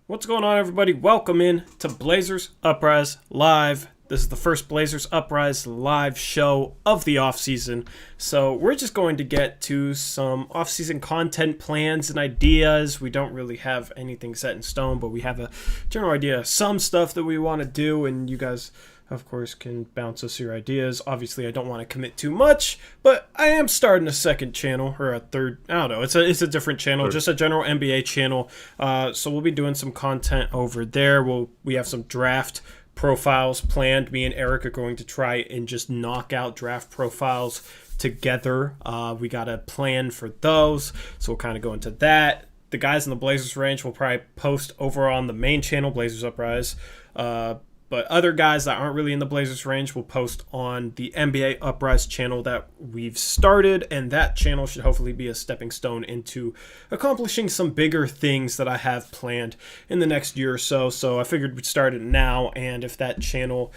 What's going on, everybody? Welcome in to Blazers Uprise Live. This is the first Blazers Uprise Live show of the offseason. So we're just going to get to some offseason content plans and ideas. We don't really have anything set in stone, but we have a general idea of some stuff that we want to do, and you guys, of course, can bounce us your ideas. Obviously, I don't want to commit too much, but I am starting a second channel, or a third. I don't know. It's a different channel, just a general NBA channel. So we'll be doing some content over there. We have some draft profiles planned. Me and Eric are going to try and just knock out draft profiles together. We got a plan for those, so we'll kind of go into that. The guys in the Blazers range will probably post over on the main channel, Blazers Uprise. But other guys that aren't really in the Blazers range will post on the NBA Uprise channel that we've started, and that channel should hopefully be a stepping stone into accomplishing some bigger things that I have planned in the next year or so. So I figured we'd start it now, and if that channel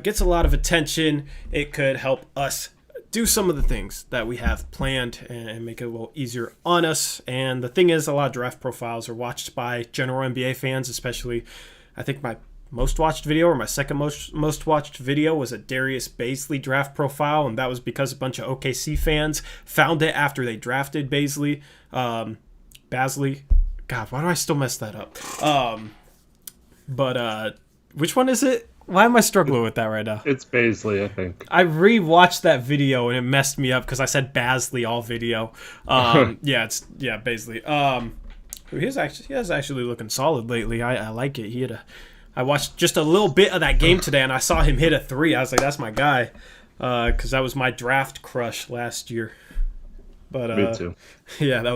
gets a lot of attention, it could help us do some of the things that we have planned and make it a little easier on us. And the thing is, a lot of draft profiles are watched by general NBA fans, especially. I think my most watched video, or my second most watched video, was a Darius Bazley draft profile, and that was because a bunch of OKC fans found it after they drafted Bazley. Bazley. God, why do I still mess that up? But which one is it? Why am I struggling with that right now? It's Bazley, I think. I rewatched that video and it messed me up because I said Bazley all video. Bazley. He has actually looking solid lately. I like it. I watched just a little bit of that game today, and I saw him hit a three. I was like, that's my guy, because that was my draft crush last year. But Me too. Yeah, that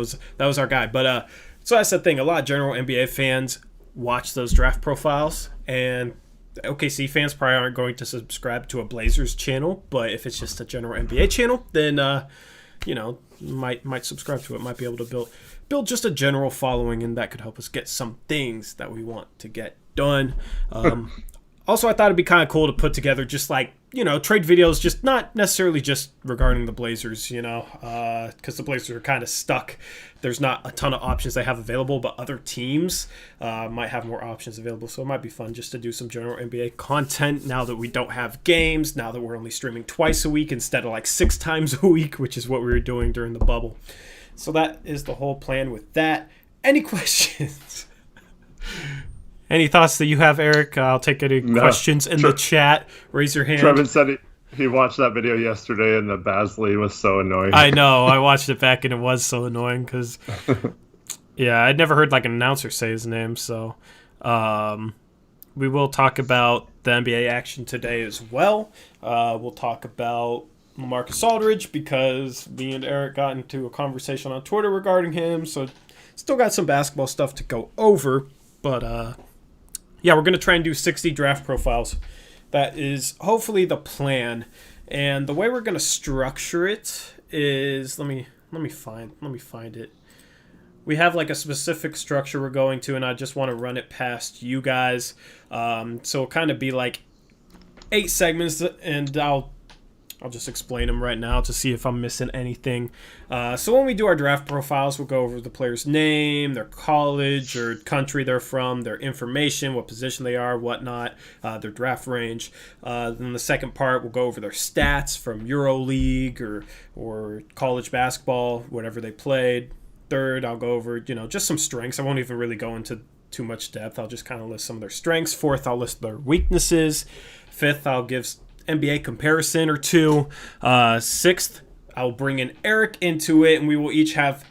was our guy. But so that's the thing. A lot of general NBA fans watch those draft profiles, and OKC fans probably aren't going to subscribe to a Blazers channel. But if it's just a general NBA channel, then might subscribe to it. Might be able to build just a general following, and that could help us get some things that we want to get done. Also, I thought it'd be kind of cool to put together just like, trade videos, just not necessarily just regarding the Blazers, because the Blazers are kind of stuck. There's not a ton of options they have available, but other teams might have more options available. So it might be fun just to do some general NBA content now that we don't have games, now that we're only streaming twice a week instead of like 6 times a week, which is what we were doing during the bubble. So that is the whole plan with that. Any questions? Any thoughts that you have, Eric? I'll take any questions in the chat. Raise your hand. Trevin said he watched that video yesterday, and the Bazley was so annoying. I know. I watched it back, and it was so annoying because, I'd never heard like an announcer say his name. So we will talk about the NBA action today as well. We'll talk about LaMarcus Aldridge because me and Eric got into a conversation on Twitter regarding him. So still got some basketball stuff to go over. But, we're going to try and do 60 draft profiles. That is hopefully the plan. And the way we're going to structure it is, let me find it. We have like a specific structure we're going to, and I just want to run it past you guys. So it'll kind of be like 8 segments, and I'll just explain them right now to see if I'm missing anything. So when we do our draft profiles, we'll go over the player's name, their college or country they're from, their information, what position they are, whatnot, their draft range. Then the second part, we'll go over their stats from EuroLeague or college basketball, whatever they played. Third, I'll go over, just some strengths. I won't even really go into too much depth. I'll just kind of list some of their strengths. Fourth, I'll list their weaknesses. Fifth, I'll give NBA comparison or two. Sixth, I'll bring in Eric into it, and we will each have,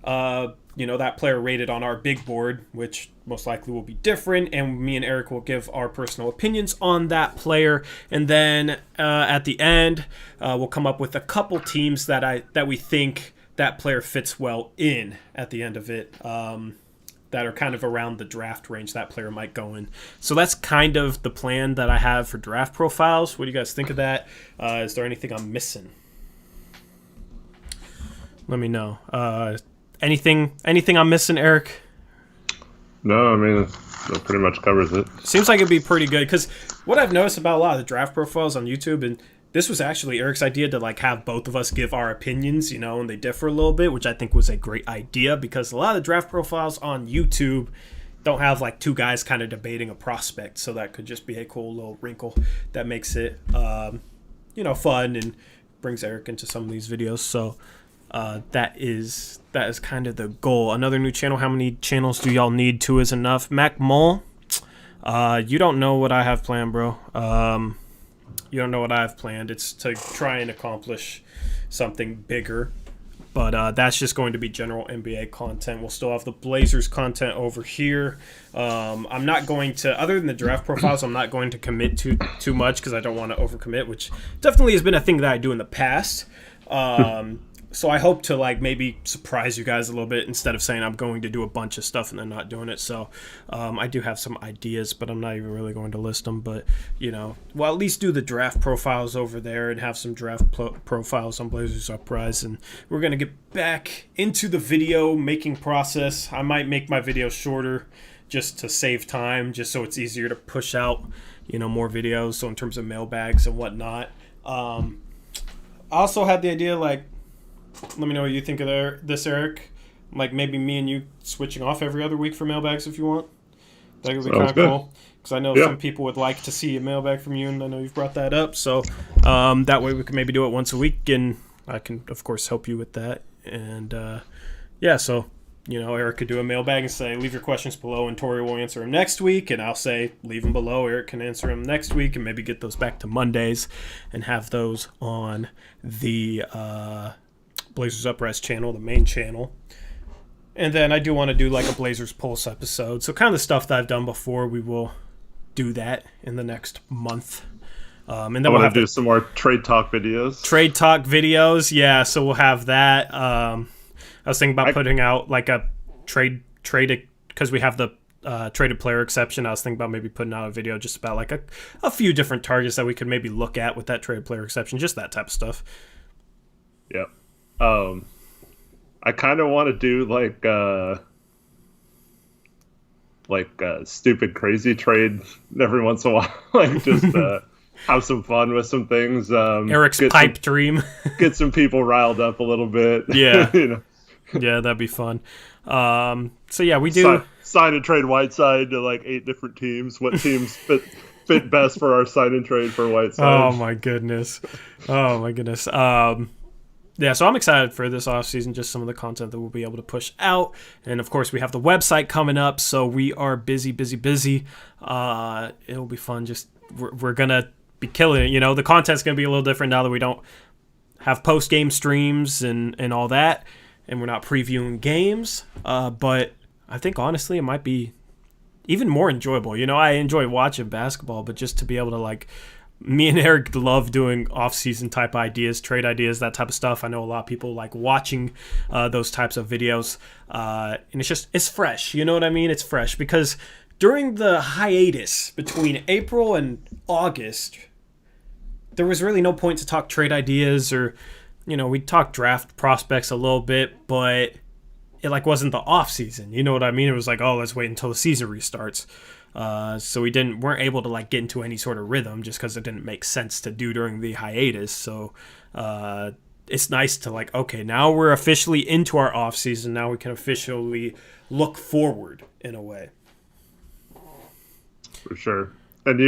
that player rated on our big board, which most likely will be different, and me and Eric will give our personal opinions on that player. And then at the end, we'll come up with a couple teams that we think that player fits well in at the end of it. That are kind of around the draft range that player might go in. So that's kind of the plan that I have for draft profiles. What do you guys think of that? Is there anything I'm missing? Let me know. Anything I'm missing, Eric? No, I mean, that pretty much covers it. Seems like it'd be pretty good, because what I've noticed about a lot of the draft profiles on YouTube, and this was actually Eric's idea to like have both of us give our opinions, and they differ a little bit, which I think was a great idea, because a lot of the draft profiles on YouTube, don't have like two guys kind of debating a prospect. So that could just be a cool little wrinkle that makes it, fun and brings Eric into some of these videos. So that is kind of the goal. Another new channel. How many channels do y'all need? 2 is enough. Mac Mole, you don't know what I have planned, bro. You don't know what I have planned. It's to try and accomplish something bigger. But that's just going to be general NBA content. We'll still have the Blazers content over here. I'm not going to, other than the draft profiles, I'm not going to commit too much because I don't want to overcommit, which definitely has been a thing that I do in the past. So I hope to like maybe surprise you guys a little bit instead of saying I'm going to do a bunch of stuff and then not doing it. So I do have some ideas, but I'm not even really going to list them. But, we'll at least do the draft profiles over there and have some draft profiles on Blazers Uprise. And we're going to get back into the video making process. I might make my videos shorter just to save time, just so it's easier to push out, more videos. So in terms of mailbags and whatnot. I also had the idea, like, let me know what you think of this, Eric. Like maybe me and you switching off every other week for mailbags if you want. That would be kind of cool. Because I know some people would like to see a mailbag from you, and I know you've brought that up. So that way we can maybe do it once a week, and I can, of course, help you with that. And, so, Eric could do a mailbag and say, leave your questions below, and Tori will answer them next week. And I'll say, leave them below. Eric can answer them next week, and maybe get those back to Mondays and have those on the Blazers Uprise channel, the main channel. And then I do want to do like a Blazers Pulse episode. So kind of the stuff that I've done before, we will do that in the next month. And then we'll have to do some more trade talk videos. Yeah, so we'll have that. I was thinking about putting out like a trade because we have the traded player exception. I was thinking about maybe putting out a video just about like a few different targets that we could maybe look at with that traded player exception, just that type of stuff. Yep. I kind of want to do like a stupid crazy trade every once in a while, like just have some fun with some things. Eric's pipe dream. Get some people riled up a little bit. Yeah. Yeah, that'd be fun. So yeah, we do sign and trade Whiteside to like 8 different teams. What teams fit best for our sign and trade for Whiteside? Oh my goodness. Yeah, so I'm excited for this offseason, just some of the content that we'll be able to push out. And, of course, we have the website coming up, so we are busy. It'll be fun. Just we're going to be killing it. The content's going to be a little different now that we don't have post-game streams and all that, and we're not previewing games. But I think, honestly, it might be even more enjoyable. I enjoy watching basketball, but just to be able to, like, me and Eric love doing off-season type ideas, trade ideas, that type of stuff. I know a lot of people like watching those types of videos. And it's fresh. You know what I mean? It's fresh because during the hiatus between April and August, there was really no point to talk trade ideas or, we talked draft prospects a little bit, but it like wasn't the off-season. You know what I mean? It was like, oh, let's wait until the season restarts. So we weren't able to like get into any sort of rhythm just because it didn't make sense to do during the hiatus. So it's nice to like, okay, now we're officially into our off season. Now we can officially look forward in a way. For sure. And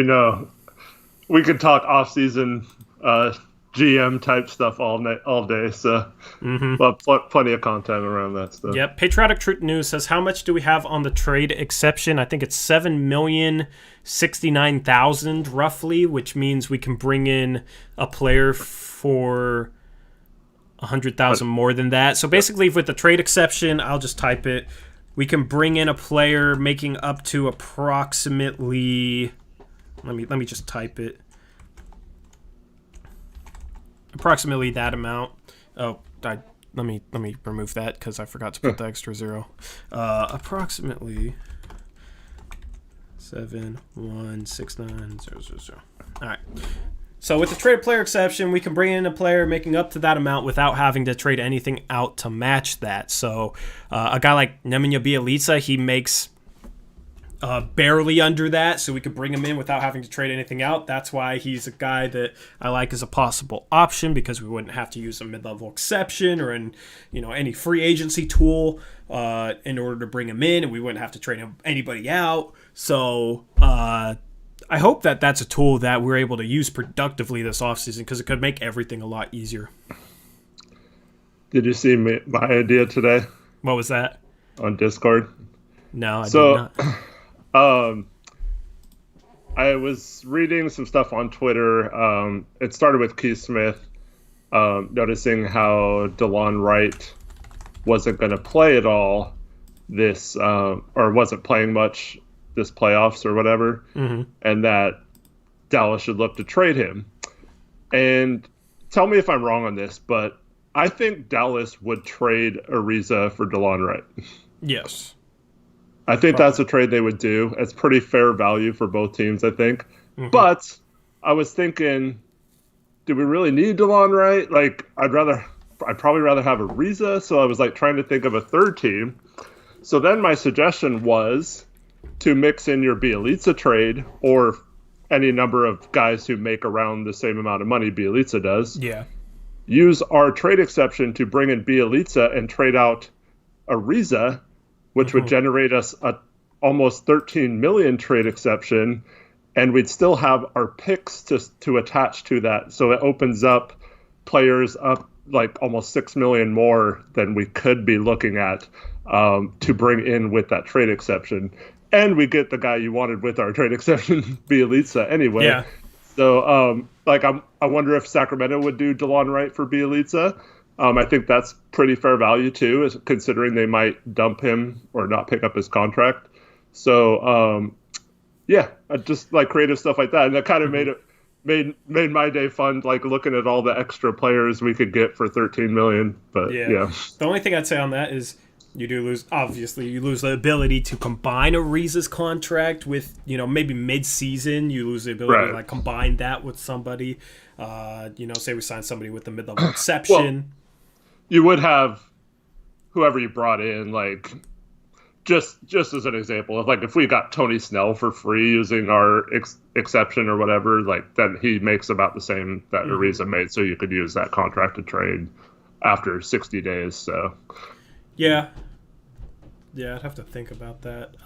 we could talk off season GM type stuff all day, so plenty of content around that stuff. Yep. Patriotic Truth News says, how much do we have on the trade exception? I think it's 7,069,000 roughly, which means we can bring in a player for 100,000 more than that. So basically, with the trade exception, I'll just type it. We can bring in a player making up to approximately. Let me just type it. Approximately that amount. Oh, let me remove that because I forgot to put the extra zero. Approximately 7,169,000. All right. So with the trade player exception, we can bring in a player making up to that amount without having to trade anything out to match that. So a guy like Nemanja Bjelica, he makes barely under that, so we could bring him in without having to trade anything out. That's why he's a guy that I like as a possible option, because we wouldn't have to use a mid-level exception or any free agency tool in order to bring him in, and we wouldn't have to trade anybody out. So I hope that that's a tool that we're able to use productively this offseason, because it could make everything a lot easier. Did you see my idea today? What was that? On Discord? No, I did not. I was reading some stuff on Twitter. It started with Keith Smith noticing how DeLon Wright wasn't going to play at all this, or wasn't playing much this playoffs or whatever, and that Dallas should look to trade him. And tell me if I'm wrong on this, but I think Dallas would trade Ariza for DeLon Wright. Yes. I think that's a trade they would do. It's pretty fair value for both teams, I think. But I was thinking, do we really need DeLon Wright? Like, I'd probably rather have Ariza. So I was like trying to think of a third team. So then my suggestion was to mix in your Bjelica trade, or any number of guys who make around the same amount of money Bjelica does. Yeah. Use our trade exception to bring in Bjelica and trade out Ariza, which would generate us a almost 13 million trade exception, and we'd still have our picks to attach to that. So it opens up players up like almost 6 million more than we could be looking at to bring in with that trade exception. And we get the guy you wanted with our trade exception, Bjelica, anyway. Yeah. So I wonder if Sacramento would do DeLon Wright for Bjelica. I think that's pretty fair value too, considering they might dump him or not pick up his contract. So, I just like creative stuff like that, and that kind of made my day fun, like looking at all the extra players we could get for 13 million. But yeah. The only thing I'd say on that is you lose the ability to combine Ariza's contract with, maybe mid-season. You lose the ability to like combine that with somebody. Say we sign somebody with the mid-level exception. Well, you would have whoever you brought in, like just as an example, if we got Tony Snell for free using our exception or whatever, like then he makes about the same that Ariza made, so you could use that contract to trade after 60 days. So yeah, I'd have to think about that.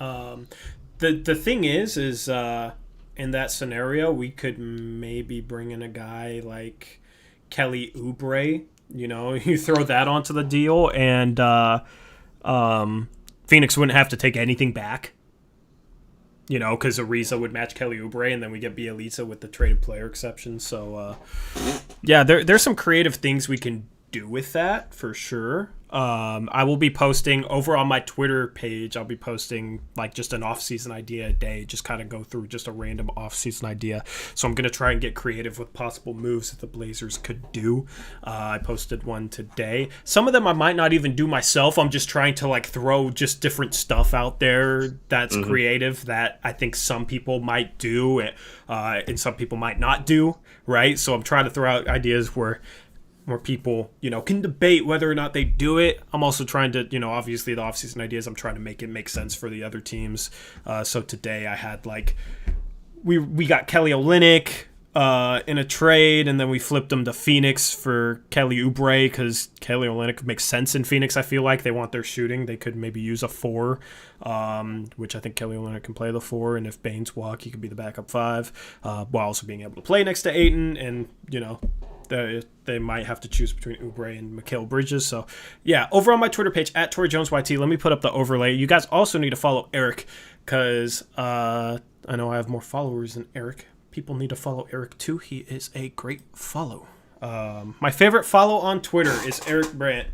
The thing is in that scenario, we could maybe bring in a guy like Kelly Oubre. You throw that onto the deal, and Phoenix wouldn't have to take anything back. Because Ariza would match Kelly Oubre, and then we get Bjelica with the traded player exception. So, there's some creative things we can do with that for sure. I will be posting over on my Twitter page. I'll be posting like just an off-season idea a day, just kind of go through just a random off-season idea. So I'm going to try and get creative with possible moves that the Blazers could do. I posted one today. Some of them I might not even do myself. I'm just trying to like throw just different stuff out there that's creative that I think some people might do and some people might not do, right? So I'm trying to throw out ideas where people, can debate whether or not they do it. I'm also trying to, obviously the offseason ideas, I'm trying to make it make sense for the other teams. So today I had we got Kelly Olynyk in a trade, and then we flipped him to Phoenix for Kelly Oubre, because Kelly Olynyk makes sense in Phoenix. I feel like they want their shooting. They could maybe use a 4, which I think Kelly Olynyk can play the 4, and if Baines walk, he could be the backup 5, while also being able to play next to Ayton, and, they might have to choose between Oubre and Mikal Bridges. So, yeah, over on my Twitter page, at TorreyJonesYT, let me put up the overlay. You guys also need to follow Eric, because I know I have more followers than Eric. People need to follow Eric, too. He is a great follow. My favorite follow on Twitter is Eric Brandt.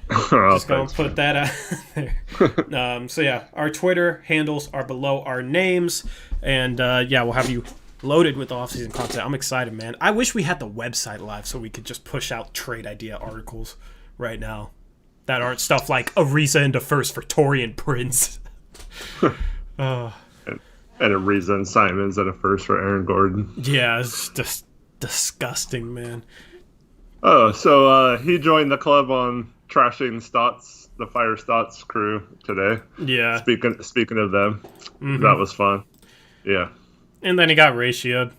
Just going to put that out there. So, yeah, our Twitter handles are below our names. And, we'll have you loaded with off-season content. I'm excited, man. I wish we had the website live so we could just push out trade idea articles right now that aren't stuff like Ariza into first for Taurean Prince. And Ariza and Simons at a first for Aaron Gordon. Yeah, it's just disgusting, man. Oh, so he joined the club on trashing Stotts, the Fire Stotts crew today. Yeah. Speaking of them, that was fun. Yeah. And then he got ratioed.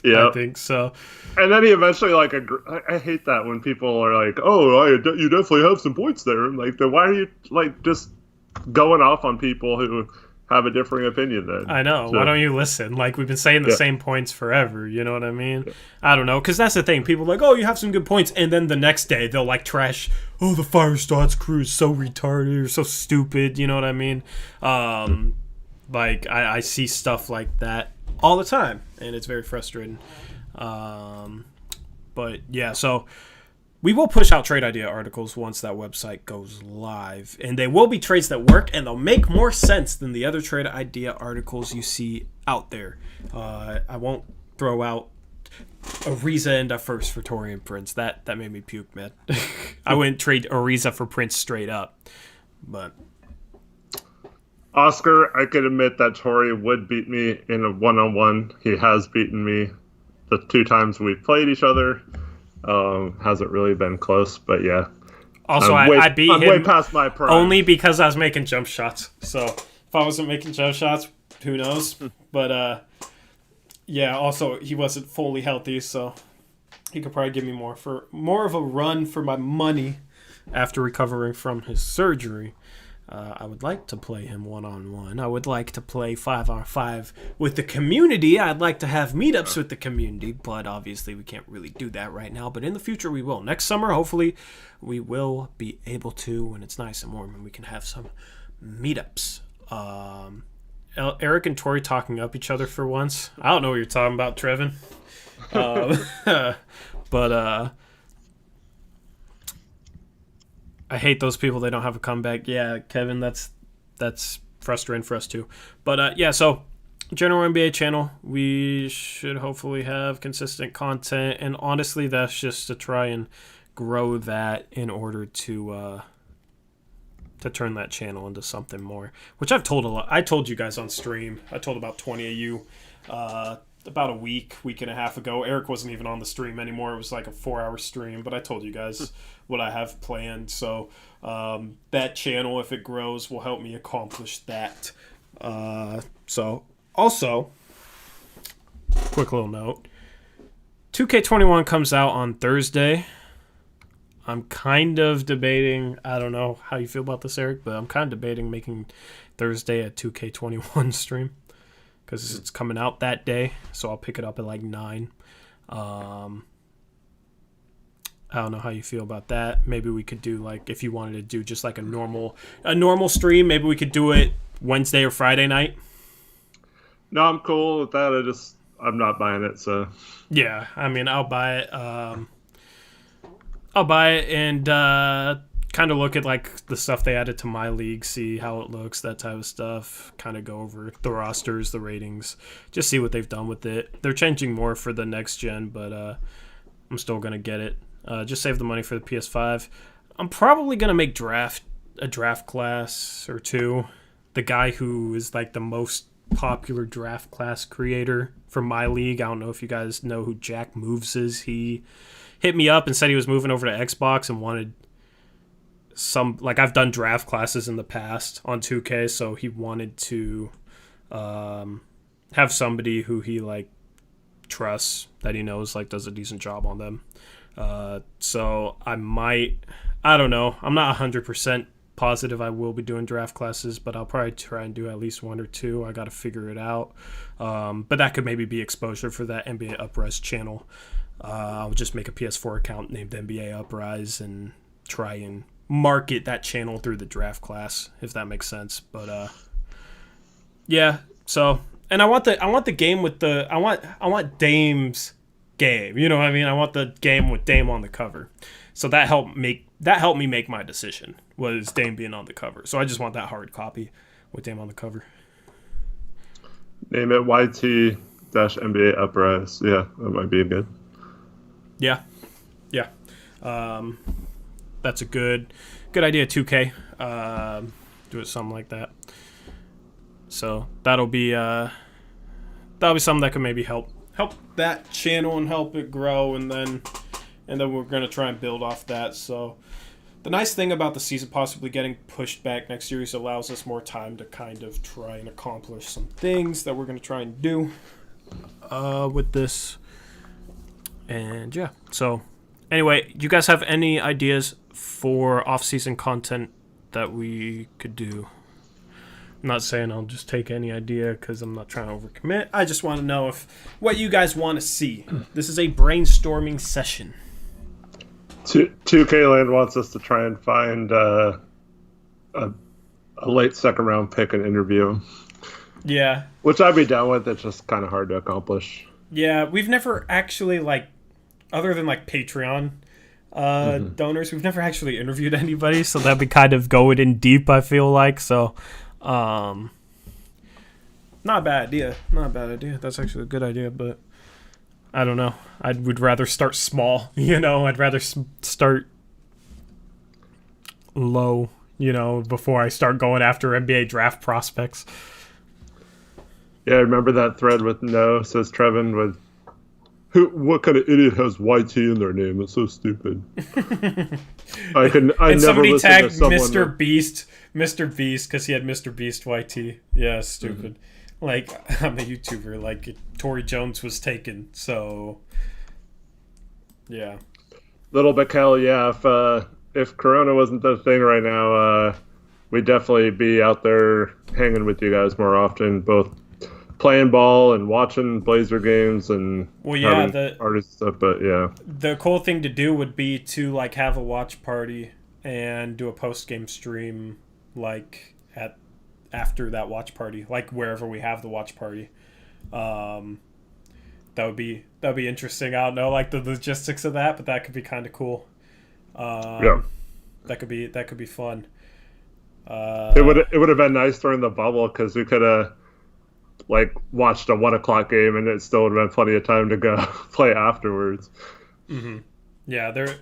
Yeah, I think so. And then he eventually I hate that when people are like, "Oh, you definitely have some points there." Like, then why are you just going off on people who have a differing opinion? Then I know. So, why don't you listen? Like, we've been saying the same points forever. You know what I mean? Yeah. I don't know, because that's the thing. People are like, "Oh, you have some good points," and then the next day they'll like trash. "Oh, the Fire Stotts crew is so retarded or so stupid." You know what I mean? Like I see stuff like that all the time, and it's very frustrating. But yeah, so we will push out trade idea articles once that website goes live, and they will be trades that work, and they'll make more sense than the other trade idea articles you see out there. I won't throw out Ariza and a first for Taurean Prince. That made me puke, man. I wouldn't trade Ariza for Prince straight up, but. Oscar, I could admit that Tori would beat me in a one-on-one. He has beaten me the 2 times we've played each other. Hasn't really been close, but yeah. Also, I beat him way past my prime. Only because I was making jump shots. So if I wasn't making jump shots, who knows? But yeah, also he wasn't fully healthy, so he could probably give me more of a run for my money after recovering from his surgery. I would like to play him 1-on-1. I would like to play 5-on-5 with the community. I'd like to have meetups with the community, but obviously we can't really do that right now. But in the future we will. Next summer, hopefully, we will be able to when it's nice and warm and we can have some meetups. Eric and Tori talking up each other for once. I don't know what you're talking about, Trevin. But I hate those people. They don't have a comeback. Yeah, Kevin, that's frustrating for us too. But yeah, so general NBA channel, we should hopefully have consistent content, and honestly, that's just to try and grow that in order to turn that channel into something more. Which I've told a lot. I told you guys on stream. I told about 20 of you about a week and a half ago. Eric wasn't even on the stream anymore. It was like a 4-hour stream, but I told you guys what I have planned. So that channel, if it grows, will help me accomplish that. So also, quick little note, 2K21 comes out on Thursday. I'm kind of debating, I don't know how you feel about this, Eric, but I'm kind of debating making Thursday a 2K21 stream, because it's coming out that day, so I'll pick it up at like 9. I don't know how you feel about that. Maybe we could do, like, if you wanted to do just like a normal stream, maybe we could do it Wednesday or Friday night. No, I'm cool with that. I'm not buying it, so. Yeah, I mean, I'll buy it. I'll buy it and kind of look at like the stuff they added to my league, see how it looks, that type of stuff. Kind of go over the rosters, the ratings, just see what they've done with it. They're changing more for the next gen, but I'm still gonna get it. Just save the money for the PS5. I'm probably gonna make a draft class or two. The guy who is like the most popular draft class creator for my league, I don't know if you guys know who Jack Moves is. He hit me up and said he was moving over to Xbox and wanted some, like, I've done draft classes in the past on 2K, so he wanted to have somebody who he like trusts, that he knows like does a decent job on them. So I don't know, I'm not 100% positive I will be doing draft classes, but I'll probably try and do at least 1 or 2. I got to figure it out. But that could maybe be exposure for that NBA Uprise channel. I'll just make a PS4 account named NBA Uprise and try and market that channel through the draft class, if that makes sense. But yeah, so, and I want the game with the I want Dame's game. You know what I mean? I want the game with Dame on the cover. So that helped me make my decision, was Dame being on the cover. So I just want that hard copy with Dame on the cover. Name it YT-NBA Uprise. Yeah, that might be good. Yeah. That's a good idea, 2K. Do it something like that. So that'll be something that could maybe help that channel and help it grow, and then we're gonna try and build off that. So The nice thing about the season possibly getting pushed back next year is it allows us more time to kind of try and accomplish some things that we're going to try and do with this. And yeah, so anyway, you guys have any ideas for off-season content that we could do? I'm not saying I'll just take any idea because I'm not trying to overcommit. I just want to know what you guys want to see. This is a brainstorming session. 2K Land wants us to try and find a late second round pick and interview him. Yeah. Which I'd be down with. It's just kind of hard to accomplish. Yeah, we've never actually, other than Patreon donors, we've never actually interviewed anybody, so that'd be kind of going in deep, I feel like. So, not a bad idea. Not a bad idea. That's actually a good idea, but I don't know. I would rather start small, I'd rather start low, before I start going after NBA draft prospects. Yeah, I remember that thread with No, says Trevin, with what kind of idiot has YT in their name? It's so stupid. I and never somebody tagged Mr. Beast because he had Mr. Beast YT. Yeah, stupid. Mm-hmm. I'm a YouTuber. Tory Jones was taken, so yeah. Little Bakel, yeah. If Corona wasn't the thing right now, we'd definitely be out there hanging with you guys more often, both playing ball and watching Blazer games and having artist stuff. But yeah, the cool thing to do would be to have a watch party and do a post game stream after that watch party, wherever we have the watch party. That would be interesting. I don't know the logistics of that, but that could be kind of cool. Yeah, that could be fun. It would have been nice during the bubble because we could have watched a 1:00 game and it still would have been plenty of time to go play afterwards. Mm-hmm. Yeah,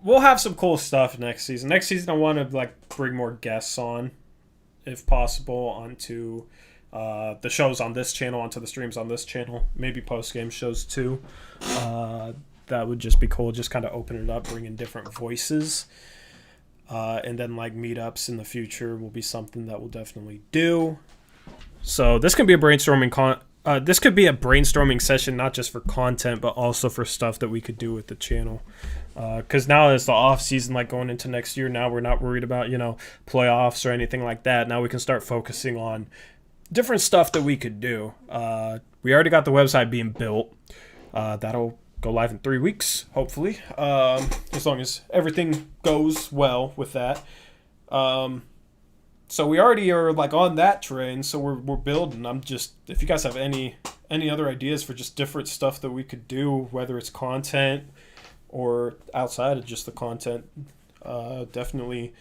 we'll have some cool stuff next season. Next season, I want to bring more guests on, if possible, onto the shows on this channel, onto the streams on this channel. Maybe post game shows too. That would just be cool. Just kind of open it up, bring in different voices, and then meetups in the future will be something that we'll definitely do. So this can be a brainstorming this could be a brainstorming session, not just for content, but also for stuff that we could do with the channel. Because now it's the off season, going into next year. Now we're not worried about playoffs or anything like that. Now we can start focusing on different stuff that we could do. We already got the website being built. That'll go live in 3 weeks, hopefully, as long as everything goes well with that. So we already are on that train, so we're building. If you guys have any other ideas for just different stuff that we could do, whether it's content or outside of just the content, definitely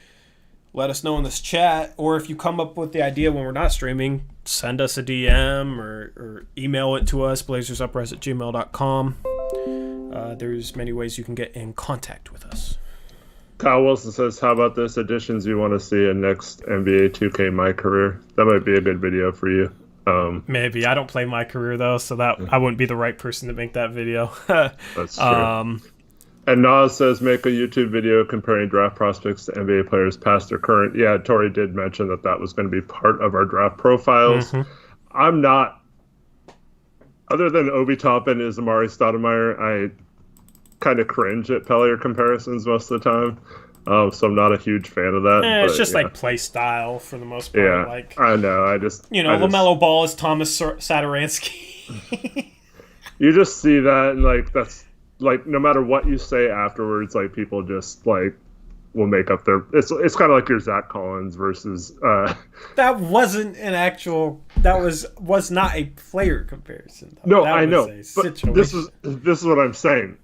let us know in this chat. Or if you come up with the idea when we're not streaming, send us a DM or email it to us, blazersuprise@gmail.com. There's many ways you can get in contact with us. Kyle Wilson says, how about this? Additions you want to see in next NBA 2K My Career? That might be a good video for you. Maybe. I don't play My Career, though, so that I wouldn't be the right person to make that video. That's true. And Nas says, make a YouTube video comparing draft prospects to NBA players past or current. Yeah, Tori did mention that was going to be part of our draft profiles. Mm-hmm. I'm not, other than Obi Toppin is Amari Stoudemire, I kind of cringe at player comparisons most of the time. So I'm not a huge fan of that. It's just play style for the most part. Yeah, I know. LaMelo Ball is Thomas Satoransky. You just see that, and that's no matter what you say afterwards, people just will make up their. It's kind of like your Zach Collins versus. That wasn't an actual. That was not a player comparison. Though. No, I know. But this is what I'm saying.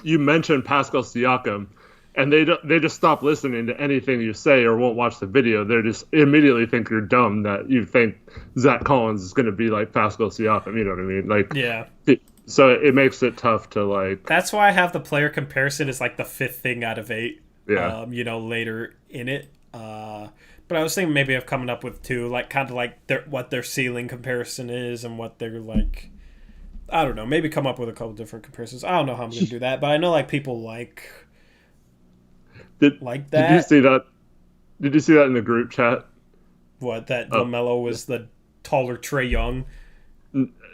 You mentioned Pascal Siakam, and they just stop listening to anything you say or won't watch the video. They just immediately think you're dumb that you think Zach Collins is going to be like Pascal Siakam. You know what I mean? Yeah. So it makes it tough to That's why I have the player comparison as the 5th thing out of 8. Yeah. Later in it. But I was thinking maybe of coming up with 2, what their ceiling comparison is and what they're I don't know. Maybe come up with a couple different comparisons. I don't know how I'm going to do that, but I know people like that. Did you see that? Did you see that in the group chat? What, that LaMelo was the taller Trae Young?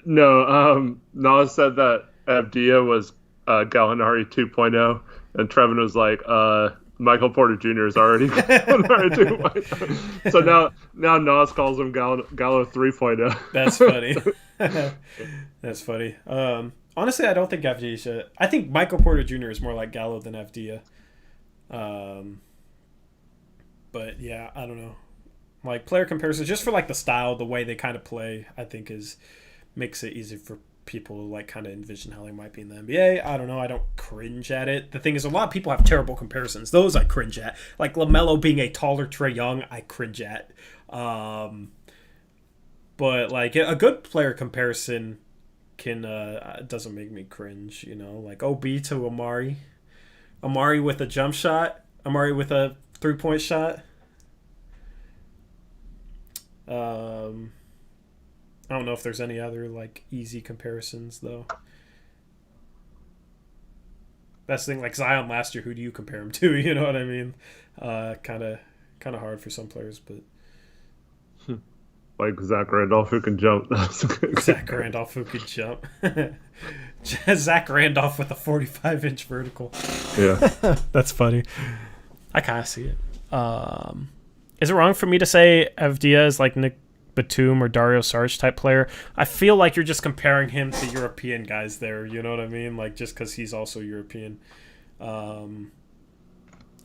No, Nas said that Avdia was Gallinari 2.0, and Trevin was like, Michael Porter Jr. is already Gallinari 2.0. So now Nas calls him Gallo 3.0. That's funny. That's funny. Honestly, I don't think Avdia should. I think Michael Porter Jr. is more like Gallo than Avdia. But yeah, I don't know. Like, player comparisons, just for like the style, the way they kind of play, I think makes it easy for people to like kind of envision how they might be in the NBA. I don't know. I don't cringe at it. The thing is, a lot of people have terrible comparisons. Those I cringe at. Like LaMelo being a taller Trae Young, I cringe at. But like a good player comparison can doesn't make me cringe. You know, like OB to Amari with a jump shot, Amari with a 3-point shot. I don't know if there's any other like easy comparisons though. That's the thing, like Zion last year, who do you compare him to? You know what I mean? Kind of hard for some players, but like Zach Randolph who can jump. Zach Randolph who can jump. Zach Randolph with a 45-inch vertical. Yeah, that's funny. I kind of see it. Is it wrong for me to say Avdia is like Nick Batum or Dario Saric type player? I feel like you're just comparing him to European guys there. You know what I mean? Like, just because he's also European. I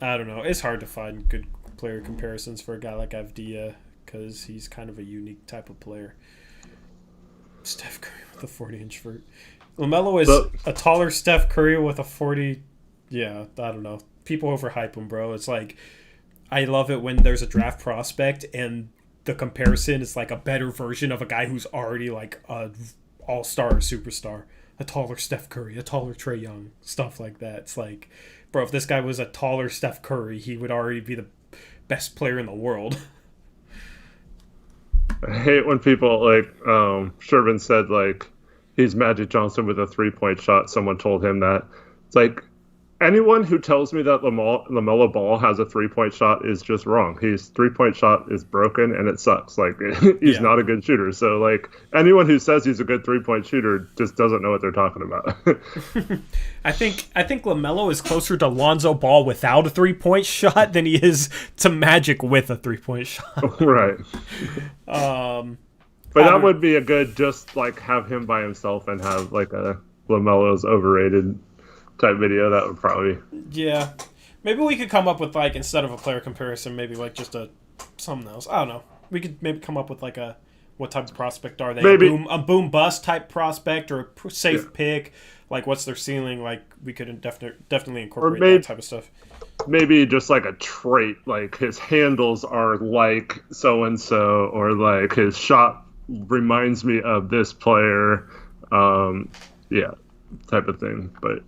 don't know. It's hard to find good player comparisons for a guy like Avdia because he's kind of a unique type of player. Steph Curry with a 40-inch vert. LaMelo is a taller Steph Curry with a 40. Yeah, I don't know. People overhype him, bro. It's like, I love it when there's a draft prospect and the comparison is like a better version of a guy who's already like a all-star or superstar. A taller Steph Curry, a taller Trae Young, stuff like that. It's like, bro, if this guy was a taller Steph Curry, he would already be the best player in the world. I hate when people like Shervin said like he's Magic Johnson with a 3-point shot. Someone told him that. It's like, anyone who tells me that LaMelo Ball has a 3-point shot is just wrong. His 3-point shot is broken and it sucks. Like, he's not a good shooter. So, like, anyone who says he's a good 3-point shooter just doesn't know what they're talking about. I think LaMelo is closer to Lonzo Ball without a 3-point shot than he is to Magic with a 3-point shot. Right. But that would be a good, just, like, have him by himself and have, like, a LaMelo's overrated type video. That would probably, yeah, maybe we could come up with like, instead of a player comparison, maybe like just something else. I don't know, we could maybe come up with like what type of prospect are they, maybe a boom bust type prospect or a safe pick, like what's their ceiling. Like, we could definitely incorporate that type of stuff. Maybe just like a trait, like his handles are like so and so, or like his shot reminds me of this player, type of thing. But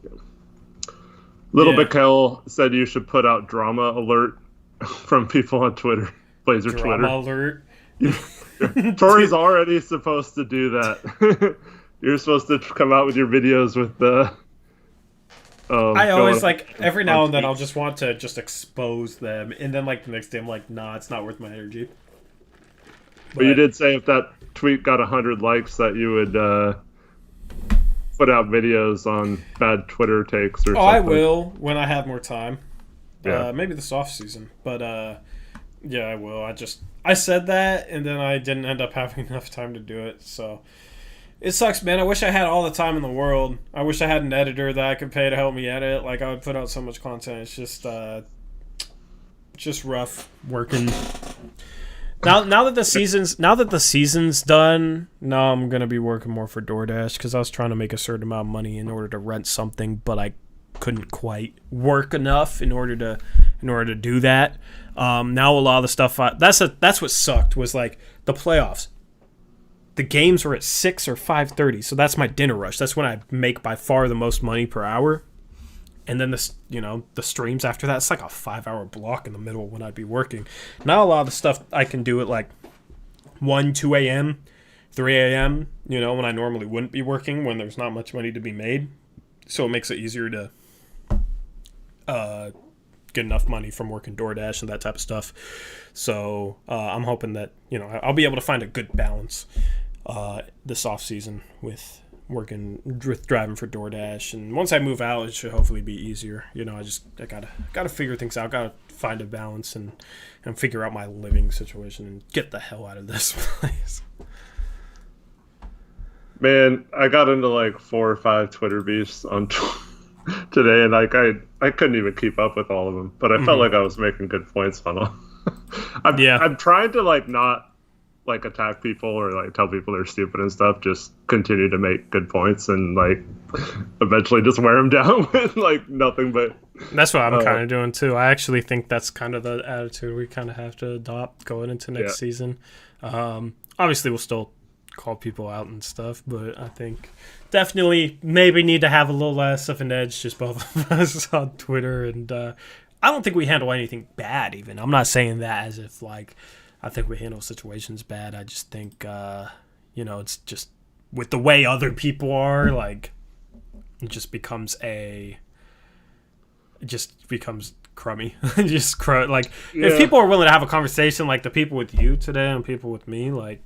Little Bikel said you should put out drama alert from people on Twitter. Blazer drama Twitter. Alert. Tori's already supposed to do that. You're supposed to come out with your videos with the. I always like every now and then I'll just want to just expose them, and then like the next day I'm like, nah, it's not worth my energy. But you did say if that tweet got 100 likes that you would put out videos on bad Twitter takes or something. I will when I have more time. Yeah. Maybe this off season, but yeah, I will. I said that, and then I didn't end up having enough time to do it. So it sucks, man. I wish I had all the time in the world. I wish I had an editor that I could pay to help me edit. Like, I would put out so much content. It's just rough working. Now that the season's done, now I'm gonna be working more for DoorDash because I was trying to make a certain amount of money in order to rent something, but I couldn't quite work enough in order to do that. Now a lot of the stuff that's what sucked was like the playoffs. The games were at 6 or 5:30, so that's my dinner rush. That's when I make by far the most money per hour. And then the streams after that, it's like a 5-hour block in the middle when I'd be working. Now a lot of the stuff I can do at like 1, 2 a.m., 3 a.m., when I normally wouldn't be working, when there's not much money to be made. So it makes it easier to get enough money from working DoorDash and that type of stuff. So I'm hoping that, you know, I'll be able to find a good balance this off season with driving for DoorDash. And once I move out, it should hopefully be easier. You know, I gotta figure things out. Gotta find a balance and figure out my living situation and get the hell out of this place. Man, I got into like 4 or 5 Twitter beefs on today, and like I couldn't even keep up with all of them. But I felt like I was making good points on them. I'm trying to like not like attack people or like tell people they're stupid and stuff. Just continue to make good points and like eventually just wear them down with like nothing but. That's what I'm kind of doing too. I actually think that's kind of the attitude we kind of have to adopt going into next season. Obviously, we'll still call people out and stuff, but I think definitely maybe need to have a little less of an edge, just both of us on Twitter. And I don't think we handle anything bad even. I'm not saying that as if like I think we handle situations bad. I just think you know, it's just with the way other people are, like it just becomes crummy. Like if people are willing to have a conversation like the people with you today and people with me, like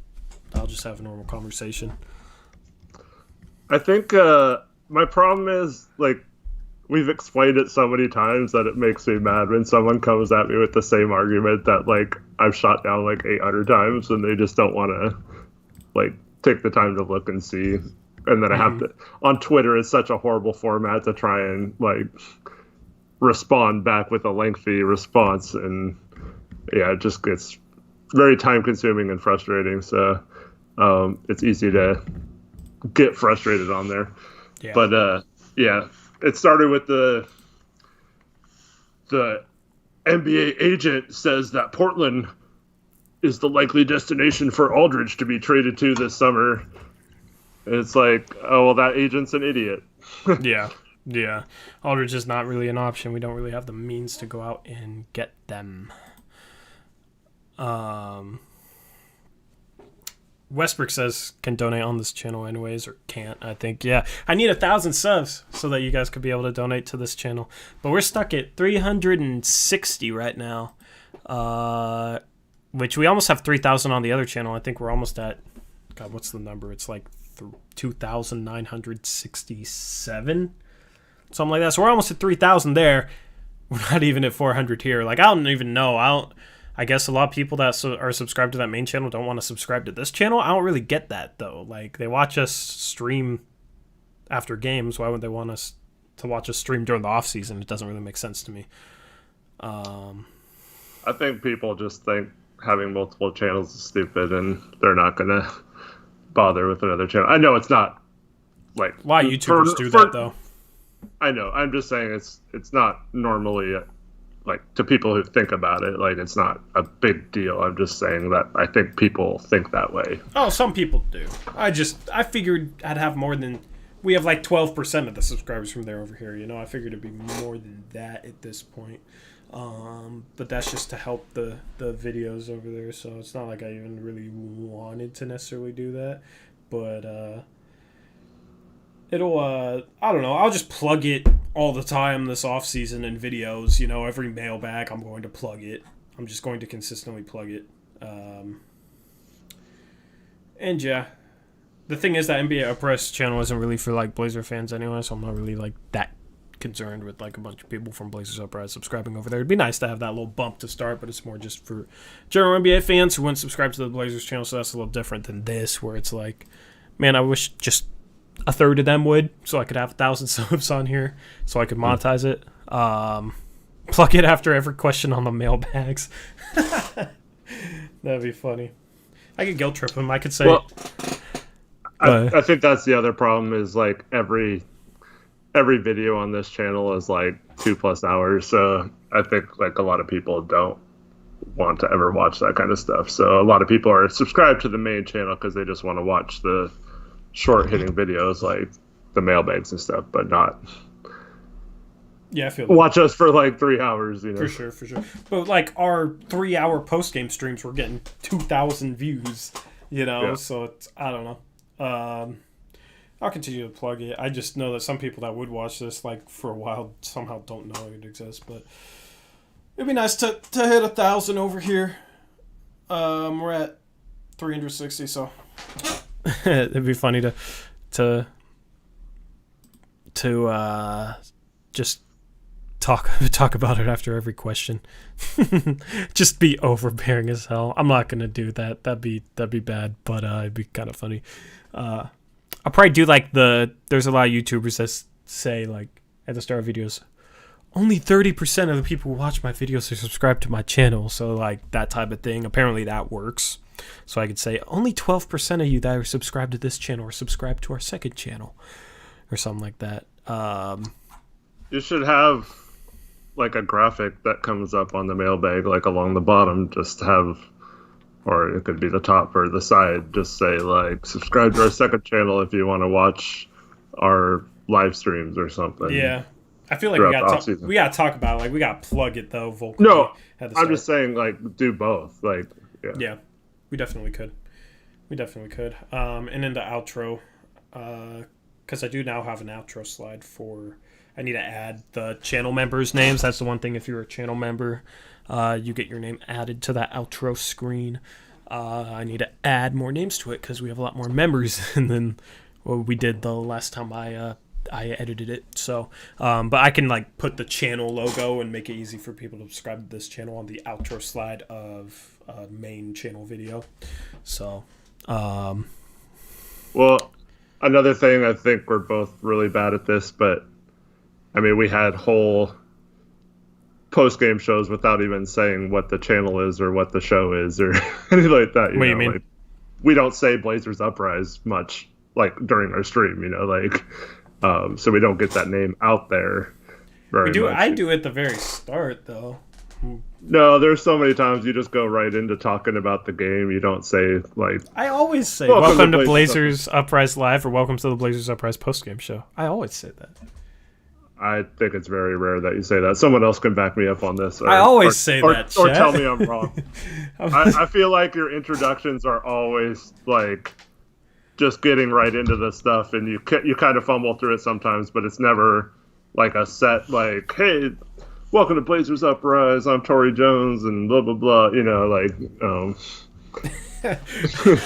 I'll just have a normal conversation. I think my problem is, like, we've explained it so many times that it makes me mad when someone comes at me with the same argument that, like, I've shot down, like, 800 times, and they just don't want to, like, take the time to look and see. And then I have to... On Twitter, it's such a horrible format to try and, like, respond back with a lengthy response. And, yeah, it just gets very time-consuming and frustrating, so... it's easy to get frustrated on there. Yeah. But, it started with the NBA agent says that Portland is the likely destination for Aldridge to be traded to this summer. And it's like, oh, well, that agent's an idiot. Yeah. Aldridge is not really an option. We don't really have the means to go out and get them. Westbrook says can donate on this channel anyways, or can't, I think. Yeah, I need 1,000 subs so that you guys could be able to donate to this channel. But we're stuck at 360 right now, which we almost have 3,000 on the other channel. I think we're almost at, God, what's the number? It's like 2,967, something like that. So we're almost at 3,000 there. We're not even at 400 here. Like, I don't even know. I guess a lot of people that are subscribed to that main channel don't want to subscribe to this channel. I don't really get that, though. Like, they watch us stream after games. Why would they want us to watch us stream during the off season? It doesn't really make sense to me. I think people just think having multiple channels is stupid, and they're not going to bother with another channel. I know it's not like why YouTubers do that, though. I know. I'm just saying it's not normally. Like, to people who think about it, like, it's not a big deal. I'm just saying that I think people think that way. Oh, some people do. I figured I'd have more than... We have, like, 12% of the subscribers from there over here, you know? I figured it'd be more than that at this point. But that's just to help the videos over there, so it's not like I even really wanted to necessarily do that. But, it'll, I don't know, I'll just plug it all the time this off season in videos, you know, every mailbag I'm going to plug it. I'm just going to consistently plug it. And yeah, the thing is that NBA Uppress channel isn't really for like Blazer fans anyway, so I'm not really like that concerned with like a bunch of people from Blazers Uprise subscribing over there. It'd be nice to have that little bump to start, but it's more just for general NBA fans who wouldn't subscribe to the Blazers channel, so that's a little different than this, where it's like, man, I wish just a third of them would, so I could have 1,000 subs on here, so I could monetize it. Plug it after every question on the mailbags. That'd be funny. I could guilt trip him. I could say. Well, I think that's the other problem is like every video on this channel is like 2+ hours, so I think like a lot of people don't want to ever watch that kind of stuff. So a lot of people are subscribed to the main channel because they just want to watch the short-hitting videos like the mailbags and stuff, but not I feel watch us for like 3 hours, you know. For sure. But like our 3-hour post-game streams were getting 2,000 views, you know, so it's, I don't know. I'll continue to plug it. I just know that some people that would watch this like for a while somehow don't know it exists, but It'd be nice to hit 1,000 over here. We're at 360, so it'd be funny to just talk about it after every question. Just be overbearing as hell. I'm not gonna do that. That'd be bad, but it'd be kind of funny. I'll probably do like there's a lot of YouTubers that say like at the start of videos, only 30% of the people who watch my videos are subscribed to my channel. So like that type of thing. Apparently that works. So I could say only 12% of you that are subscribed to this channel are subscribed to our second channel, or something like that. You should have like a graphic that comes up on the mailbag, like along the bottom, just have, or it could be the top or the side, just say like subscribe to our second channel if you want to watch our live streams or something. Yeah. I feel like we gotta talk about it. Like, we gotta plug it, though, vocally. No, I'm just saying, like, do both. Like, yeah. Yeah, we definitely could. And then the outro, because I do now have an outro slide for... I need to add the channel members' names. That's the one thing. If you're a channel member, you get your name added to that outro screen. I need to add more names to it because we have a lot more members than what we did the last time I edited it. So but I can like put the channel logo and make it easy for people to subscribe to this channel on the outro slide of main channel video. So well, another thing, I think we're both really bad at this, but I mean, we had whole post-game shows without even saying what the channel is or what the show is or anything like that. What do you mean? Like, we don't say Blazers Uprise much, like, during our stream, like... so we don't get that name out there very much. I do at the very start, though. No, there's so many times you just go right into talking about the game. You don't say, like... I always say, welcome to Blazers Uprise Live, or welcome to the Blazers Uprise post-game show. I always say that. I think it's very rare that you say that. Someone else can back me up on this. I always say that, or tell me I'm wrong. I feel like your introductions are always, like... just getting right into the stuff, and you kind of fumble through it sometimes, but it's never like a set like, hey, welcome to Blazers Uprise, I'm Tory Jones and blah blah blah, like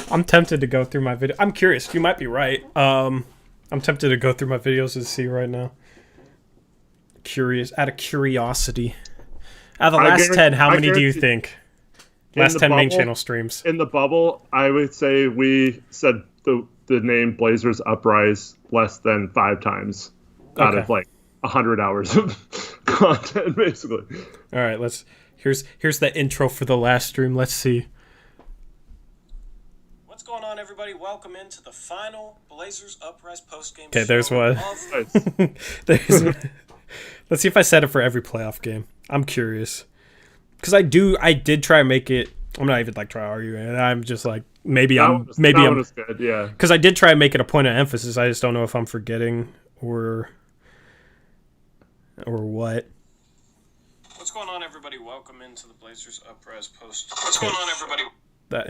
I'm tempted to go through my video. I'm curious, you might be right. I'm tempted to go through my videos and see right now. Curious, out of curiosity. Out of the last 10, how many do you think? Last 10 main channel streams. In the bubble, I would say we said the name Blazers Uprise less than 5 times out of like 100 hours of content, basically. All right, here's the intro for the last stream. Let's see. What's going on, everybody? Welcome into the final Blazers Uprise postgame show. Okay, there's one. Let's see if I set it for every playoff game. I'm curious. Because I did try to make it. I'm not even like try to argue it. I'm just like maybe I'm good, yeah. Because I did try to make it a point of emphasis. I just don't know if I'm forgetting or what. What's going on, everybody? Welcome into the Blazers Uprise post. What's going on, everybody?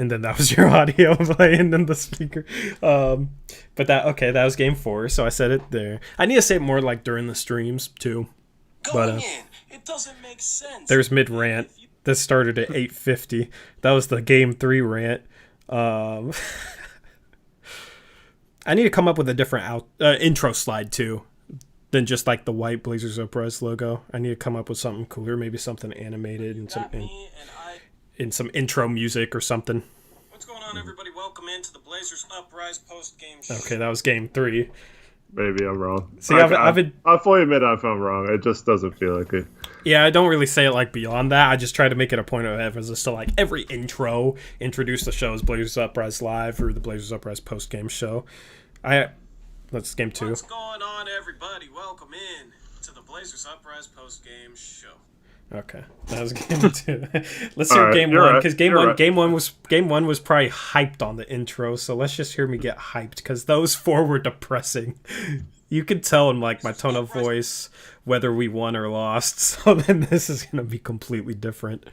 And then that was your audio playing in the speaker. But that was game 4, so I said it there. I need to say it more like during the streams too. But it doesn't make sense. There's mid rant. This started at 8:50. That was the game 3 rant. I need to come up with a different intro slide too, than just like the white Blazers Uprise logo. I need to come up with something cooler, maybe something animated and some intro music or something. What's going on, everybody? Welcome into the Blazers Uprise post game show. Okay, that was game 3. Maybe I'm wrong. See, I'll fully admit if I'm wrong. It just doesn't feel like it. Yeah, I don't really say it like beyond that. I just try to make it a point of emphasis to like every intro introduce the show as Blazers Uprise Live or the Blazers Uprise post game show. That's game 2. What's going on, everybody? Welcome in to the Blazers Uprise post game show. Okay, that was game 2. Let's hear game 1 because game one was probably hyped on the intro. So let's just hear me get hyped because those 4 were depressing. You could tell in like my tone of voice whether we won or lost. So then this is gonna be completely different.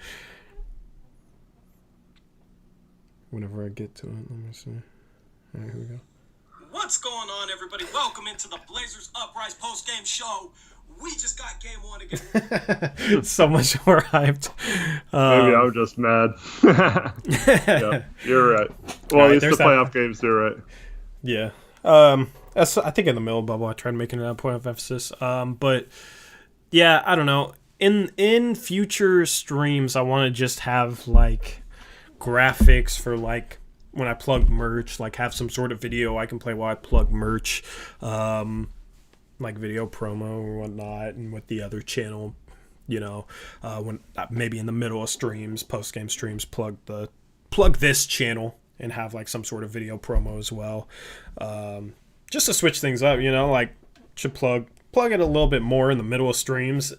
Whenever I get to it, let me see. All right, here we go. What's going on, everybody? Welcome into the Blazers Uprise post-game show. We just got game on again. So much more hyped. Maybe I'm just mad. Yeah, you're right. Well, at least the playoff games, you're right. Yeah. That's, I think in the middle bubble, I tried making it a point of emphasis. But yeah, I don't know. In future streams, I want to just have like graphics for like when I plug merch, like have some sort of video I can play while I plug merch, like video promo or whatnot, and with the other channel, when maybe in the middle of streams, post game streams, plug this channel and have like some sort of video promo as well, just to switch things up. Like should plug it a little bit more in the middle of streams.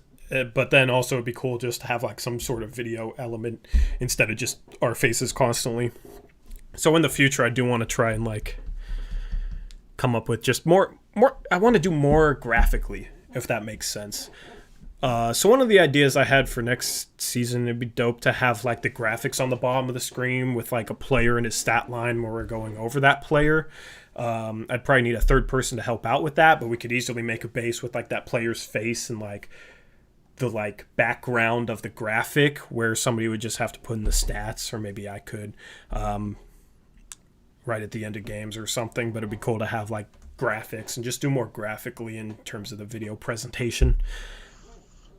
But then also it'd be cool just to have like some sort of video element instead of just our faces constantly. So in the future, I do want to try and like come up with just more. I want to do more graphically, if that makes sense. So one of the ideas I had for next season, it'd be dope to have like the graphics on the bottom of the screen with like a player and his stat line where we're going over that player. I'd probably need a third person to help out with that, but we could easily make a base with like that player's face and like the like background of the graphic where somebody would just have to put in the stats, or maybe I could right at the end of games or something. But it'd be cool to have like graphics and just do more graphically in terms of the video presentation.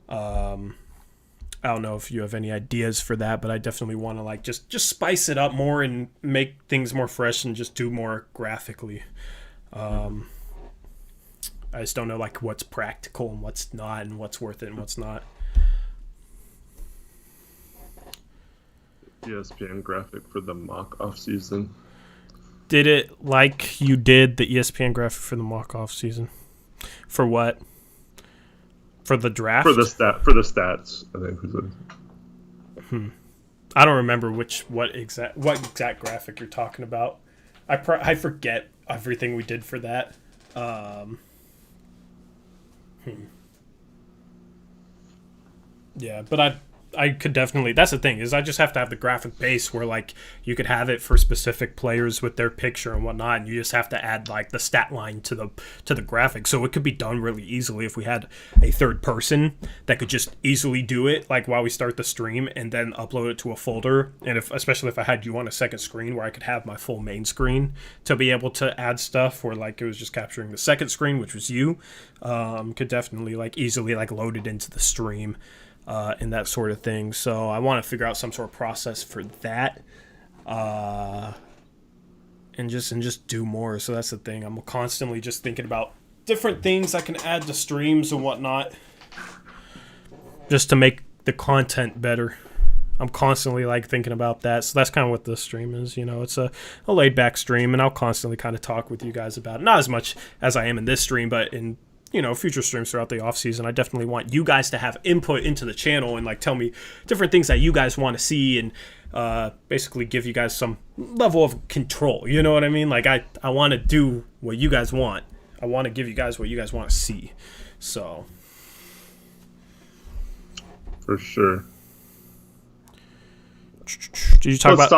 I don't know if you have any ideas for that, but I definitely want to like just spice it up more and make things more fresh and just do more graphically. I just don't know like what's practical and what's not, and what's worth it and what's not. ESPN graphic for the mock off season. Did it like you did the ESPN graphic for the mock off season? For what? For the draft? For the stats, I think. I don't remember what exact graphic you're talking about. I forget everything we did for that. Yeah, but I could definitely. That's the thing, is I just have to have the graphic base where like you could have it for specific players with their picture and whatnot, and you just have to add like the stat line to the graphic. So it could be done really easily if we had a third person that could just easily do it, like while we start the stream, and then upload it to a folder. And especially if I had you on a second screen where I could have my full main screen to be able to add stuff, where like it was just capturing the second screen, which was you, could definitely like easily like load it into the stream. And that sort of thing. So I want to figure out some sort of process for that, and just do more. So that's the thing. I'm constantly just thinking about different things I can add to streams and whatnot, just to make the content better. I'm constantly like thinking about that. So that's kind of what this stream is. It's a laid back stream, and I'll constantly kind of talk with you guys about it. Not as much as I am in this stream, but in future streams throughout the off season. I definitely want you guys to have input into the channel and like tell me different things that you guys want to see, and basically give you guys some level of control. You know what I mean? Like I want to do what you guys want. I want to give you guys what you guys want to see. So for sure. Did you talk let's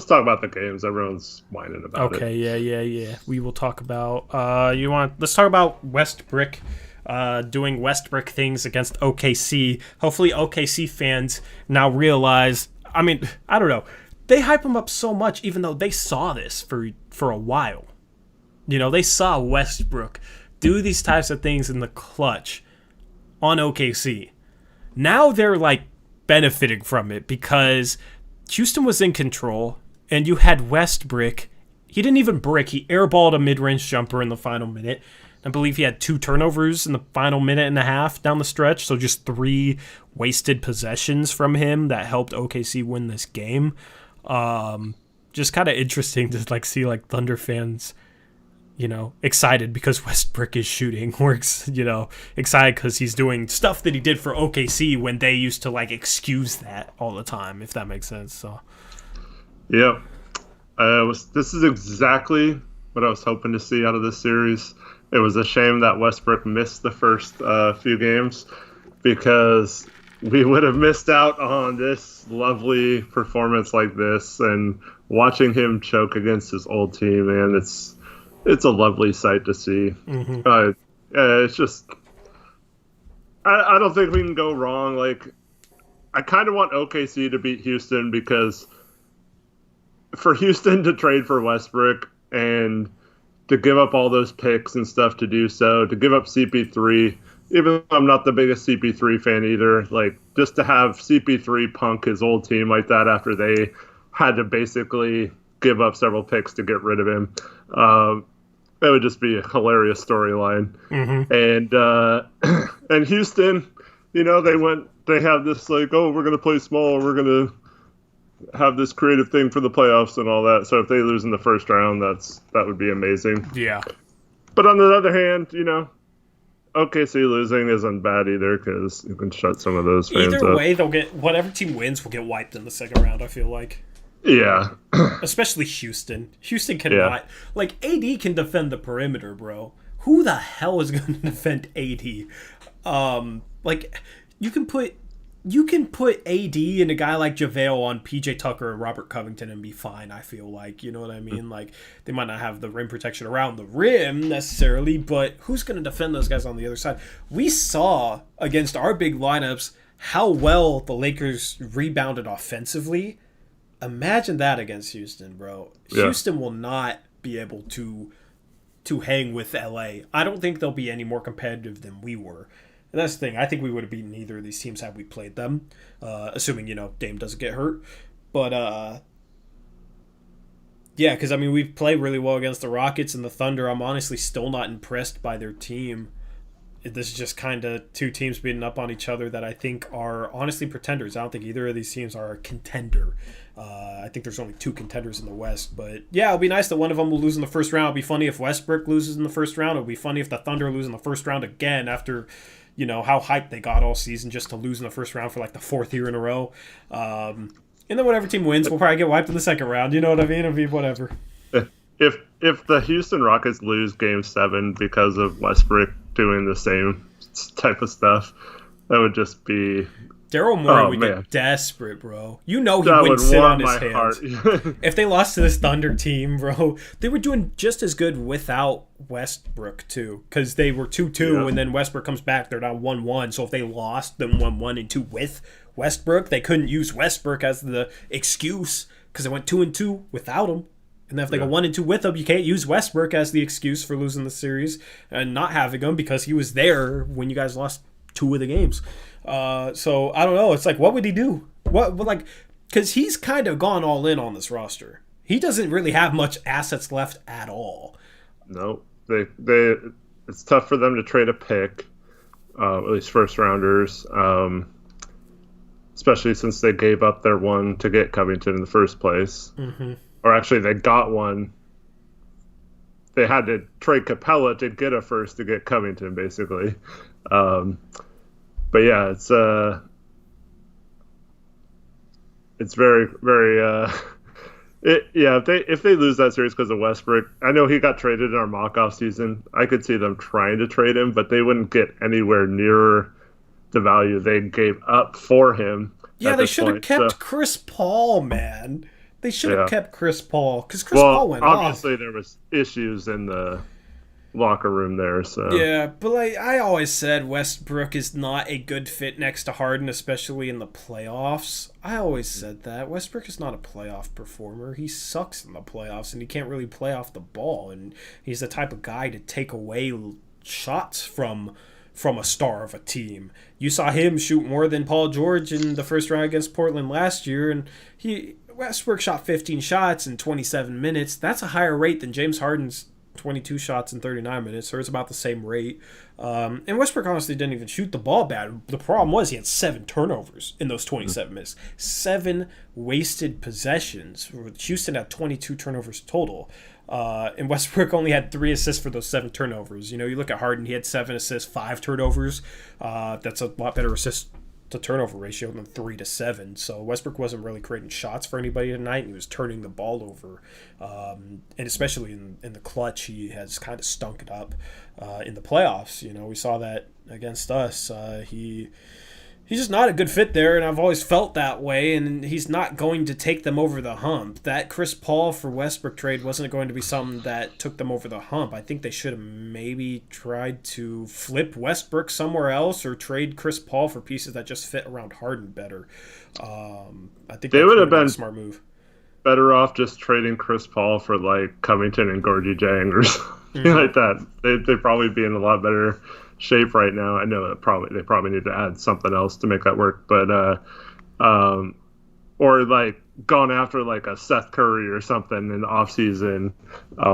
talk about the games. Everyone's whining about it. Okay, yeah. We will talk about. Let's talk about Westbrook, doing Westbrook things against OKC. Hopefully, OKC fans now realize. I mean, I don't know. They hype him up so much, even though they saw this for a while. They saw Westbrook do these types of things in the clutch on OKC. Now they're like benefiting from it because Houston was in control, and you had Westbrook. He didn't even brick. He airballed a mid-range jumper in the final minute. I believe he had 2 turnovers in the final minute and a half down the stretch, so just 3 wasted possessions from him that helped OKC win this game. Just kind of interesting to like see like Thunder fans, excited because Westbrook is shooting. We're excited because he's doing stuff that he did for OKC when they used to like excuse that all the time, if that makes sense. So yeah, this is exactly what I was hoping to see out of this series. It was a shame that Westbrook missed the first few games, because we would have missed out on this lovely performance like this, and watching him choke against his old team, man, it's a lovely sight to see. Mm-hmm. It's just I don't think we can go wrong. Like, I kind of want OKC to beat Houston because for Houston to trade for Westbrook and to give up all those picks and stuff to do so, to give up CP3, even though I'm not the biggest CP3 fan either, like just to have CP3 punk his old team like that after they had to basically give up several picks to get rid of him, that would just be a hilarious storyline. And Houston, you know, they have this like, oh, we're going to play small, we're going to have this creative thing for the playoffs and all that. So if they lose in the first round, that would be amazing. Yeah. But on the other hand, you know, OKC losing isn't bad either because you can shut some of those fans Either up. way, they'll get whatever team wins will get wiped in the second round. I feel like. Yeah. Especially Houston. Houston cannot like AD can defend the perimeter, bro. Who the hell is going to defend AD? Like you can put AD and a guy like JaVale on PJ Tucker and Robert Covington and be fine, I feel like. You know what I mean? Like, they might not have the rim protection around the rim necessarily, but who's going to defend those guys on the other side? We saw against our big lineups how well the Lakers rebounded offensively. Imagine that against Houston, bro. Yeah. Houston will not be able to hang with LA. I don't think they'll be any more competitive than we were. And that's the thing. I think we would have beaten either of these teams had we played them, assuming, you know, Dame doesn't get hurt. But, yeah, because, I mean, we've played really well against the Rockets and the Thunder. I'm honestly still not impressed by their team. This is just kind of two teams beating up on each other that I think are honestly pretenders. I don't think either of these teams are a contender. I think there's only two contenders in the West. But, yeah, it'll be nice that one of them will lose in the first round. It'll be funny if Westbrook loses in the first round. It'll be funny if the Thunder lose in the first round again after, you know, how hyped they got all season just to lose in the first round for like the fourth year in a row. And then whatever team wins will probably get wiped in the second round. You know what I mean? It'll be whatever. If the Houston Rockets lose Game 7 because of Westbrook doing the same type of stuff, that would just be... Daryl Morey would get desperate, bro. You know he wouldn't sit on his hands. If they lost to this Thunder team, bro, they were doing just as good without Westbrook, too. Because they were 2-2, and then Westbrook comes back, they're down 1-1. So if they lost them 1-1 and 2 with Westbrook, they couldn't use Westbrook as the excuse because they went 2-2 without him. And then if they go 1-2 with him, you can't use Westbrook as the excuse for losing the series and not having him because he was there when you guys lost 2 of the games. So I don't know. It's like, what would he do? What like, because he's kind of gone all in on this roster. He doesn't really have much assets left at all. No, it's tough for them to trade a pick, at least first rounders, especially since they gave up their one to get Covington in the first place. Mm-hmm. Or actually, they got one. They had to trade Capella to get a first to get Covington, basically. But yeah, it's very, very. If they lose that series because of Westbrook, I know he got traded in our mock-off season. I could see them trying to trade him, but they wouldn't get anywhere near the value they gave up for him. Yeah, they should have kept Chris Paul, man. They should have kept Chris Paul because Chris Paul went off. Obviously, there was issues in the locker room there. So yeah, but like I always said, Westbrook is not a good fit next to Harden, especially in the playoffs. I always said that Westbrook is not a playoff performer. He sucks in the playoffs, and he can't really play off the ball. And he's the type of guy to take away shots from a star of a team. You saw him shoot more than Paul George in the first round against Portland last year, and Westbrook shot 15 shots in 27 minutes. That's a higher rate than James Harden's 22 shots in 39 minutes, so it's about the same rate. And Westbrook honestly didn't even shoot the ball bad. The problem was he had 7 turnovers in those 27 minutes. 7 wasted possessions. Houston had 22 turnovers total. And Westbrook only had 3 assists for those 7 turnovers. You know, you look at Harden, he had 7 assists, 5 turnovers. That's a lot better assist to turnover ratio than 3-7. So Westbrook wasn't really creating shots for anybody tonight, and he was turning the ball over. And especially in the clutch, he has kind of stunk it up in the playoffs. You know, we saw that against us. He's just not a good fit there, and I've always felt that way, and he's not going to take them over the hump. That Chris Paul for Westbrook trade wasn't going to be something that took them over the hump. I think they should have maybe tried to flip Westbrook somewhere else or trade Chris Paul for pieces that just fit around Harden better. I think they would have been a smart move. Better off just trading Chris Paul for like Covington and Gorgie Jang or something like that. They'd probably be in a lot better shape right now. I know that they probably need to add something else to make that work, but or like gone after like a Seth Curry or something in the offseason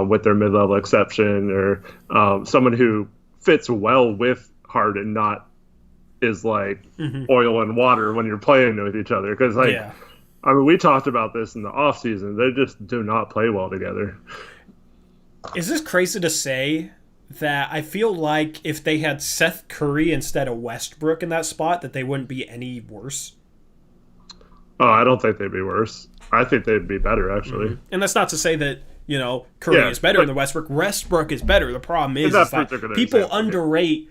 with their mid-level exception, or someone who fits well with Harden, not is like oil and water when you're playing with each other. Because like, I mean, we talked about this in the offseason. They just do not play well together. Is this crazy to say that I feel like if they had Seth Curry instead of Westbrook in that spot, that they wouldn't be any worse? Oh, I don't think they'd be worse. I think they'd be better, actually. And that's not to say that, Curry is better than Westbrook. Westbrook is better. The problem is that people underrate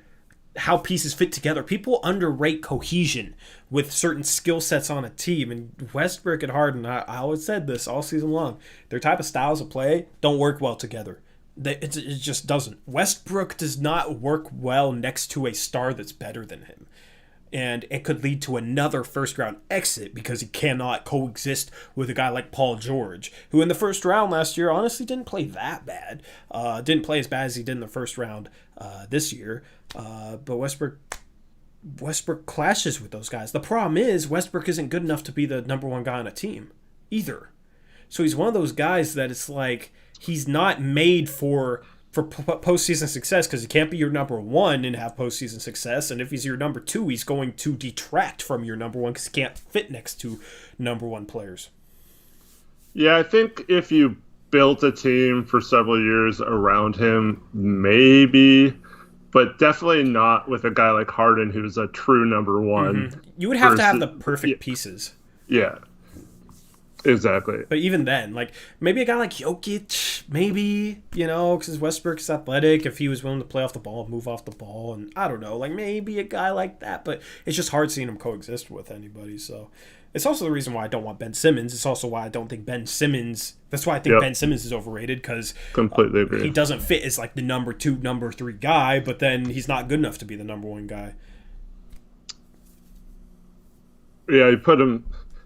how pieces fit together. People underrate cohesion with certain skill sets on a team. And Westbrook and Harden, I always said this all season long, their type of styles of play don't work well together. It just doesn't. Westbrook does not work well next to a star that's better than him. And it could lead to another first-round exit because he cannot coexist with a guy like Paul George, who in the first round last year honestly didn't play that bad. Didn't play as bad as he did in the first round this year. But Westbrook clashes with those guys. The problem is Westbrook isn't good enough to be the number one guy on a team either. So he's one of those guys that it's like he's not made for postseason success because he can't be your number one and have postseason success. And if he's your number two, he's going to detract from your number one because he can't fit next to number one players. Yeah, I think if you built a team for several years around him, maybe, but definitely not with a guy like Harden who's a true number one. You would have to have the perfect pieces. Yeah. Exactly. But even then, like, maybe a guy like Jokic, maybe, because Westbrook's athletic, if he was willing to play off the ball, move off the ball, and I don't know, like, maybe a guy like that, but it's just hard seeing him coexist with anybody, so it's also the reason why I don't want Ben Simmons. It's also why I don't think Ben Simmons, that's why I think Ben Simmons is overrated, because completely agree. He doesn't fit as, like, the number two, number three guy, but then he's not good enough to be the number one guy. Yeah, you put him...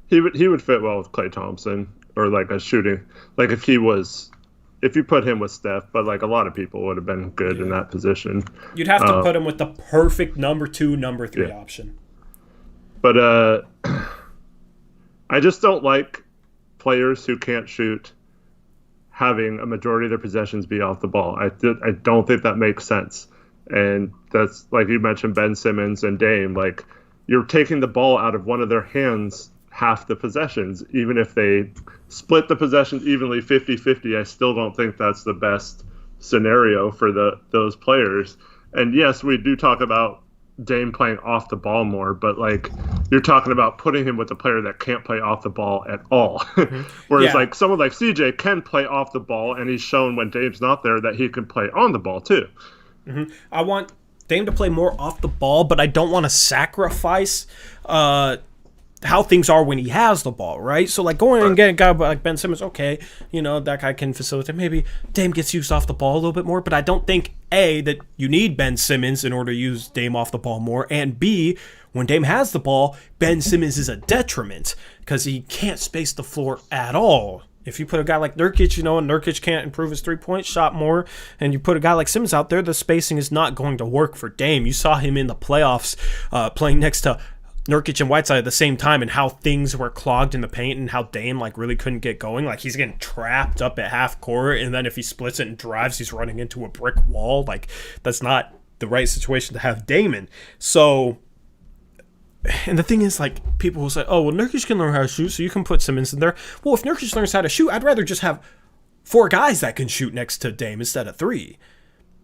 He would fit well with Klay Thompson, or like a shooting, like if you put him with Steph, but like a lot of people would have been good in that position. You'd have to put him with the perfect number two, number three option. But I just don't like players who can't shoot having a majority of their possessions be off the ball. I don't think that makes sense. And that's, like you mentioned, Ben Simmons and Dame, like you're taking the ball out of one of their hands half the possessions. Even if they split the possessions evenly 50-50, I still don't think that's the best scenario for those players. And yes, we do talk about Dame playing off the ball more, but like you're talking about putting him with a player that can't play off the ball at all. Whereas like someone like CJ can play off the ball, and he's shown when Dame's not there that he can play on the ball too. I want Dame to play more off the ball, but I don't want to sacrifice how things are when he has the ball, right? So, like, going and getting a guy like Ben Simmons, okay, that guy can facilitate. Maybe Dame gets used off the ball a little bit more, but I don't think, A, that you need Ben Simmons in order to use Dame off the ball more, and B, when Dame has the ball, Ben Simmons is a detriment because he can't space the floor at all. If you put a guy like Nurkic, and Nurkic can't improve his three-point shot more, and you put a guy like Simmons out there, the spacing is not going to work for Dame. You saw him in the playoffs playing next to Nurkic and Whiteside at the same time, and how things were clogged in the paint and how Dame like really couldn't get going. Like, he's getting trapped up at half court, and then if he splits it and drives, he's running into a brick wall. Like, that's not the right situation to have Dame in. So, and the thing is, like, people will say, oh, well, Nurkic can learn how to shoot, so you can put Simmons in there. Well, if Nurkic learns how to shoot, I'd rather just have 4 guys that can shoot next to Dame instead of 3.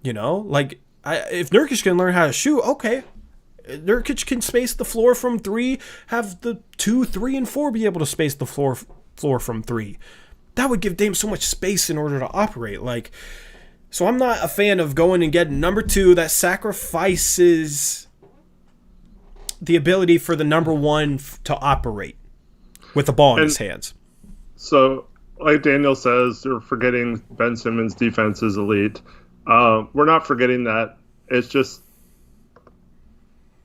Like, if Nurkic can learn how to shoot, okay, Nurkic can space the floor from 3, have the 2, 3, and 4 be able to space the floor from 3. That would give Dame so much space in order to operate. Like, so I'm not a fan of going and getting number 2 that sacrifices the ability for the number one to operate with the ball in his hands. So, like Daniel says, you're forgetting Ben Simmons' defense is elite. We're not forgetting that. It's just,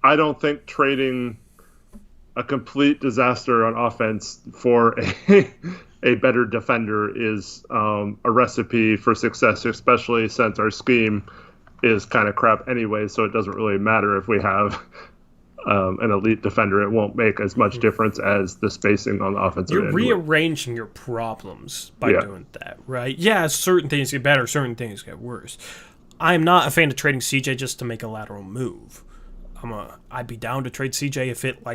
I don't think trading a complete disaster on offense for a better defender is a recipe for success, especially since our scheme is kind of crap anyway, so it doesn't really matter if we have an elite defender. It won't make as much difference as the spacing on the offensive end. You're rearranging your problems by doing that, right? Yeah, certain things get better, certain things get worse. I'm not a fan of trading CJ just to make a lateral move. I'd be down to trade CJ if it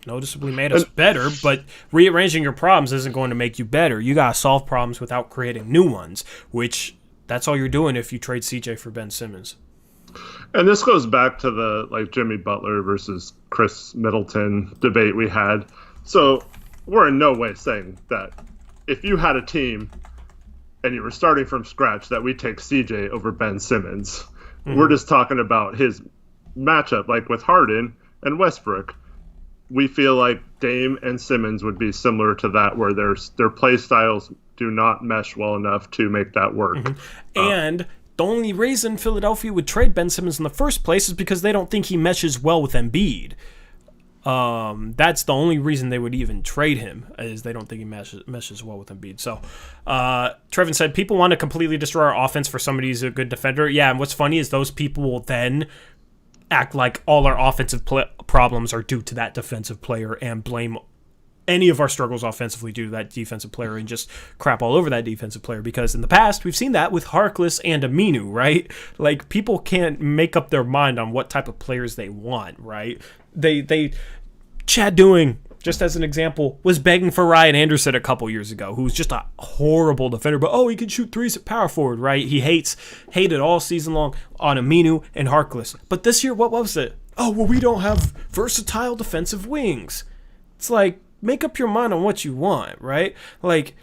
noticeably made us better, but rearranging your problems isn't going to make you better. You gotta solve problems without creating new ones, which that's all you're doing if you trade CJ for Ben Simmons. And this goes back to the Jimmy Butler versus Chris Middleton debate we had. So we're in no way saying that if you had a team and you were starting from scratch that we take CJ over Ben Simmons. Mm-hmm. We're just talking about his matchup, like with Harden and Westbrook. We feel like Dame and Simmons would be similar to that, where their play styles do not mesh well enough to make that work. Mm-hmm. And the only reason Philadelphia would trade Ben Simmons in the first place is because they don't think he meshes well with Embiid. That's the only reason they would even trade him, is they don't think he meshes well with Embiid. So, Trevin said, people want to completely destroy our offense for somebody who's a good defender. Yeah, and what's funny is those people will then act like all our offensive problems are due to that defensive player and blame any of our struggles offensively due to that defensive player and just crap all over that defensive player, because in the past we've seen that with Harkless and Aminu, right? Like, people can't make up their mind on what type of players they want, right? They Chad Doing, just as an example, was begging for Ryan Anderson a couple years ago, who's just a horrible defender, but he can shoot threes at power forward, right? He hated all season long on Aminu and Harkless. But this year, what was it? We don't have versatile defensive wings. It's like, make up your mind on what you want, right? Like,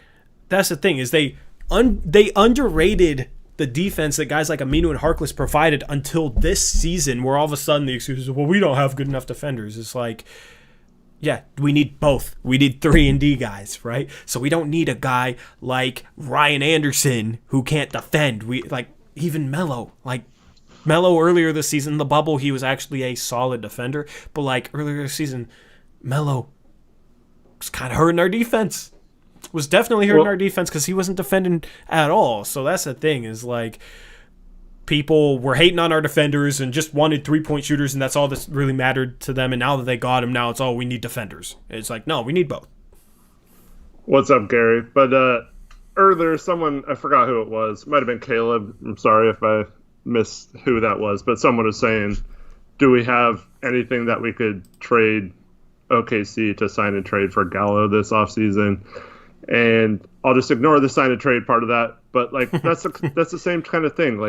that's the thing, is they underrated the defense that guys like Aminu and Harkless provided until this season, where all of a sudden the excuse is, we don't have good enough defenders. It's like, yeah, we need both. We need 3-and-D guys, right? So we don't need a guy like Ryan Anderson who can't defend. Even Melo. Melo earlier this season, in the bubble, he was actually a solid defender. But earlier this season, Melo was kind of hurting our defense. Was definitely hurting our defense because he wasn't defending at all. So that's the thing, is people were hating on our defenders and just wanted 3-point shooters, and that's all that really mattered to them. And now that they got them, now it's we need defenders. It's no, we need both. What's up, Gary? But earlier, someone, I forgot who it was, might have been Caleb. I'm sorry if I missed who that was, but someone was saying, do we have anything that we could trade OKC to sign and trade for Gallo this offseason? And I'll just ignore the sign and trade part of that. But that's the same kind of thing.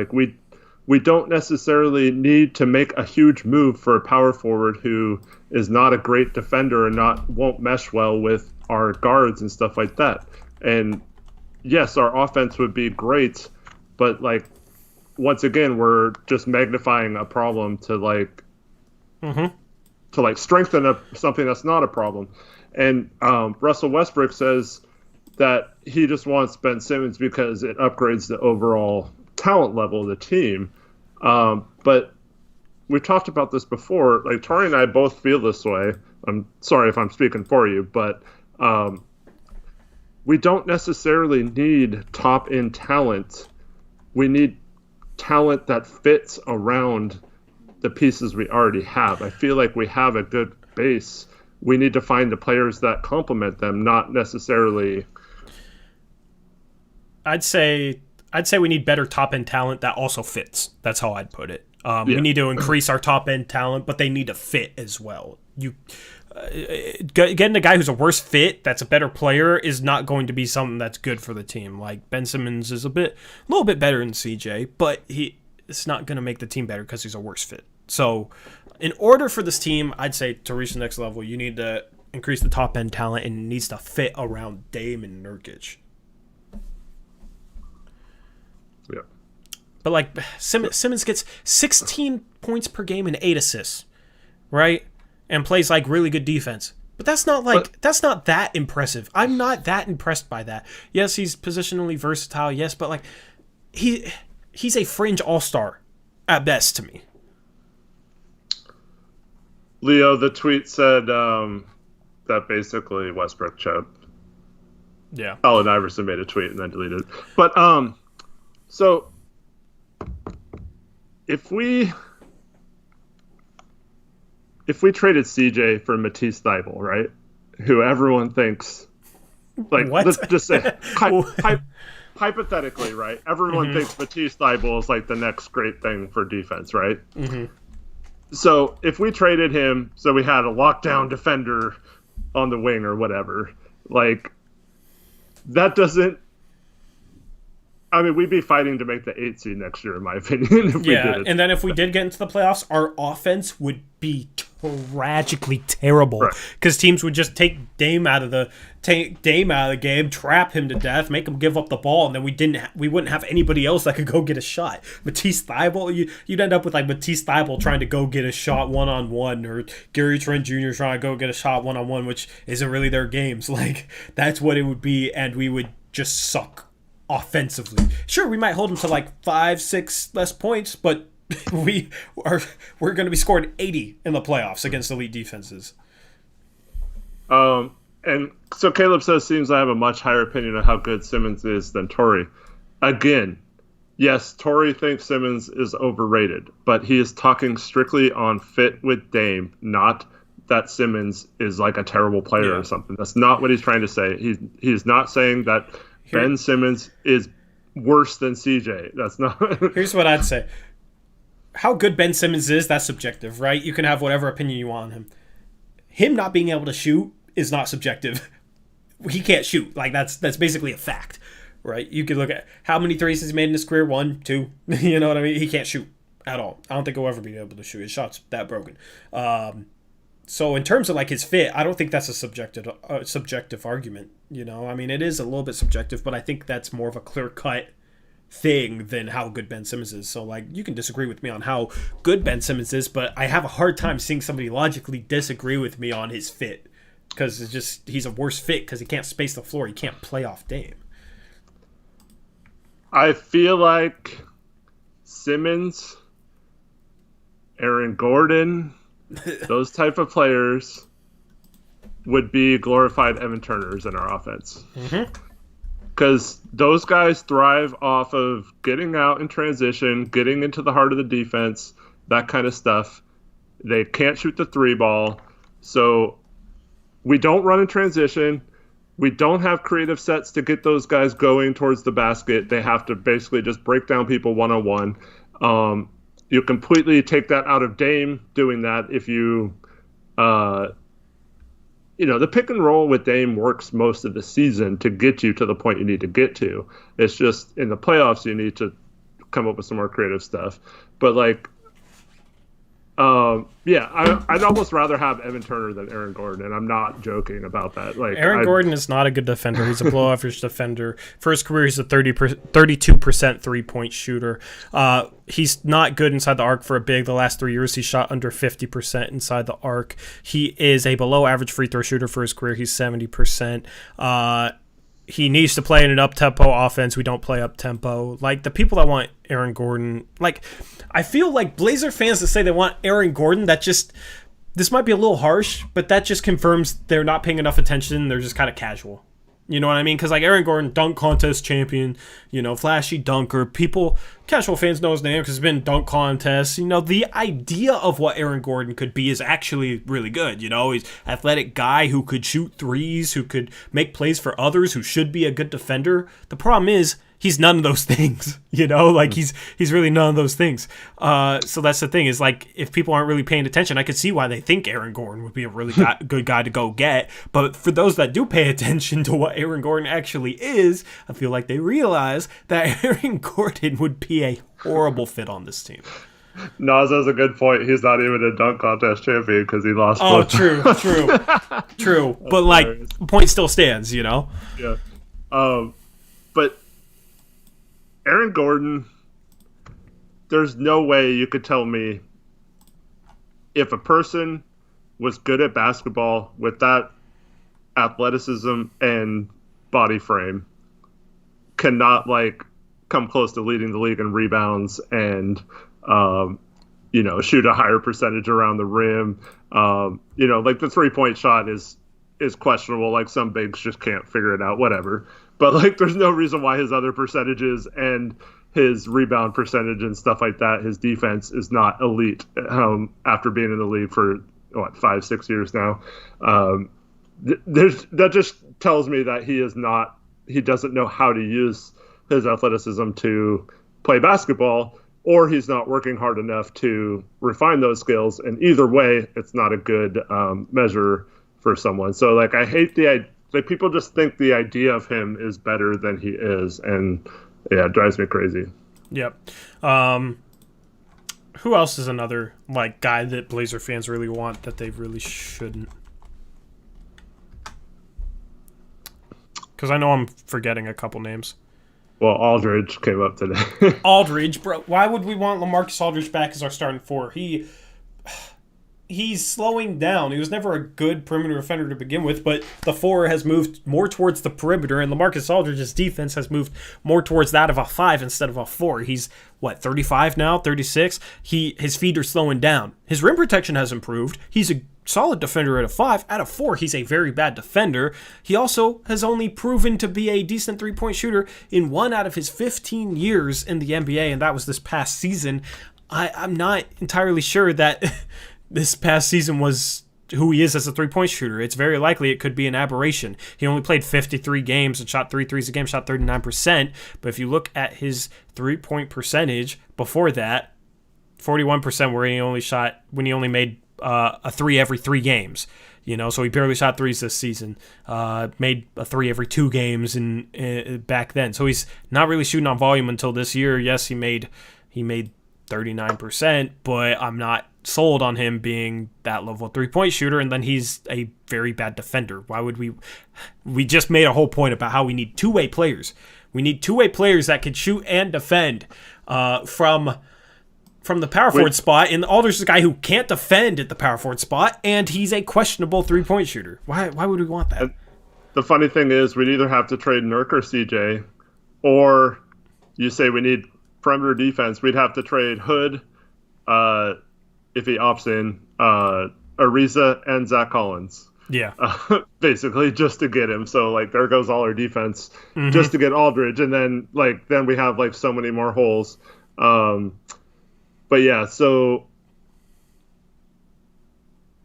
We don't necessarily need to make a huge move for a power forward who is not a great defender and won't mesh well with our guards and stuff like that. And yes, our offense would be great, but once again, we're just magnifying a problem to strengthen something that's not a problem. And Russell Westbrook says that he just wants Ben Simmons because it upgrades the overall talent level of the team. But we've talked about this before. Tori and I both feel this way. I'm sorry if I'm speaking for you, but we don't necessarily need top-end talent. We need talent that fits around the pieces we already have. I feel like we have a good base. We need to find the players that complement them, not necessarily. I'd say we need better top-end talent that also fits. That's how I'd put it. We need to increase our top-end talent, but they need to fit as well. Getting a guy who's a worse fit that's a better player is not going to be something that's good for the team. Ben Simmons is a little bit better than CJ, but it's not going to make the team better because he's a worse fit. So in order for this team, I'd say to reach the next level, you need to increase the top-end talent, and it needs to fit around Dame and Nurkic. Yeah. But Simmons gets 16 points per game and 8 assists, right? and plays like really good defense. But that's not that impressive. I'm not that impressed by that. Yes, he's positionally versatile. Yes, but like he's a fringe all-star at best to me. Leo, the tweet said that basically Westbrook choked. Yeah. Allen Iverson made a tweet and then deleted it. But so if we traded CJ for Matisse Thybulle, right? Who everyone thinks, like, what? let's just say, hypothetically, right? Everyone thinks Matisse Thybulle is like the next great thing for defense, right? Mm-hmm. So if we traded him, so we had a lockdown defender on the wing or whatever, like, that doesn't. I mean, we'd be fighting to make the 8th seed next year, in my opinion. If we did it. And then if we did get into the playoffs, our offense would be tragically terrible because teams would just take Dame out of the game, trap him to death, make him give up the ball, and then we wouldn't have anybody else that could go get a shot. Matisse Thybulle, you'd end up with like Matisse Thybulle trying to go get a shot 1-on-1, or Gary Trent Jr. trying to go get a shot 1-on-1, which isn't really their games. Like, that's what it would be, and we would just suck offensively. Sure, we might hold them to like 5-6 less points, but we're going to be scoring 80 in the playoffs against elite defenses. And so Caleb says, seems I have a much higher opinion of how good Simmons is than Torrey. Again, yes, Torrey thinks Simmons is overrated, but he is talking strictly on fit with Dame, not that Simmons is like a terrible player or something. That's not what he's trying to say. He's not saying that Ben Simmons is worse than CJ. That's not. Here's what I'd say. How good Ben Simmons is, that's subjective, right? You can have whatever opinion you want on him. Him not being able to shoot is not subjective. He can't shoot. Like, that's basically a fact, right? You could look at how many threes has he made in his career. 1, 2. You know what I mean? He can't shoot at all. I don't think he'll ever be able to shoot. His shot's that broken. So in terms of like his fit, I don't think that's a subjective argument. You know, I mean, it is a little bit subjective, but I think that's more of a clear-cut thing than how good Ben Simmons is. So like, you can disagree with me on how good Ben Simmons is, but I have a hard time seeing somebody logically disagree with me on his fit, because it's just he's a worse fit because he can't space the floor. He can't play off Dame. I feel like Simmons, Aaron Gordon, those type of players would be glorified Evan Turners in our offense. Because those guys thrive off of getting out in transition, getting into the heart of the defense, that kind of stuff. They can't shoot the 3 ball. So we don't run in transition. We don't have creative sets to get those guys going towards the basket. They have to basically just break down people one-on-one. You completely take that out of Dame doing that if you, the pick and roll with Dame works most of the season to get you to the point you need to get to. It's just in the playoffs you need to come up with some more creative stuff. But like, I'd almost rather have Evan Turner than Aaron Gordon, and I'm not joking about that. Like, Aaron Gordon is not a good defender. He's a below average defender. For his career, he's a 32% three-point shooter. He's not good inside the arc for a big. The last 3 years, he shot under 50% inside the arc. He is a below average free throw shooter for his career. He's 70%. He needs to play in an up-tempo offense. We don't play up-tempo. Like, the people that want Aaron Gordon, like, I feel like Blazer fans that say they want Aaron Gordon, that just, this might be a little harsh, but that just confirms they're not paying enough attention. They're just kind of casual. You know what I mean? Because, like, Aaron Gordon, dunk contest champion, flashy dunker. Casual fans know his name because it's been dunk contests. The idea of what Aaron Gordon could be is actually really good. He's an athletic guy who could shoot threes, who could make plays for others, who should be a good defender. The problem is, he's none of those things, he's really none of those things. So that's the thing is, like, if people aren't really paying attention, I could see why they think Aaron Gordon would be a really good guy to go get. But for those that do pay attention to what Aaron Gordon actually is, I feel like they realize that Aaron Gordon would be a horrible fit on this team. Nas has a good point. He's not even a dunk contest champion because he lost. Oh, true. But like, the point still stands, Yeah. But Aaron Gordon, there's no way you could tell me if a person was good at basketball with that athleticism and body frame cannot like come close to leading the league in rebounds and shoot a higher percentage around the rim. Like the 3-point shot is questionable. Like some bigs just can't figure it out, whatever. But like there's no reason why his other percentages and his rebound percentage and stuff like that, his defense is not elite after being in the league for 5-6 years now. That just tells me that he doesn't know how to use his athleticism to play basketball, or he's not working hard enough to refine those skills. And either way, it's not a good measure for someone. So like, I hate like people just think the idea of him is better than he is. And yeah, it drives me crazy. Yep. Who else is another like guy that Blazer fans really want that they really shouldn't? Because I know I'm forgetting a couple names. Well, Aldridge came up today. Aldridge, bro. Why would we want LaMarcus Aldridge back as our starting four? He's slowing down. He was never a good perimeter defender to begin with, but the four has moved more towards the perimeter, and LaMarcus Aldridge's defense has moved more towards that of a 5 instead of a 4. He's, 35 now, 36? His feet are slowing down. His rim protection has improved. He's a solid defender at a 5. At a 4, he's a very bad defender. He also has only proven to be a decent three-point shooter in 1 out of his 15 years in the NBA, and that was this past season. I'm not entirely sure that this past season was who he is as a three-point shooter. It's very likely it could be an aberration. He only played 53 games and shot 3 threes a game, shot 39%. But if you look at his three-point percentage before that, 41% when he only made a 3 every 3 games. So he barely shot threes this season. Made a 3 every 2 games back then. So he's not really shooting on volume until this year. Yes, he made 39%, but I'm not sold on him being that level of three-point shooter, and then he's a very bad defender. Why would we just made a whole point about how we need two-way players. We need two-way players that can shoot and defend from the power forward spot, and Aldridge is a guy who can't defend at the power forward spot, and he's a questionable three-point shooter. Why would we want that? The funny thing is we'd either have to trade Nurk or CJ, or you say we need perimeter defense, we'd have to trade Hood, if he opts in, Ariza and Zach Collins. Yeah. Basically, just to get him. So, like, there goes all our defense just to get Aldridge. And then we have, so many more holes. But, yeah, so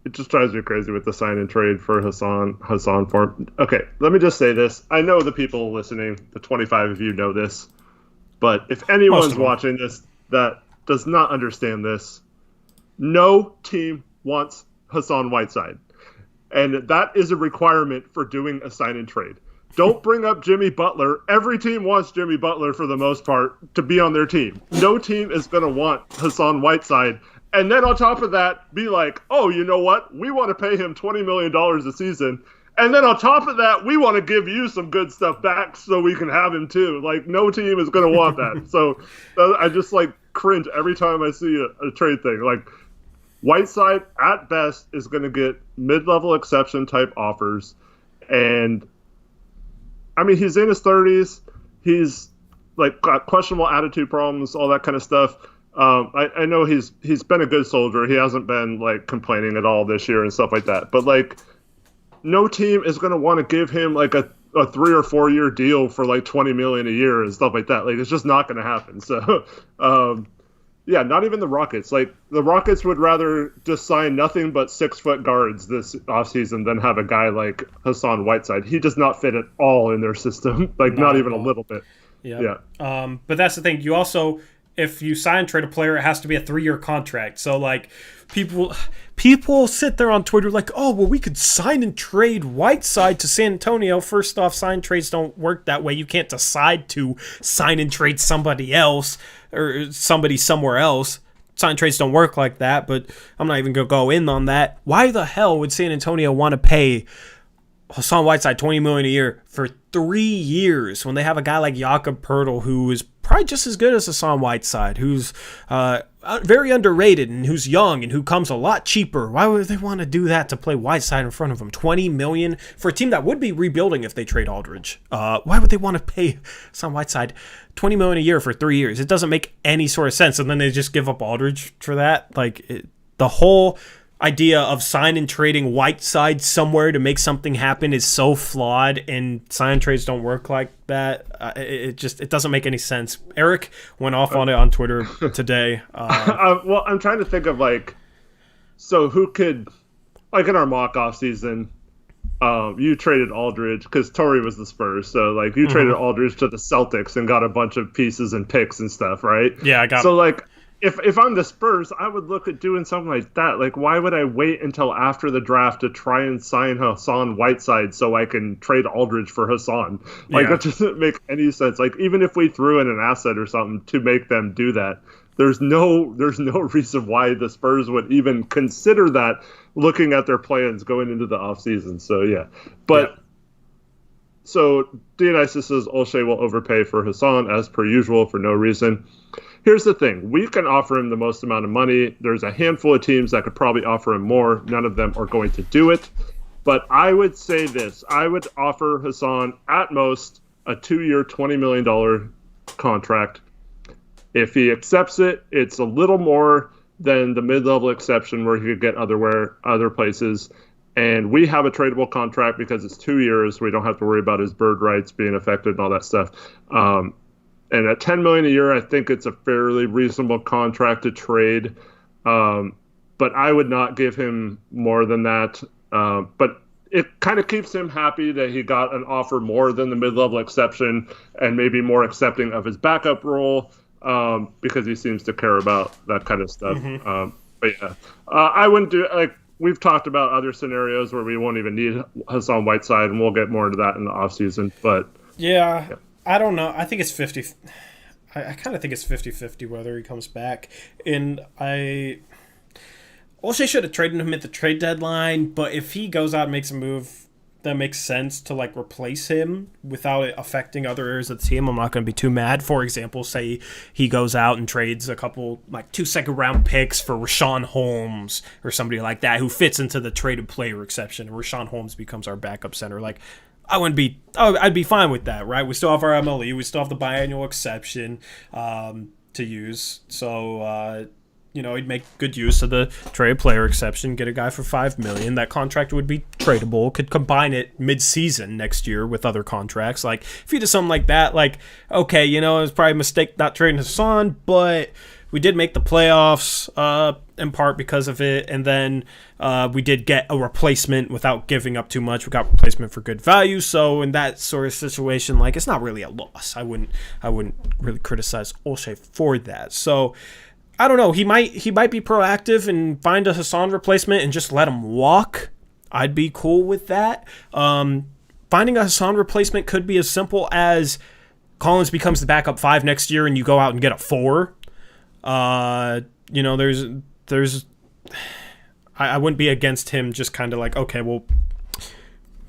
it just drives me crazy with the sign and trade for Hassan form. Okay, let me just say this. I know the people listening, the 25 of you know this. But if anyone's watching this that does not understand this, no team wants Hassan Whiteside. And that is a requirement for doing a sign and trade. Don't bring up Jimmy Butler. Every team wants Jimmy Butler for the most part to be on their team. No team is going to want Hassan Whiteside. And then on top of that, be like, oh, you know what? We want to pay him $20 million a season. And then on top of that, we want to give you some good stuff back so we can have him too. Like, no team is going to want that. So I just cringe every time I see a trade thing. Like, Whiteside at best is going to get mid-level exception type offers. And I mean, he's in his 30s. He's got questionable attitude problems, all that kind of stuff. I know he's been a good soldier. He hasn't been complaining at all this year and stuff like that. But no team is going to want to give him a 3 or 4 year deal for $20 million a year and stuff like that. It's just not going to happen. So, yeah, not even the Rockets. The Rockets would rather just sign nothing but 6-foot guards this offseason than have a guy like Hassan Whiteside. He does not fit at all in their system. Not even a little bit. Yeah. But that's the thing. You also, if you sign and trade a player, it has to be a 3-year contract. So people sit there on Twitter oh, well, we could sign and trade Whiteside to San Antonio. First off, sign trades don't work that way. You can't decide to sign and trade somebody else or somebody somewhere else. Sign trades don't work like that, but I'm not even going to go in on that. Why the hell would San Antonio want to pay Hassan Whiteside $20 million a year for 3 years when they have a guy like Jakob Poeltl who is probably just as good as Hassan Whiteside, who's very underrated and who's young and who comes a lot cheaper. Why would they want to do that to play Whiteside in front of him? $20 million for a team that would be rebuilding if they trade Aldridge. Why would they want to pay Hassan Whiteside $20 million a year for 3 years? It doesn't make any sort of sense. And then they just give up Aldridge for that. Like, the whole idea of sign and trading Whiteside somewhere to make something happen is so flawed, and sign trades don't work like that. It doesn't make any sense. Eric went off on it on Twitter today. Well, I'm trying to think of so who could, in our mock off season, you traded Aldridge because Torrey was the Spurs, so you traded Aldridge to the Celtics and got a bunch of pieces and picks and stuff, right? Yeah, I got. So If I'm the Spurs, I would look at doing something like that. Why would I wait until after the draft to try and sign Hassan Whiteside so I can trade Aldridge for Hassan? That doesn't make any sense. Even if we threw in an asset or something to make them do that, there's no reason why the Spurs would even consider that, looking at their plans going into the offseason. So, yeah. But... So Dionysus says Olshey will overpay for Hassan as per usual for no reason. Here's the thing. We can offer him the most amount of money. There's a handful of teams that could probably offer him more. None of them are going to do it. But I would say this. I would offer Hassan at most a 2-year, $20 million contract. If he accepts it, it's a little more than the mid-level exception where he could get other places. And we have a tradable contract because it's 2 years. We don't have to worry about his bird rights being affected and all that stuff. And at $10 million a year, I think it's a fairly reasonable contract to trade. But I would not give him more than that. But it kind of keeps him happy that he got an offer more than the mid-level exception and maybe more accepting of his backup role because he seems to care about that kind of stuff. But yeah, I wouldn't do we've talked about other scenarios where we won't even need Hassan Whiteside, and we'll get more into that in the offseason. But yeah, I don't know. I think it's 50. I kind of think it's 50-50 whether he comes back. And Olshey should have traded him at the trade deadline, but if he goes out and makes a move that makes sense to replace him without it affecting other areas of the team, I'm not going to be too mad. For example, say he goes out and trades a couple 2 second-round picks for Rashawn Holmes or somebody like that who fits into the traded player exception, and Rashawn Holmes becomes our backup center. I'd be fine with that, right? We still have our MLE, we still have the biannual exception to use, so he'd make good use of the trade player exception, get a guy for $5 million. That contract would be tradable. Could combine it mid-season next year with other contracts. If you did something like that, okay, it was probably a mistake not trading Hassan, but we did make the playoffs in part because of it, and then we did get a replacement without giving up too much. We got replacement for good value, so in that sort of situation, it's not really a loss. I wouldn't really criticize Olshey for that. So I don't know. He might be proactive and find a Hassan replacement and just let him walk. I'd be cool with that. Finding a Hassan replacement could be as simple as Collins becomes the backup 5 next year and you go out and get a 4. There's I wouldn't be against him just kind of okay, well,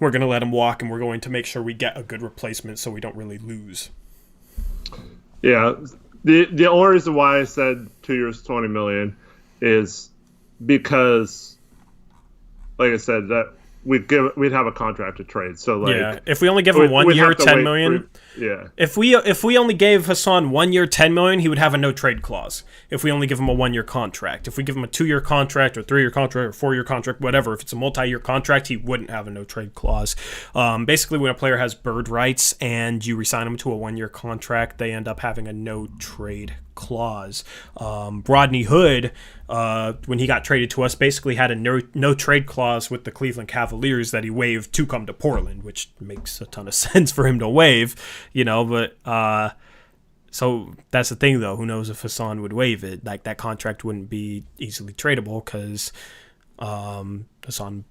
we're going to let him walk and we're going to make sure we get a good replacement so we don't really lose. Yeah. The only reason why I said 2 years, $20 million is because, like I said, that we'd have a contract to trade. So if we only give him 1 year, $10 million. Yeah. If we only gave Hassan 1 year, $10 million, he would have a no trade clause. If we only give him a 1 year contract, if we give him a 2 year contract or 3 year contract or 4 year contract, whatever, if it's a multi-year contract, he wouldn't have a no trade clause. Basically, when a player has bird rights and you resign him to a 1 year contract, they end up having a no trade clause. Rodney Hood, when he got traded to us, basically had a no trade clause with the Cleveland Cavaliers that he waived to come to Portland, which makes a ton of sense for him to waive, but so that's the thing though. Who knows if Hassan would waive it? That contract wouldn't be easily tradable because Hassan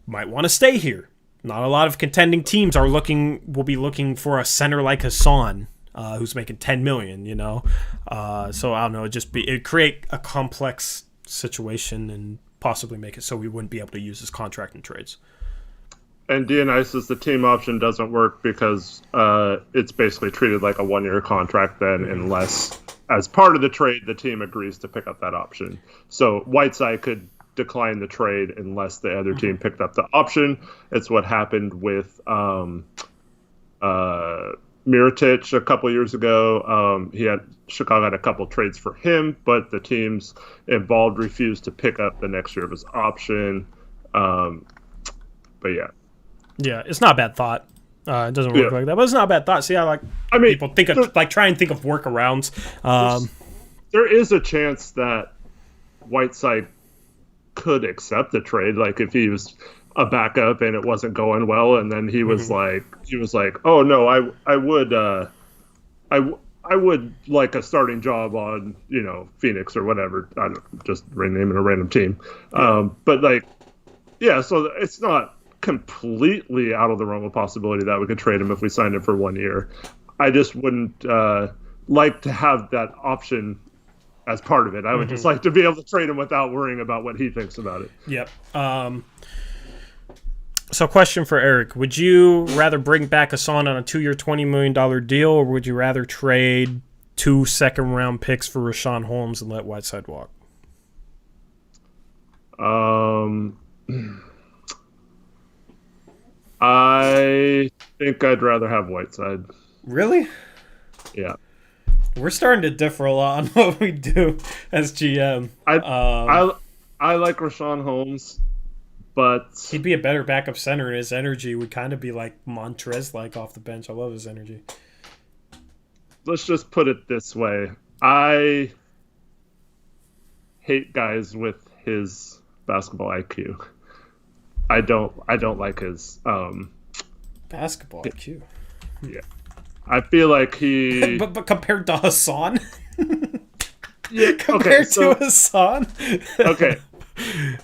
might want to stay here. Not a lot of contending teams will be looking for a center like Hassan. Who's making $10 million, so I don't know. It'd create a complex situation and possibly make it so we wouldn't be able to use his contract in trades. And Dionysus, the team option doesn't work because it's basically treated like a 1-year contract then, unless, as part of the trade, the team agrees to pick up that option. So Whiteside could decline the trade unless the other team picked up the option. It's what happened with Mirotic a couple years ago. Chicago had a couple trades for him, but the teams involved refused to pick up the next year of his option. But yeah. Yeah, it's not a bad thought. It doesn't work like that, but it's not a bad thought. See, people think of try and think of workarounds. There is a chance that Whiteside could accept the trade, like if he was a backup and it wasn't going well, and then he was like, oh no, I would like a starting job on Phoenix or whatever. I don't just renaming a random team, but so it's not completely out of the realm of possibility that we could trade him if we signed him for 1 year. I just wouldn't like to have that option as part of it. I would just like to be able to trade him without worrying about what he thinks about it. Yep. So question for Eric. Would you rather bring back Hassan on a 2-year, $20 million deal, or would you rather trade 2 second-round picks for Richaun Holmes and let Whiteside walk? I think I'd rather have Whiteside. Really? Yeah. We're starting to differ a lot on what we do as GM. I like Richaun Holmes, but he'd be a better backup center, and his energy would kind of be like Montrez-like off the bench. I love his energy. Let's just put it this way. I hate guys with his basketball IQ. I don't like his basketball IQ. Yeah. I feel like he but compared to Hassan? Yeah, compared to Hassan? Okay.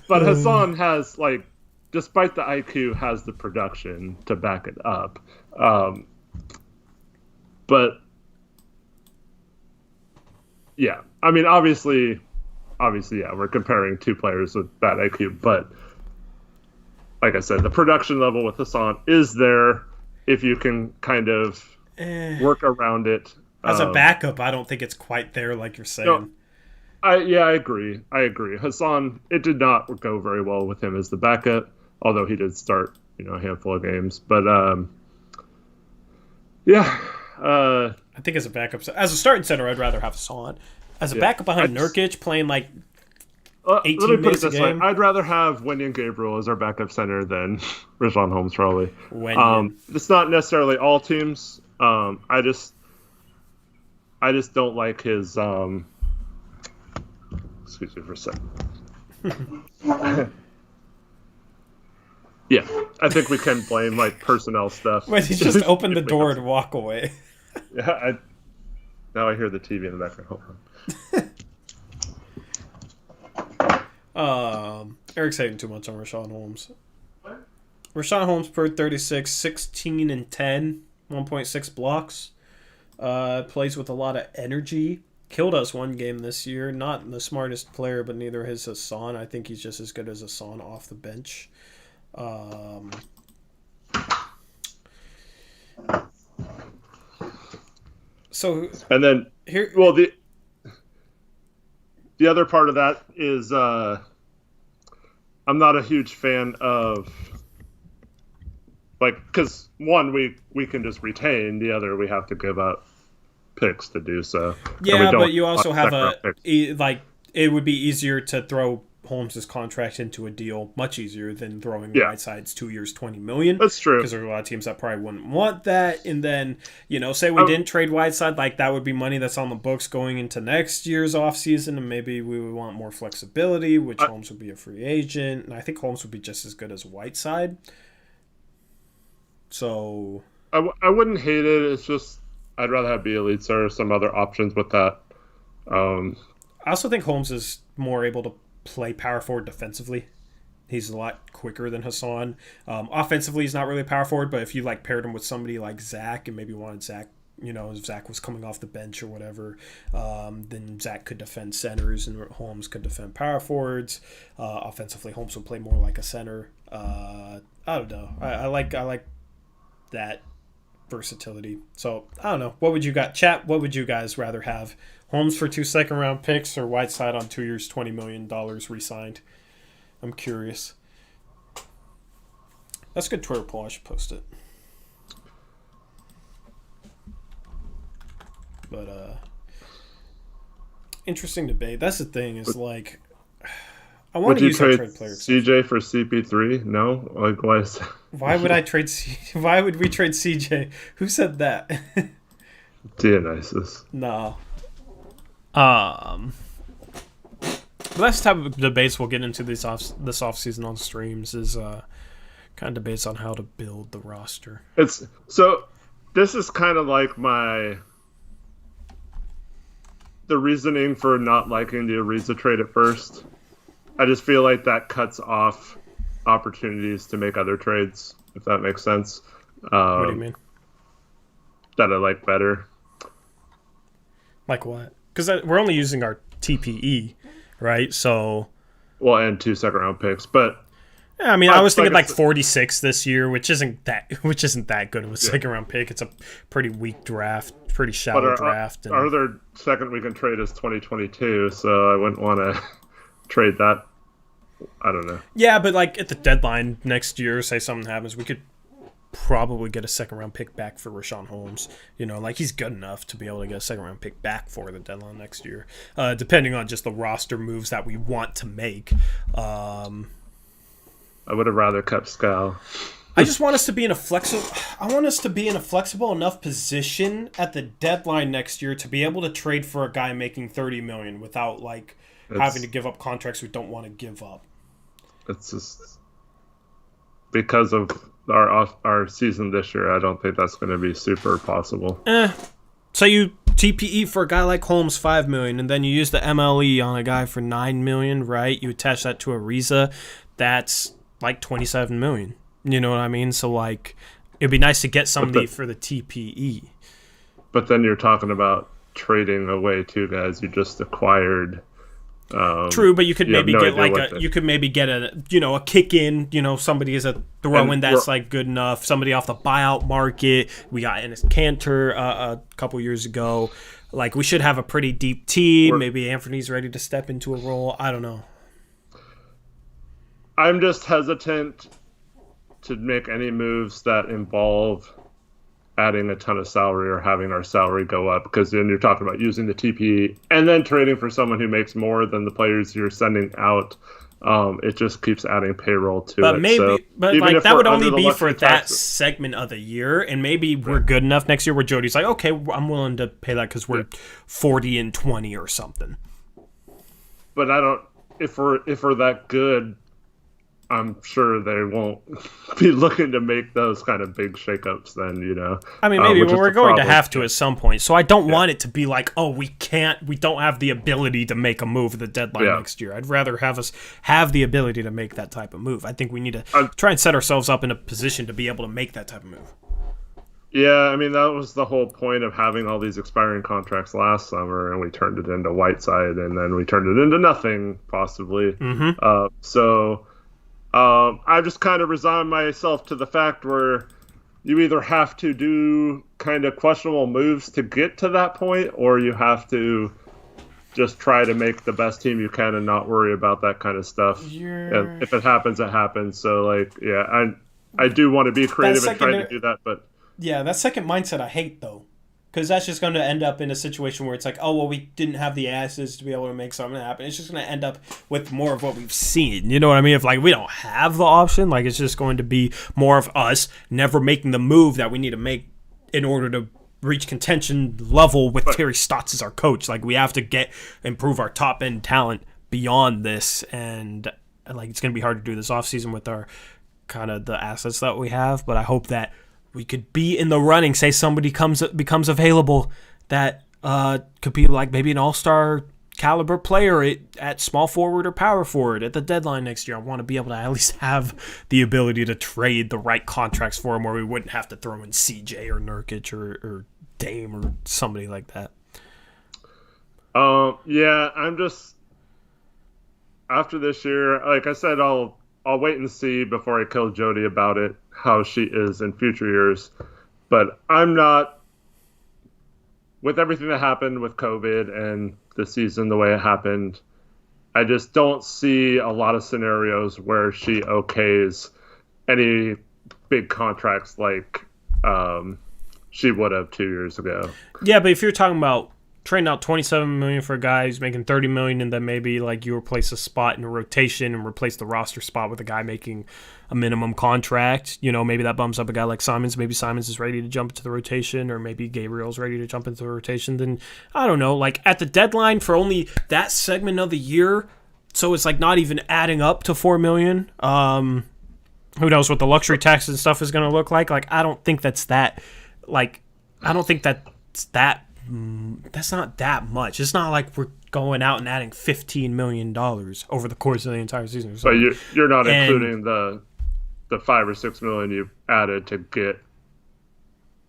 But Hassan has, despite the IQ, has the production to back it up. But yeah, I mean, obviously, yeah, we're comparing two players with bad IQ, but like I said, the production level with Hassan is there if you can kind of work around it. As a backup, I don't think it's quite there, like you're saying. No, I agree. Hassan, it did not go very well with him as the backup, although he did start, a handful of games. But I think as a backup, as a starting center, I'd rather have Hassan. As a backup behind Nurkic, playing 18 minutes a game. I'd rather have Wenyen Gabriel as our backup center than Richaun Holmes, probably. It's not necessarily all teams. I just don't like his. Excuse me for a second. Yeah, I think we can blame personnel stuff. Wait, he just opened the door and walk away. Yeah, now I hear the TV in the background. Hold on. Eric's hating too much on Richaun Holmes. What? Richaun Holmes per 36, 16 and 10, 1.6 blocks. Plays with a lot of energy. Killed us one game this year. Not the smartest player, but neither is Hassan. I think he's just as good as Hassan off the bench. And then here, well, the other part of that is I'm not a huge fan of because one we can just retain, the other we have to give up picks to do so. Yeah, but you also have it would be easier to throw Holmes' contract into a deal, much easier than throwing Whiteside's 2 years, $20 million. That's true. Because there are a lot of teams that probably wouldn't want that. And then, say we didn't trade Whiteside, that would be money that's on the books going into next year's offseason, and maybe we would want more flexibility, which Holmes would be a free agent. And I think Holmes would be just as good as Whiteside. So I wouldn't hate it. It's just I'd rather have Bielitsa or some other options with that. I also think Holmes is more able to play power forward defensively. He's a lot quicker than Hassan. Offensively, he's not really a power forward, but if you paired him with somebody like Zach and maybe wanted Zach, if Zach was coming off the bench or whatever, then Zach could defend centers and Holmes could defend power forwards. Offensively, Holmes would play more like a center. I don't know. I like that versatility. So I don't know. What would you got, chat? What would you guys rather have? Holmes for 2 second-round picks or Whiteside on 2 years, $20 million re-signed? I'm curious. That's a good Twitter poll. I should post it. But interesting debate. That's the thing. Is like I want to use our trade player. CJ for CP3? No, like why? Why would I trade? Why would we trade CJ? Who said that? Dionysus. No. But that's the type of debates we'll get into this off season on streams. Is kind of debates on how to build the roster. It's so. This is kind of like the reasoning for not liking the Ariza trade at first. I just feel like that cuts off opportunities to make other trades, if that makes sense. What do you mean? That I like better. Like what? Because we're only using our TPE, right? So. Well, and 2 second-round picks, but. Yeah, I mean, I was thinking like 46 this year, which isn't that good of a second-round pick. It's a pretty weak draft, pretty shallow draft. Our other second we can trade is 2022, so I wouldn't want to trade that. I don't know. Yeah, but like at the deadline next year, say something happens, we could probably get a second-round pick back for Rashawn Holmes. You know, like he's good enough to be able to get a second-round pick back for the deadline next year, depending on just the roster moves that we want to make. I would have rather kept Scal. I just want us to be in a flexible. I want us to be in a flexible enough position at the deadline next year to be able to trade for a guy making $30 million without having to give up contracts we don't want to give up. It's just because of our season this year. I don't think that's going to be super possible. So you TPE for a guy like Holmes $5 million, and then you use the MLE on a guy for $9 million, right? You attach that to Ariza, that's like $27 million. You know what I mean? So like, it'd be nice to get somebody for the TPE. But then you're talking about trading away 2 guys you just acquired. True, but you could maybe get a kick in, somebody is a throw in that's like good enough, somebody off the buyout market. We got Enes Kanter a couple years ago. Like we should have a pretty deep team. Maybe Anthony's ready to step into a role. I don't know. I'm just hesitant to make any moves that involve adding a ton of salary or having our salary go up, because then you're talking about using the TPE and then trading for someone who makes more than the players you're sending out. It just keeps adding payroll to it. But like that would only be for that segment of the year, and maybe we're good enough next year where Jody's like, okay, I'm willing to pay that because we're 40-20 or something. But I don't. If we're that good, I'm sure they won't be looking to make those kind of big shakeups then, I mean, maybe we're going to have to at some point. So I don't want it to be like, oh, we don't have the ability to make a move at the deadline next year. I'd rather have us have the ability to make that type of move. I think we need to try and set ourselves up in a position to be able to make that type of move. Yeah, I mean, that was the whole point of having all these expiring contracts last summer, and we turned it into Whiteside, and then we turned it into nothing, possibly. Mm-hmm. I just kind of resigned myself to the fact where you either have to do kind of questionable moves to get to that point, or you have to just try to make the best team you can and not worry about that kind of stuff. And if it happens, it happens. So, I do want to be creative and try to do that, but... Yeah, that second mindset I hate, though. Because that's just going to end up in a situation where it's like, oh, well, we didn't have the asses to be able to make something happen. It's just going to end up with more of what we've seen. You know what I mean? If, we don't have the option, it's just going to be more of us never making the move that we need to make in order to reach contention level with Terry Stotts as our coach. We have to improve our top-end talent beyond this. And, it's going to be hard to do this offseason with our kind of the assets that we have. But I hope that we could be in the running, say somebody becomes available that could be maybe an all-star caliber player at small forward or power forward at the deadline next year. I want to be able to at least have the ability to trade the right contracts for him where we wouldn't have to throw in CJ or Nurkic or Dame or somebody like that. Yeah, I'm just... After this year, like I said, I'll I'll wait and see before I kill Jody about it, how she is in future years. But I'm not, with everything that happened with COVID and the season the way it happened, I just don't see a lot of scenarios where she okays any big contracts like she would have 2 years ago. Yeah, but if you're talking about trading out $27 million for a guy who's making $30 million, and then maybe like you replace a spot in a rotation and replace the roster spot with a guy making a minimum contract, maybe that bumps up a guy like Simons. Maybe Simons is ready to jump into the rotation, or maybe Gabriel's ready to jump into the rotation. Then I don't know, like at the deadline for only that segment of the year, so it's like not even adding up to $4 million. Who knows what the luxury tax and stuff is going to look like? Like I don't think that's that. Like I don't think that's that. That's not that much. It's not like we're going out and adding $15 million over the course of the entire season. But you're not including the $5 or $6 million you added to get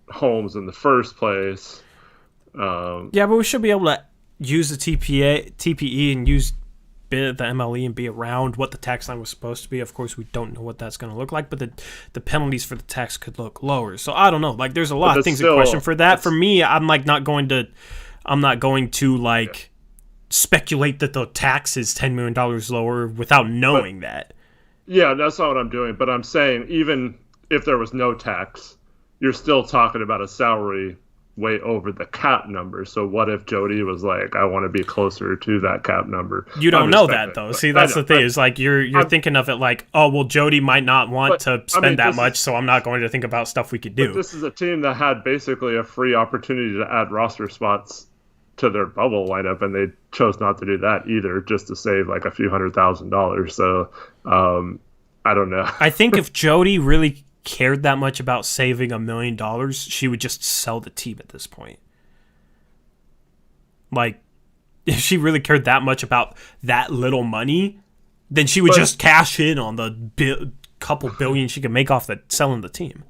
Holmes in the first place. Yeah, but we should be able to use the TPE and use the MLE and be around what the tax line was supposed to be. Of course, we don't know what that's going to look like, but the penalties for the tax could look lower. So I don't know. Like, there's a lot of things in question for that. For me, I'm like not going to like speculate that the tax is $10 million lower without knowing that. Yeah, that's not what I'm doing. But I'm saying even if there was no tax, you're still talking about a salary way over the cap number. So what if Jody was like, I want to be closer to that cap number? You don't know that though. See, that's the thing. Is like you're thinking of it like, oh well, Jody might not want to spend that much, so I'm not going to think about stuff we could do. But this is a team that had basically a free opportunity to add roster spots to their bubble lineup, and they chose not to do that either, just to save like a few $100,000. So I don't know. I think if Jody really cared that much about saving $1 million, she would just sell the team at this point. Like, if she really cared that much about that little money, then she would just cash in on the couple billion she could make off selling the team.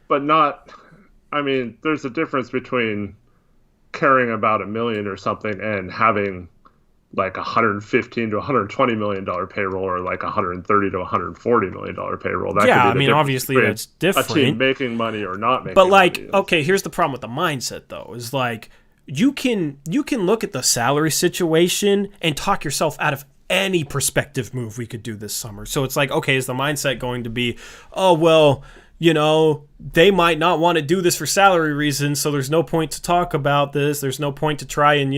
But not, I mean, there's a difference between caring about $1 million or something and having like $115 to $120 million payroll, or like $130 to $140 million payroll. That yeah, I mean, obviously that's different. A team making money or not making money. But like, okay, here's the problem with the mindset though, is like you can look at the salary situation and talk yourself out of any prospective move we could do this summer. So it's like, okay, is the mindset going to be, oh well, they might not want to do this for salary reasons, so there's no point to talk about this. There's no point to try and,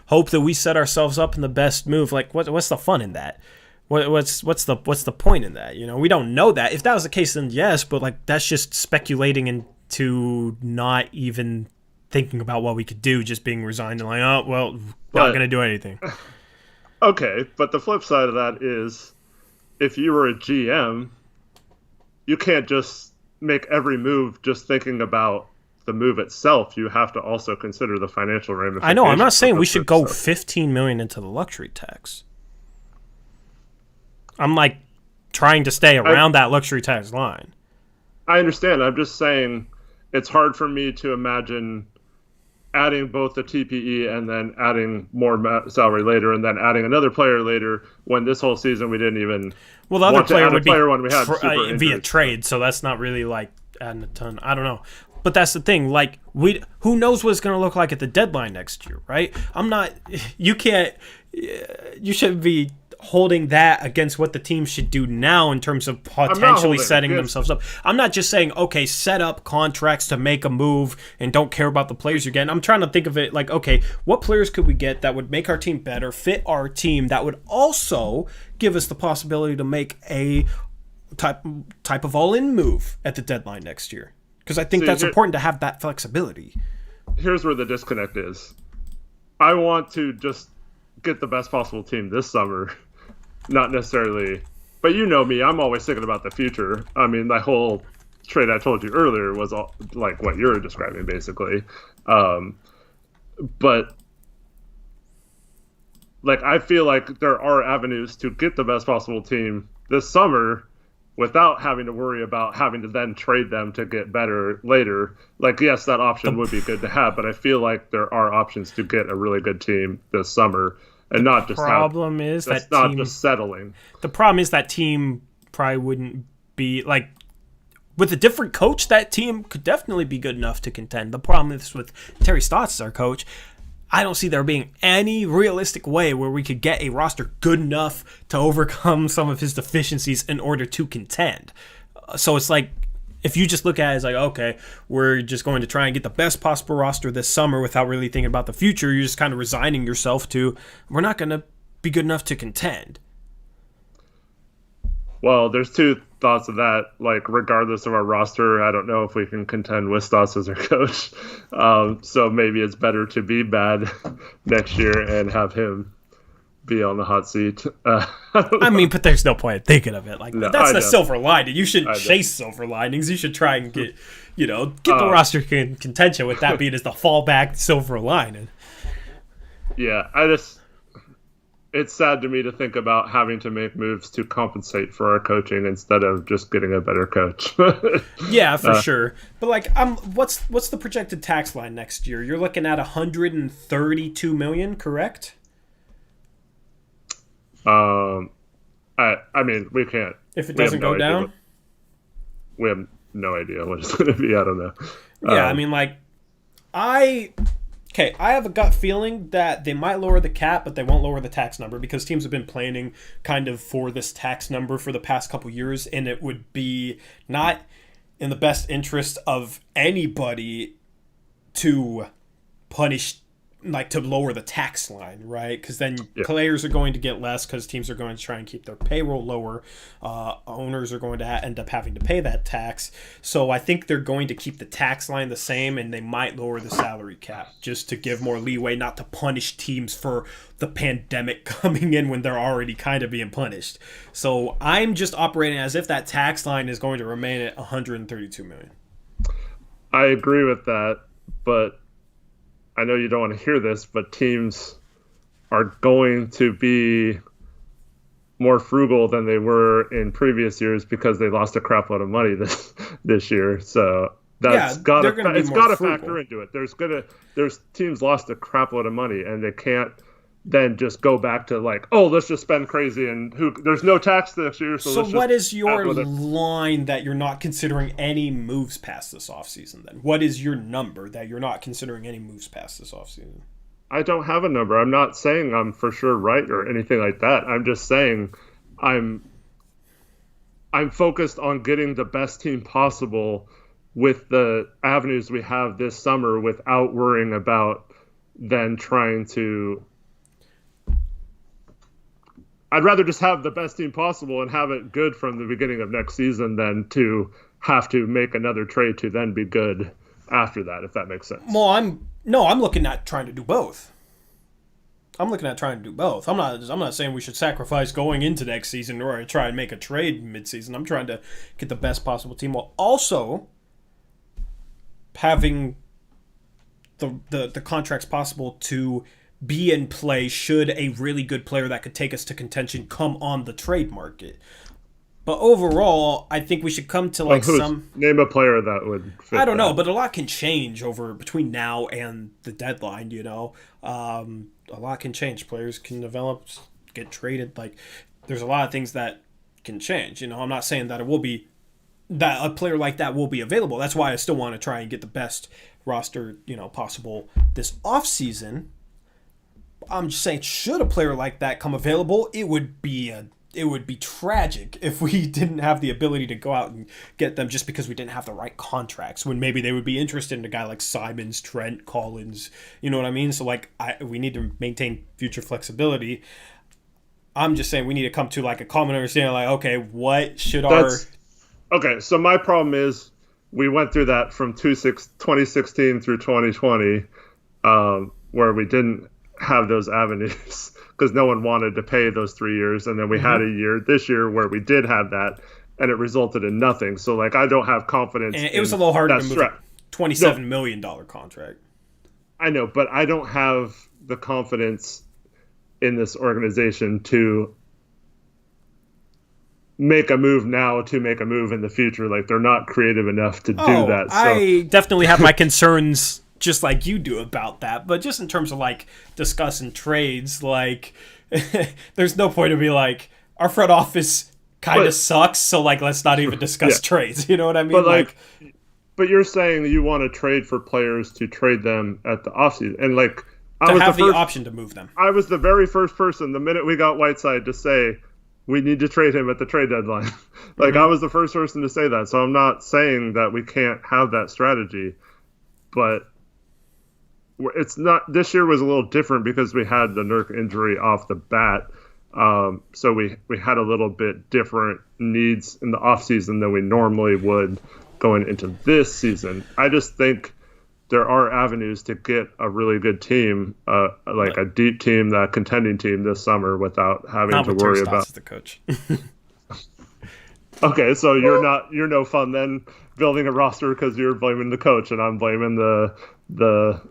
hope that we set ourselves up in the best move. Like, what's the fun in that? What's the point in that? We don't know that. If that was the case, then yes, but like that's just speculating into not even thinking about what we could do, just being resigned and like, oh well, not going to do anything. Okay, but the flip side of that is, if you were a GM, you can't just make every move just thinking about the move itself. You have to also consider the financial ramifications. I know. I'm not saying we should go $15 million into the luxury tax. I'm like trying to stay around that luxury tax line. I understand. I'm just saying it's hard for me to imagine adding both the TPE and then adding more salary later and then adding another player later when this whole season we didn't even. Well, the other player would be when we had via trade, so that's not really like adding a ton. I don't know. But that's the thing. Like, who knows what it's going to look like at the deadline next year, right? You shouldn't be holding that against what the team should do now in terms of potentially setting themselves up. I'm not just saying, okay, set up contracts to make a move and don't care about the players you're getting. I'm trying to think of it like, okay, what players could we get that would make our team better, fit our team, that would also give us the possibility to make a type of all-in move at the deadline next year. Because I think that's important to have that flexibility. Here's where the disconnect is. I want to just get the best possible team this summer, not necessarily. But you know me, I'm always thinking about the future. I mean, that whole trade I told you earlier was all, like what you're describing, basically. But like, I feel like there are avenues to get the best possible team this summer without having to worry about having to then trade them to get better later. Like, yes, that option would be good to have, but I feel like there are options to get a really good team this summer and not just problem is that not just settling. The problem is that team probably wouldn't be like. With a different coach, that team could definitely be good enough to contend. The problem is with Terry Stotts as our coach, I don't see there being any realistic way where we could get a roster good enough to overcome some of his deficiencies in order to contend. So it's like, if you just look at it as like, okay, we're just going to try and get the best possible roster this summer without really thinking about the future, you're just kind of resigning yourself to, we're not going to be good enough to contend. Well, there's two thoughts of that. Like, regardless of our roster, I don't know if we can contend with Stotts as our coach. So maybe it's better to be bad next year and have him be on the hot seat. I mean, but there's no point in thinking of it like that. That's the silver lining. You shouldn't chase silver linings. You should try and get the roster in contention, with that being as the fallback silver lining. Yeah, it's sad to me to think about having to make moves to compensate for our coaching instead of just getting a better coach. Yeah, for sure. But like, what's the projected tax line next year? You're looking at $132 million, correct? I mean, we can't. If it doesn't go down, we have no idea what it's going to be. I don't know. Yeah, I mean, like, I have a gut feeling that they might lower the cap, but they won't lower the tax number, because teams have been planning kind of for this tax number for the past couple years, and it would be not in the best interest of anybody to punish, like, to lower the tax line, right? Because then players are going to get less because teams are going to try and keep their payroll lower. Owners are going to end up having to pay that tax. So I think they're going to keep the tax line the same, and they might lower the salary cap just to give more leeway, not to punish teams for the pandemic coming in when they're already kind of being punished. So I'm just operating as if that tax line is going to remain at $132 million. I agree with that, but I know you don't want to hear this, but teams are going to be more frugal than they were in previous years because they lost a crap load of money this year. So that's got to factor into it. There's teams lost a crap load of money, and they can't then just go back to like, oh, let's just spend crazy and there's no tax next year. So what is your line that you're not considering any moves past this offseason then? What is your number that you're not considering any moves past this offseason? I don't have a number. I'm not saying I'm for sure right or anything like that. I'm just saying I'm focused on getting the best team possible with the avenues we have this summer without worrying about then trying to... I'd rather just have the best team possible and have it good from the beginning of next season than to have to make another trade to then be good after that, if that makes sense. Well, I'm looking at trying to do both. I'm not saying we should sacrifice going into next season or try and make a trade mid-season. I'm trying to get the best possible team while also having the contracts possible to be in play should a really good player that could take us to contention come on the trade market. But overall, I think we should come to name a player that would fit. I don't know, but a lot can change between now and the deadline, a lot can change. Players can develop, get traded. Like, there's a lot of things that can change. I'm not saying that that a player like that will be available. That's why I still want to try and get the best roster, possible this offseason. I'm just saying, should a player like that come available, it would be tragic if we didn't have the ability to go out and get them just because we didn't have the right contracts, when maybe they would be interested in a guy like Simons, Trent, Collins, you know what I mean? So we need to maintain future flexibility. I'm just saying we need to come to like a common understanding, like, okay, what should Okay, so my problem is we went through that from 2016 through 2020, where we didn't have those avenues because no one wanted to pay those 3 years, and then we had a year this year where we did have that, and it resulted in nothing. So like, I don't have confidence. And it was a little harder to move a $27 million contract. I know, but I don't have the confidence in this organization to make a move now to make a move in the future. Like, they're not creative enough to do that. So I definitely have my concerns just like you do about that, but just in terms of like discussing trades, like there's no point to be like, our front office kind of sucks. So like, let's not even discuss trades. You know what I mean? But you're saying you want to trade for players to trade them at the offseason, and like I was the option to move them. I was the very first person the minute we got Whiteside to say we need to trade him at the trade deadline. Like I was the first person to say that. So I'm not saying that we can't have that strategy, but it's not. This year was a little different because we had the Nurk injury off the bat. So we had a little bit different needs in the offseason than we normally would going into this season. I just think there are avenues to get a really good team, like a deep team, that contending team this summer without having to worry about the coach. Okay, so you're no fun then building a roster because you're blaming the coach and I'm blaming the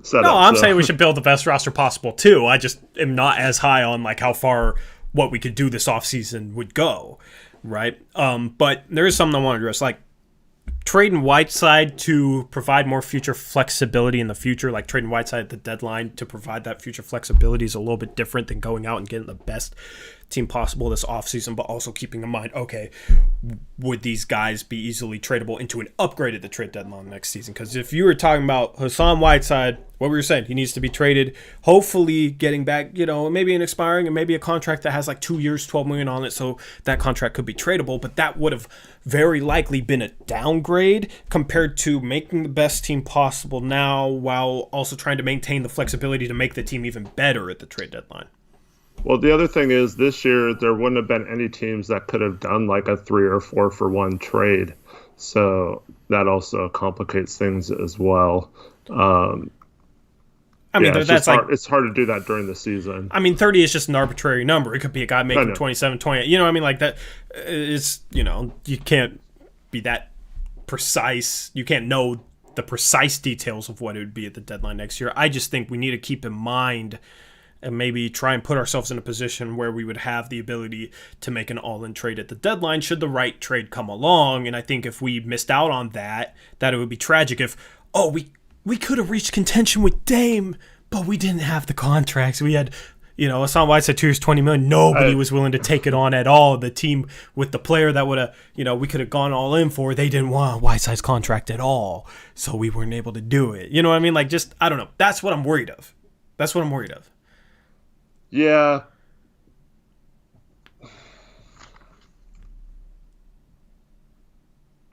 setup. No, I'm saying we should build the best roster possible too. I just am not as high on like how far what we could do this offseason would go, right? But there is something I want to address, like trading Whiteside to provide more future flexibility in the future, like trading Whiteside at the deadline to provide that future flexibility is a little bit different than going out and getting the best team possible this offseason, but also keeping in mind, okay, would these guys be easily tradable into an upgrade at the trade deadline next season? Because if you were talking about Hassan Whiteside, what were you saying? He needs to be traded, hopefully getting back, maybe an expiring and maybe a contract that has like 2 years, $12 million on it, so that contract could be tradable, but that would have very likely been a downgrade compared to making the best team possible now while also trying to maintain the flexibility to make the team even better at the trade deadline. Well, the other thing is this year there wouldn't have been any teams that could have done like a 3 or 4 for 1 trade. So that also complicates things as well. That's it's hard to do that during the season. I mean, 30 is just an arbitrary number. It could be a guy making 27, 28. You know what I mean? Like that, it's, you can't be that precise. You can't know the precise details of what it would be at the deadline next year. I just think we need to keep in mind and maybe try and put ourselves in a position where we would have the ability to make an all-in trade at the deadline should the right trade come along. And I think if we missed out on that it would be tragic if, we could have reached contention with Dame, but we didn't have the contracts. We had, Hassan Whiteside 2 years, $20 million. Nobody was willing to take it on at all. The team with the player that would have, we could have gone all in for, they didn't want Whiteside's contract at all. So we weren't able to do it. You know what I mean? Like, just, I don't know. That's what I'm worried of. Yeah.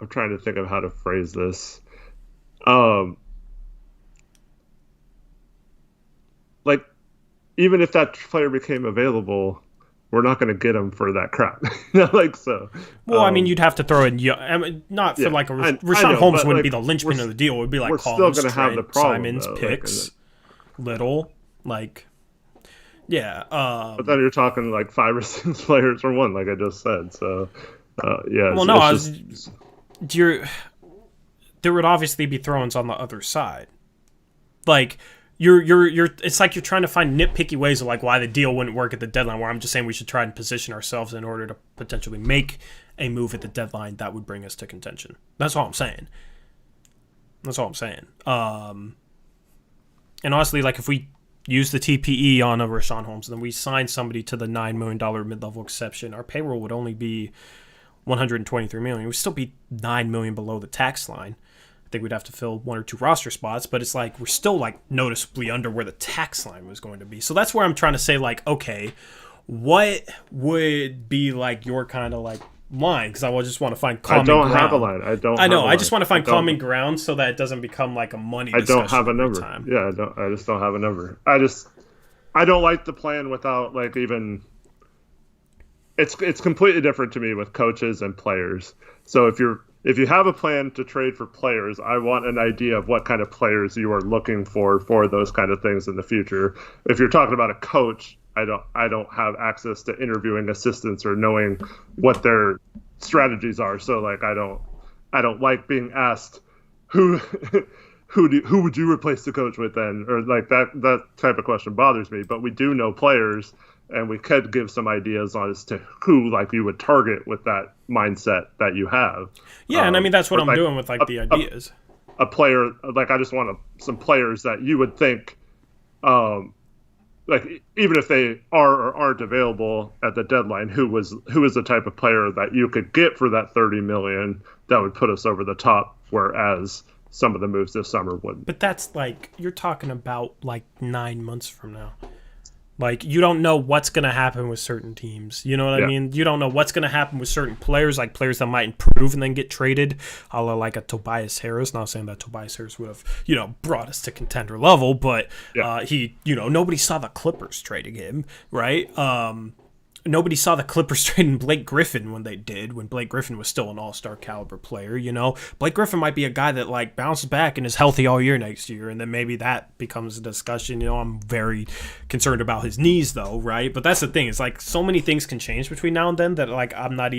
I'm trying to think of how to phrase this. Like, even if that player became available, we're not going to get him for that crap. So. Well, I mean, you'd have to throw in, not for like a Rashawn Holmes wouldn't be the linchpin of the deal. It would be like Collins, still have the problem, Simons, Picks, Little, like. Yeah. But then you're talking like 5 or 6 players for 1, like I just said. So, yeah. Well, no, there would obviously be throw-ins on the other side. Like, it's like you're trying to find nitpicky ways of like why the deal wouldn't work at the deadline, where I'm just saying we should try and position ourselves in order to potentially make a move at the deadline that would bring us to contention. That's all I'm saying. And honestly, like if we use the TPE on a Rashawn Holmes, and then we sign somebody to the $9 million mid-level exception, our payroll would only be $123 million. It would still be $9 million below the tax line. I think we'd have to fill 1 or 2 roster spots, but it's like we're still like noticeably under where the tax line was going to be. So that's where I'm trying to say, like, okay, what would be like your kind of like line? Because I just want to find common ground. I don't have a line. I know. I just want to find common ground so that it doesn't become like a money discussion. I don't have a number. Yeah, I just don't have a number. I don't like the plan without like even. It's completely different to me with coaches and players. So if you have a plan to trade for players, I want an idea of what kind of players you are looking for those kind of things in the future. If you're talking about a coach, I don't have access to interviewing assistants or knowing what their strategies are. So like I don't like being asked who would you replace the coach with then, or like that type of question bothers me. But we do know players, and we could give some ideas as to who like you would target with that mindset that you have. Yeah, and I mean that's what I'm doing with like the ideas. A player like I just want some players that you would think like even if they are or aren't available at the deadline, who is the type of player that you could get for that $30 million that would put us over the top, whereas some of the moves this summer wouldn't. But that's like, you're talking about like 9 months from now. Like, you don't know what's going to happen with certain teams. You know what I mean? You don't know what's going to happen with certain players, like players that might improve and then get traded, a la like a Tobias Harris. Not saying that Tobias Harris would have, brought us to contender level, but he, nobody saw the Clippers trading him, right? Nobody saw the Clippers trading Blake Griffin when Blake Griffin was still an all-star caliber player, Blake Griffin might be a guy that like bounces back and is healthy all year next year, and then maybe that becomes a discussion. I'm very concerned about his knees though, right? But that's the thing, it's like so many things can change between now and then that like I can't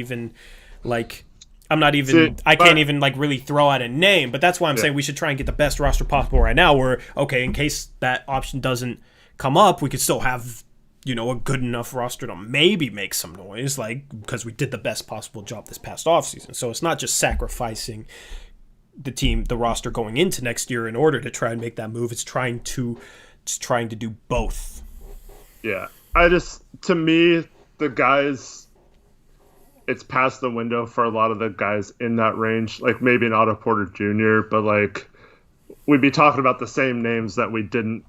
even like really throw out a name, but that's why I'm saying we should try and get the best roster possible right now, where okay, in case that option doesn't come up, we could still have a good enough roster to maybe make some noise, like, because we did the best possible job this past offseason. So it's not just sacrificing the roster going into next year in order to try and make that move. It's trying to do both. Yeah. To me, the guys, it's past the window for a lot of the guys in that range, like maybe an Otto Porter Jr., but like we'd be talking about the same names that we didn't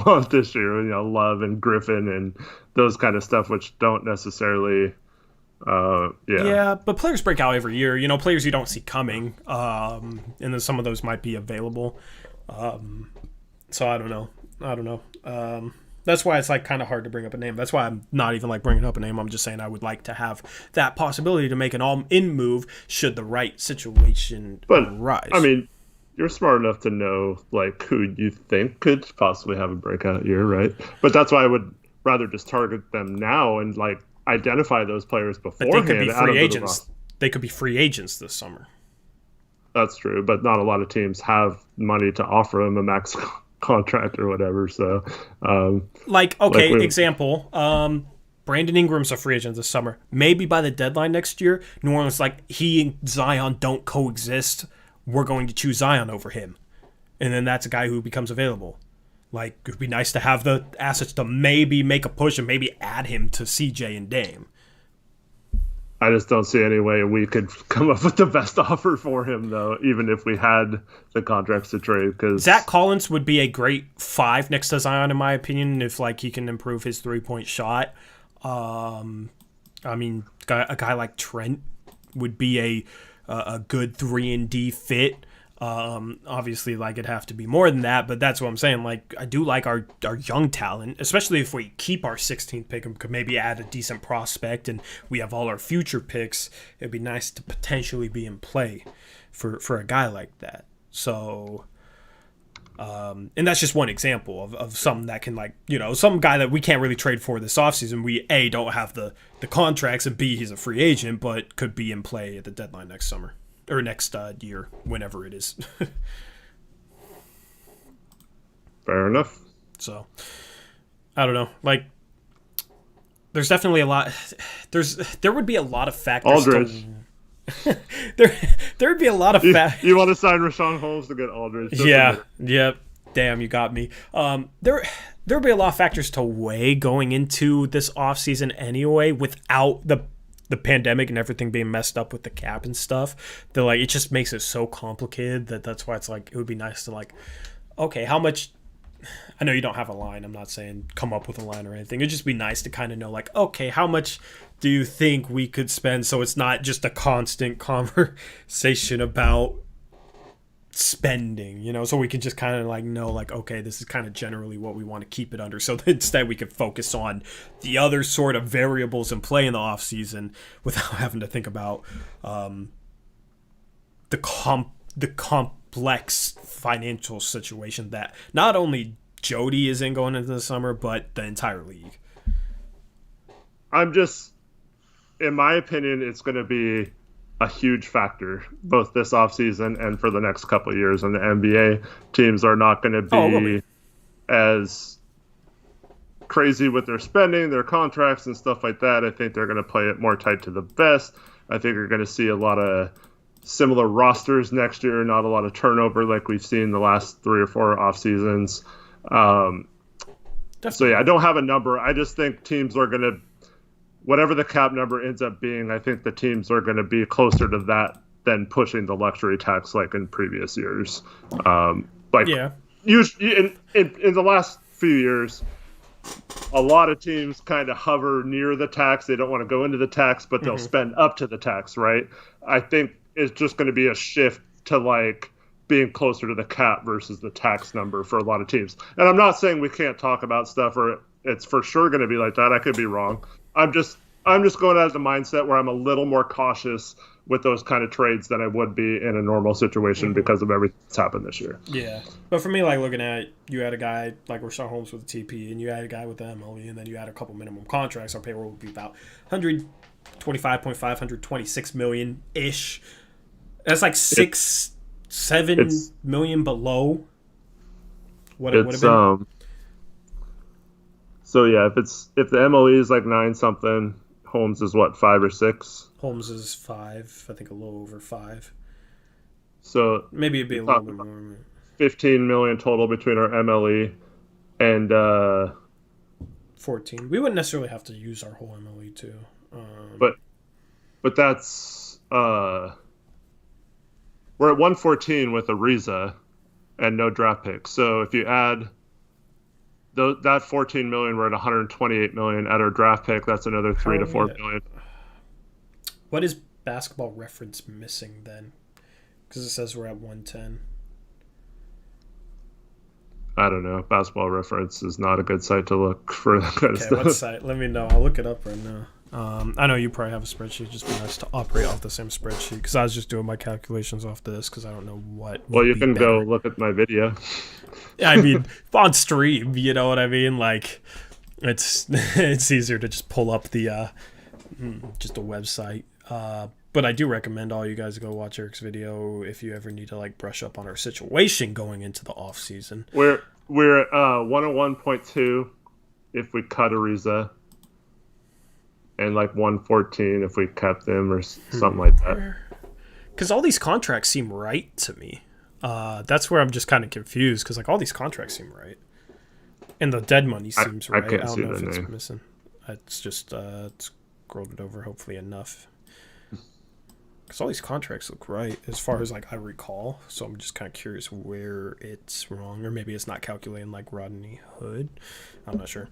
want this year, Love and Griffin and those kind of stuff, which don't necessarily, but players break out every year. Players you don't see coming, and then some of those might be available. So I don't know. That's why it's like kind of hard to bring up a name. That's why I'm not even like bringing up a name. I'm just saying I would like to have that possibility to make an all-in move should the right situation arise. I mean, you're smart enough to know like who you think could possibly have a breakout year, right? But that's why I would rather just target them now and like identify those players beforehand. But they could be free agents. They could be free agents this summer. That's true, but not a lot of teams have money to offer them a max contract or whatever. So, example. Brandon Ingram's a free agent this summer. Maybe by the deadline next year, New Orleans he and Zion don't coexist. We're going to choose Zion over him. And then that's a guy who becomes available. Like, it would be nice to have the assets to maybe make a push and maybe add him to CJ and Dame. I just don't see any way we could come up with the best offer for him, though, even if we had the contracts to trade. Cause Zach Collins would be a great 5 next to Zion, in my opinion, if like he can improve his 3-point shot. I mean, a guy like Trent would be a good 3-and-D fit. Obviously, like, it'd have to be more than that, but that's what I'm saying. Like, I do like our young talent, especially if we keep our 16th pick and could maybe add a decent prospect and we have all our future picks. It'd be nice to potentially be in play for a guy like that. So, and that's just one example of something that can, like, some guy that we can't really trade for this offseason. We, A, don't have the contracts, and B, he's a free agent, but could be in play at the deadline next summer. Or next year, whenever it is. Fair enough. So, I don't know. Like, there's definitely a lot. There would be a lot of factors. Aldridge. There would be a lot of factors. You want to sign Rashawn Holmes to get Aldridge? Yeah. Yep. Damn, you got me. There would be a lot of factors to weigh going into this offseason anyway, without the pandemic and everything being messed up with the cap and stuff. That, like, it just makes it so complicated that's why it's like, it would be nice to, like, okay, how much, I know you don't have a line, I'm not saying come up with a line or anything, it'd just be nice to kind of know, like, okay, how much do you think we could spend, so it's not just a constant conversation about spending, so we can just kind of like know, like, okay, this is kind of generally what we want to keep it under, so that instead we can focus on the other sort of variables in play in the off season without having to think about the complex financial situation that not only Jody is in going into the summer, but the entire league. In my opinion, it's going to be a huge factor both this offseason and for the next couple of years. And the NBA teams are not going to be as crazy with their spending, their contracts and stuff like that. I think they're going to play it more tight to the vest. I think you're going to see a lot of similar rosters next year, not a lot of turnover like we've seen the last 3 or 4 off seasons. So yeah, I don't have a number. I just think teams are going to, whatever the cap number ends up being, I think the teams are going to be closer to that than pushing the luxury tax like in previous years. Usually in the last few years, a lot of teams kind of hover near the tax. They don't want to go into the tax, but they'll spend up to the tax, right? I think it's just going to be a shift to like being closer to the cap versus the tax number for a lot of teams. And I'm not saying we can't talk about stuff or it's for sure going to be like that. I could be wrong. I'm just going out of the mindset where I'm a little more cautious with those kind of trades than I would be in a normal situation because of everything that's happened this year. Yeah. But for me, like looking at it, you had a guy like Rashawn Holmes with the TP, and you had a guy with the MLE, and then you had a couple minimum contracts. Our payroll would be about 125.5, 126 million-ish. That's like 7 million below what it would have been. So yeah, if the MLE is like 9 something, Holmes is what, 5 or 6? Holmes is 5, I think a little over 5. So maybe it'd be a little bit more. 15 million total between our MLE and 14. We wouldn't necessarily have to use our whole MLE too. But that's we're at 114 with Ariza and no draft picks. So if you add that 14 million, we're at 128 million at our draft pick. That's another 3 to 4 million. What is Basketball Reference missing then? Because it says we're at 110. I don't know. Basketball Reference is not a good site to look for that kind of stuff. What site? Let me know. I'll look it up right now. I know you probably have a spreadsheet. It'd just be nice to operate off the same spreadsheet because I was just doing my calculations off this because I don't know what. Well, you can go look at my video. Yeah, I mean, on stream, you know what I mean? Like, it's easier to just pull up the just a website. But I do recommend all you guys to go watch Eric's video if you ever need to like brush up on our situation going into the off season. We're at 101.2 if we cut Ariza, and like 114 if we kept him or something like that. Because all these contracts seem right to me. That's where I'm just kind of confused because like all these contracts seem right, and the dead money seems right. I don't know if it's missing. It's just scrolled it over hopefully enough. Because all these contracts look right as far as like I recall, so I'm just kind of curious where it's wrong, or maybe it's not calculating like Rodney Hood. I'm not sure.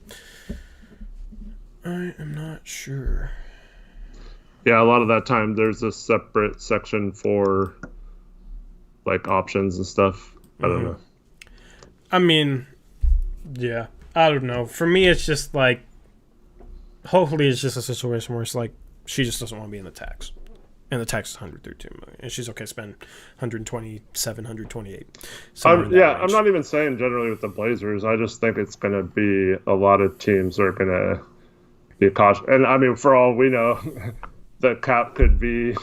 I am not sure. Yeah, a lot of that time there's a separate section for like options and stuff. I don't know. I mean, yeah, I don't know. For me, it's just like, hopefully it's just a situation where it's like she just doesn't want to be in the tax. And the tax is 132 million, and she's okay spend 127, 128. I'm not even saying generally with the Blazers. I just think it's going to be a lot of teams are going to be cautious. And I mean, for all we know, the cap could be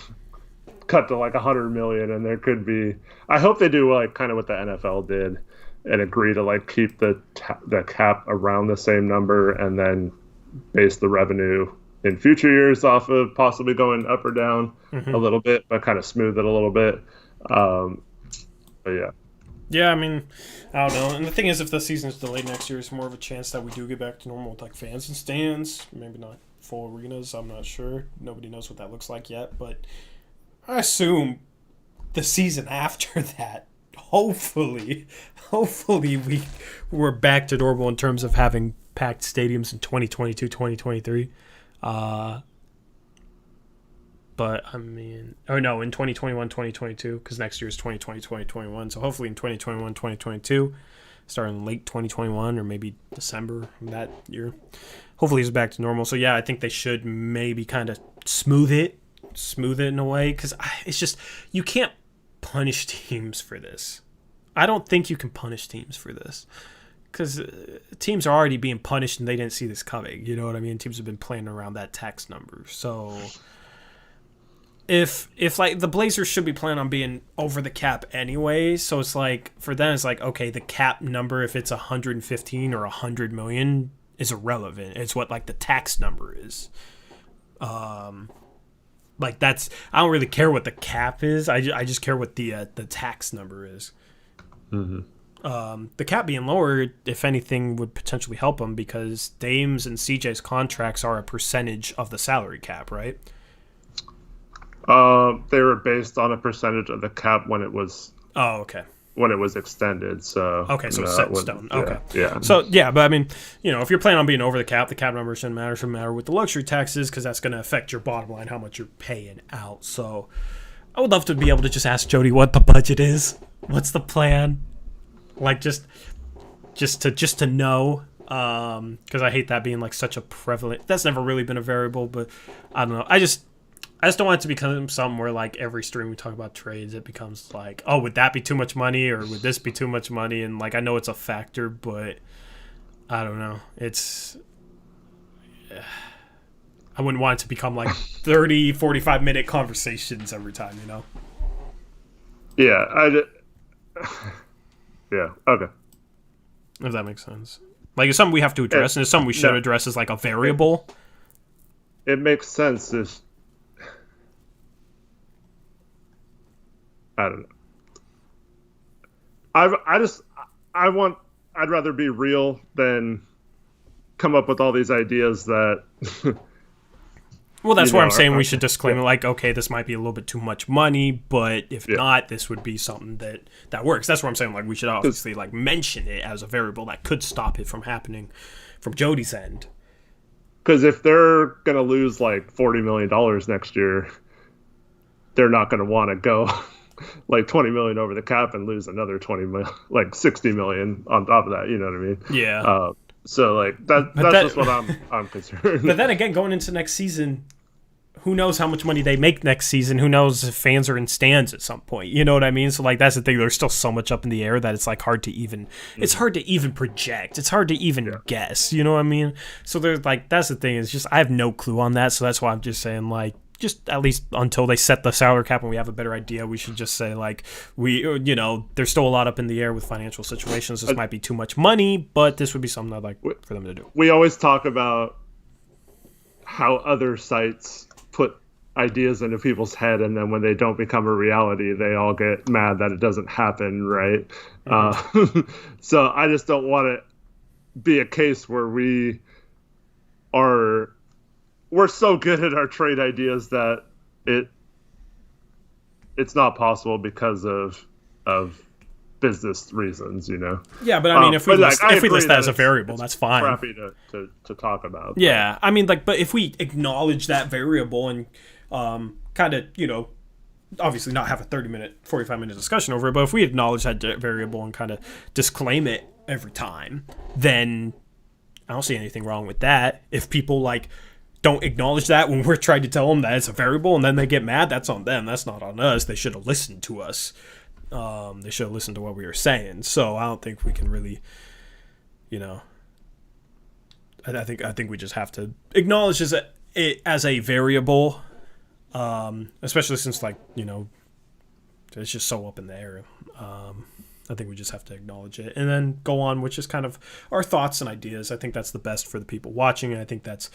cut to like 100 million, and there could be. I hope they do like kind of what the NFL did, and agree to like keep the cap around the same number, and then base the revenue in future years off of possibly going up or down a little bit, but kind of smooth it a little bit. But yeah. Yeah, I mean, I don't know. And the thing is, if the season's delayed next year, it's more of a chance that we do get back to normal with like fans and stands. Maybe not full arenas. I'm not sure. Nobody knows what that looks like yet. But I assume the season after that, hopefully we're back to normal in terms of having packed stadiums in 2022, 2023. But I mean, in 2021, 2022, because next year is 2020, 2021. So hopefully in 2021, 2022, starting late 2021 or maybe December of that year, hopefully it's back to normal. So yeah, I think they should maybe kind of smooth it in a way, because it's just, you can't punish teams for this. I don't think you can punish teams for this. Because teams are already being punished and they didn't see this coming. You know what I mean? Teams have been playing around that tax number. So if like the Blazers should be planning on being over the cap anyway. So it's like, for them, it's like, okay, the cap number, if it's 115 or 100 million, is irrelevant. It's what like the tax number is. Like that's, I don't really care what the cap is. I just care what the tax number is. Mm-hmm. the cap being lower, if anything, would potentially help them because Dame's and CJ's contracts are a percentage of the salary cap, right? They were based on a percentage of the cap when it was. Oh, okay. When it was extended, so okay, so set in stone. Okay, yeah. So yeah, but I mean, if you're planning on being over the cap number shouldn't matter. Shouldn't matter with the luxury taxes because that's going to affect your bottom line, how much you're paying out. So I would love to be able to just ask Jody what the budget is. What's the plan? Like just to know, because I hate that being like such a prevalent. That's never really been a variable, but I don't know. I just don't want it to become something where, like, every stream we talk about trades, it becomes like, oh, would that be too much money or would this be too much money? And, like, I know it's a factor, but I don't know. It's... I wouldn't want it to become, like, 30, 45-minute conversations every time, Yeah, yeah, okay. If that makes sense. Like, it's something we have to address, and it's something we should address as, like, a variable. It makes sense if... I don't know. I'd rather be real than come up with all these ideas that. Well, that's why I'm saying we should disclaim it, like, okay, this might be a little bit too much money, but if not, this would be something that works. That's what I'm saying. Like, we should obviously like mention it as a variable that could stop it from happening from Jody's end. Because if they're gonna lose like $40 million next year, they're not gonna want to go. Like 20 million over the cap and lose another 20 million, like 60 million on top of that. You know what I mean? Yeah. So like that's just what I'm concerned. But then again, going into next season, who knows how much money they make next season? Who knows if fans are in stands at some point? You know what I mean? So like that's the thing. There's still so much up in the air that it's like hard to even. It's hard to even project. It's hard to even guess. You know what I mean? So there's like that's the thing. Is just I have no clue on that. So that's why I'm just saying like. Just at least until they set the salary cap and we have a better idea, we should just say like there's still a lot up in the air with financial situations. This might be too much money, but this would be something I'd like for them to do. We always talk about how other sites put ideas into people's head, and then when they don't become a reality, they all get mad that it doesn't happen, right? Mm-hmm. So I just don't want it be a case where we're so good at our trade ideas that it's not possible because of business reasons, Yeah, but I mean, if we list that as a variable, that's fine. Crappy to talk about. Yeah, I mean, like, but if we acknowledge that variable and kind of, obviously not have a 30-minute, 45-minute discussion over it, but if we acknowledge that variable and kind of disclaim it every time, then I don't see anything wrong with that. If people like don't acknowledge that when we're trying to tell them that it's a variable and then they get mad, that's on them. That's not on us. They should have listened to us. They should have listened to what we were saying. So I don't think we can really, I think we just have to acknowledge it as a variable, especially since it's just so up in the air. I think we just have to acknowledge it and then go on, which is kind of our thoughts and ideas. I think that's the best for the people watching, and I think that's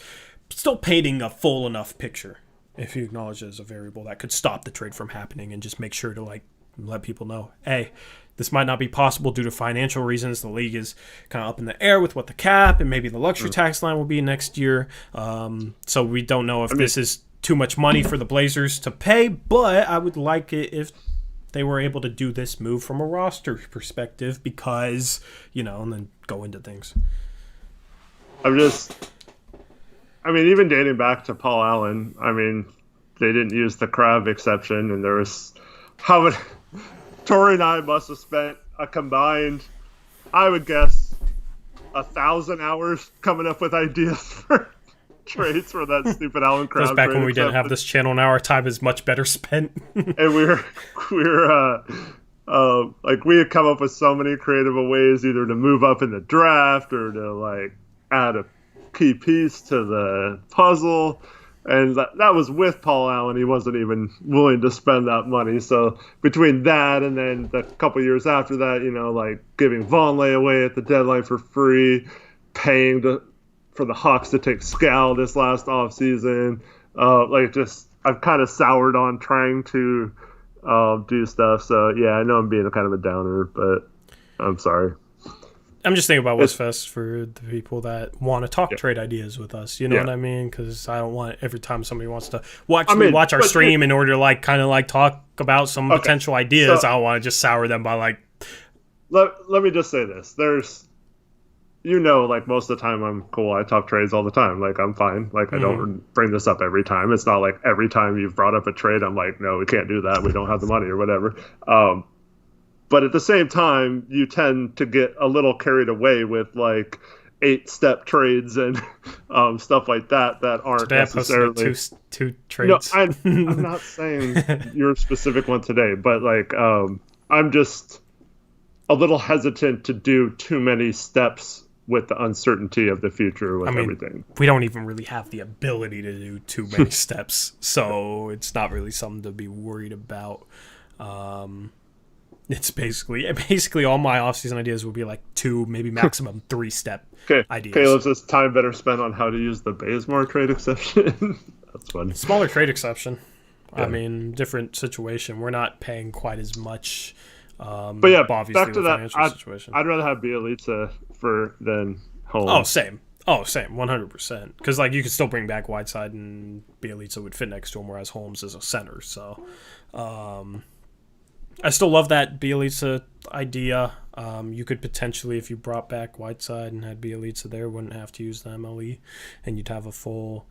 still painting a full enough picture if you acknowledge it as a variable that could stop the trade from happening and just make sure to let people know, hey, this might not be possible due to financial reasons. The league is kind of up in the air with what the cap and maybe the luxury tax line will be next year. So we don't know if this is too much money for the Blazers to pay, but I would like it if they were able to do this move from a roster perspective because, and then go into things. Even dating back to Paul Allen, they didn't use the crab exception, and there was Tori and I must have spent a combined, I would guess, 1,000 hours coming up with ideas for trades for that stupid Allen crab. Goes back when we didn't have this channel. Now our time is much better spent. And we had come up with so many creative ways either to move up in the draft or to add a key piece to the puzzle, and that was with Paul Allen. He wasn't even willing to spend that money. So between that and then the couple years after that, giving Vonleh away at the deadline for free, paying for the Hawks to take Scal this last offseason, I've kind of soured on trying to do stuff. So yeah, I know I'm being kind of a downer, but I'm sorry. I'm just thinking about what's best for the people that want to talk trade ideas with us. You know what I mean? Because I don't want every time somebody wants to watch our stream in order to kind of talk about some potential ideas. So, I don't want to just sour them by Let me just say this. There's, most of the time I'm cool. I talk trades all the time. I'm fine. I don't bring this up every time. It's not like every time you've brought up a trade, I'm like, no, we can't do that. We don't have the money or whatever. But at the same time, you tend to get a little carried away with 8-step trades and stuff like that aren't today necessarily two trades. No, I'm not saying your specific one today, but I'm just a little hesitant to do too many steps with the uncertainty of the future with everything. We don't even really have the ability to do too many steps, so it's not really something to be worried about. It's basically all my off-season ideas will be 2, maybe maximum 3-step ideas. Caleb says time better spent on how to use the Bazemore trade exception. That's funny. Smaller trade exception. Yeah. Different situation. We're not paying quite as much. But yeah, back to that. I'd rather have Bjelica than Holmes. Oh, same. 100%. Because you could still bring back Whiteside and Bjelica would fit next to him, whereas Holmes is a center. So, I still love that Bjelica idea. You could potentially, if you brought back Whiteside and had Bjelica there, wouldn't have to use the MLE, and you'd have a full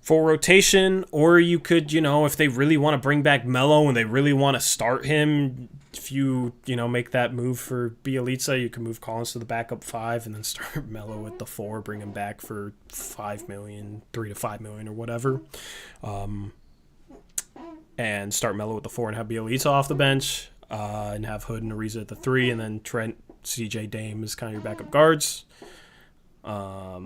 rotation. Or you could, if they really want to bring back Melo and they really want to start him, if you make that move for Bjelica, you can move Collins to the backup 5 and then start Melo at the 4, bring him back for $5 million, $3 to $5 million or whatever. And start Melo at the 4 and have Bjelica off the bench, and have Hood and Ariza at the 3, and then Trent, CJ, Dame is kind of your backup guards. I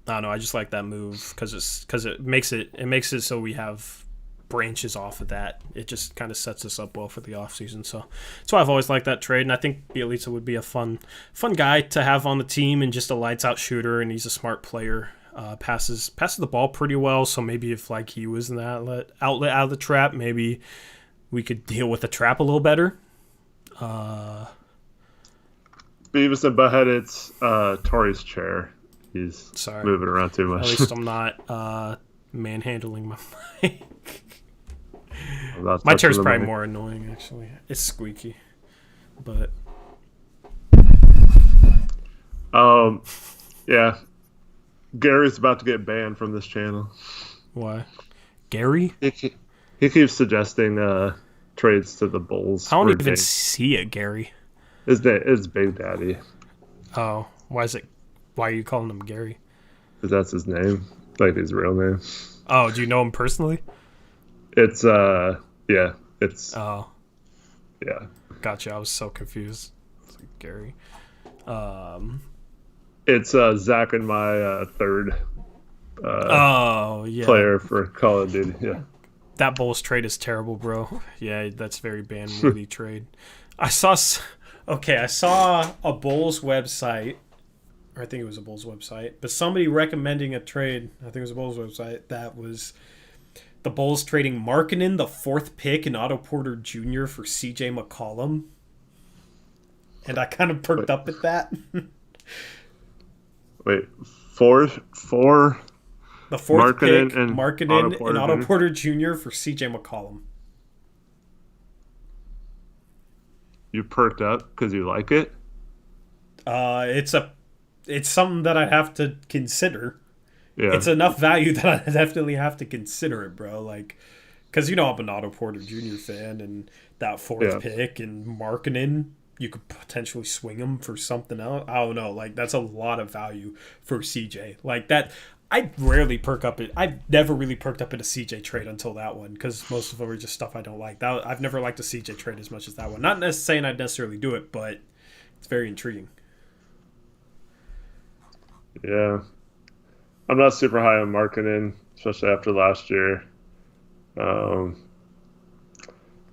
don't know. I just like that move because it makes it so we have branches off of that. It just kind of sets us up well for the offseason. So that's why I've always liked that trade, and I think Bjelica would be a fun guy to have on the team and just a lights out shooter, and he's a smart player. Passes the ball pretty well, so maybe if he was an outlet out of the trap, maybe we could deal with the trap a little better. Beavis and Butthead, it's Tori's chair. He's moving around too much. At least I'm not manhandling my mic. My chair's probably more annoying, actually. It's squeaky, but yeah. Gary's about to get banned from this channel. Why? Gary? He keeps suggesting trades to the Bulls. I don't even see it, Gary. It's Big Daddy. Oh, why are you calling him Gary? Because that's his name, his real name. Oh, do you know him personally? It's yeah. It's yeah. Gotcha. I was so confused. It's Gary. It's Zach and my third player for Call of Duty. Yeah. That Bulls trade is terrible, bro. Yeah, that's very ban-worthy trade. I saw a Bulls website, or I think it was a Bulls website, but somebody recommending a trade, I think it was a Bulls website, that was the Bulls trading Markkanen, the 4th pick, and Otto Porter Jr. for CJ McCollum. And I kind of perked up at that. Wait, four? The 4th pick, Markkanen and Otto Porter Jr. for CJ McCollum. You perked up because you like it? It's something that I have to consider. Yeah. It's enough value that I definitely have to consider it, bro. Because I'm an Otto Porter Jr. fan, and that 4th pick and Markkanen, you could potentially swing him for something else. I don't know. That's a lot of value for CJ. That, I rarely perk up it. I've never really perked up in a CJ trade until that one, because most of them are just stuff I don't like. I've never liked a CJ trade as much as that one. Not saying I'd necessarily do it, but it's very intriguing. Yeah. I'm not super high on Markkanen, especially after last year. Otto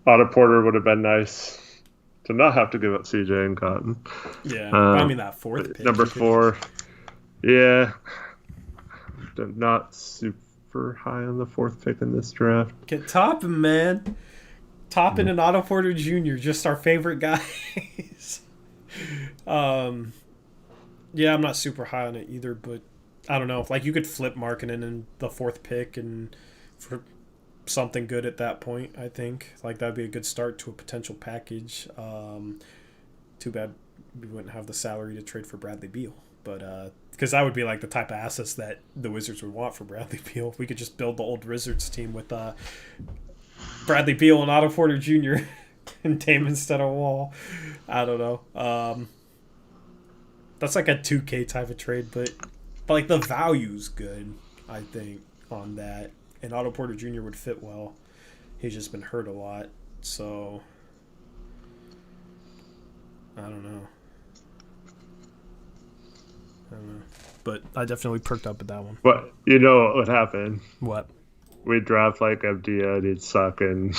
Porter would have been nice to not have to give up CJ and Cotton. Yeah, that 4th pick. Number 4. Yeah. Not super high on the 4th pick in this draft. Get topping, man. Toppin and Otto Porter Jr., just our favorite guys. Yeah, I'm not super high on it either, but I don't know. Like, you could flip Markkanen in the 4th pick and for something good at that point, I think. Like, that'd be a good start to a potential package. Too bad we wouldn't have the salary to trade for Bradley Beal. But, because that would be, like, the type of assets that the Wizards would want for Bradley Beal. We could just build the old Wizards team with Bradley Beal and Otto Porter Jr. and Dame instead of Wall. I don't know. That's like a 2K type of trade, but like the value's good, I think, on that. And Otto Porter Jr. would fit well. He's just been hurt a lot, so I don't know. But I definitely perked up at that one. But you know what would happen? What? We'd draft like Abdia and he'd suck and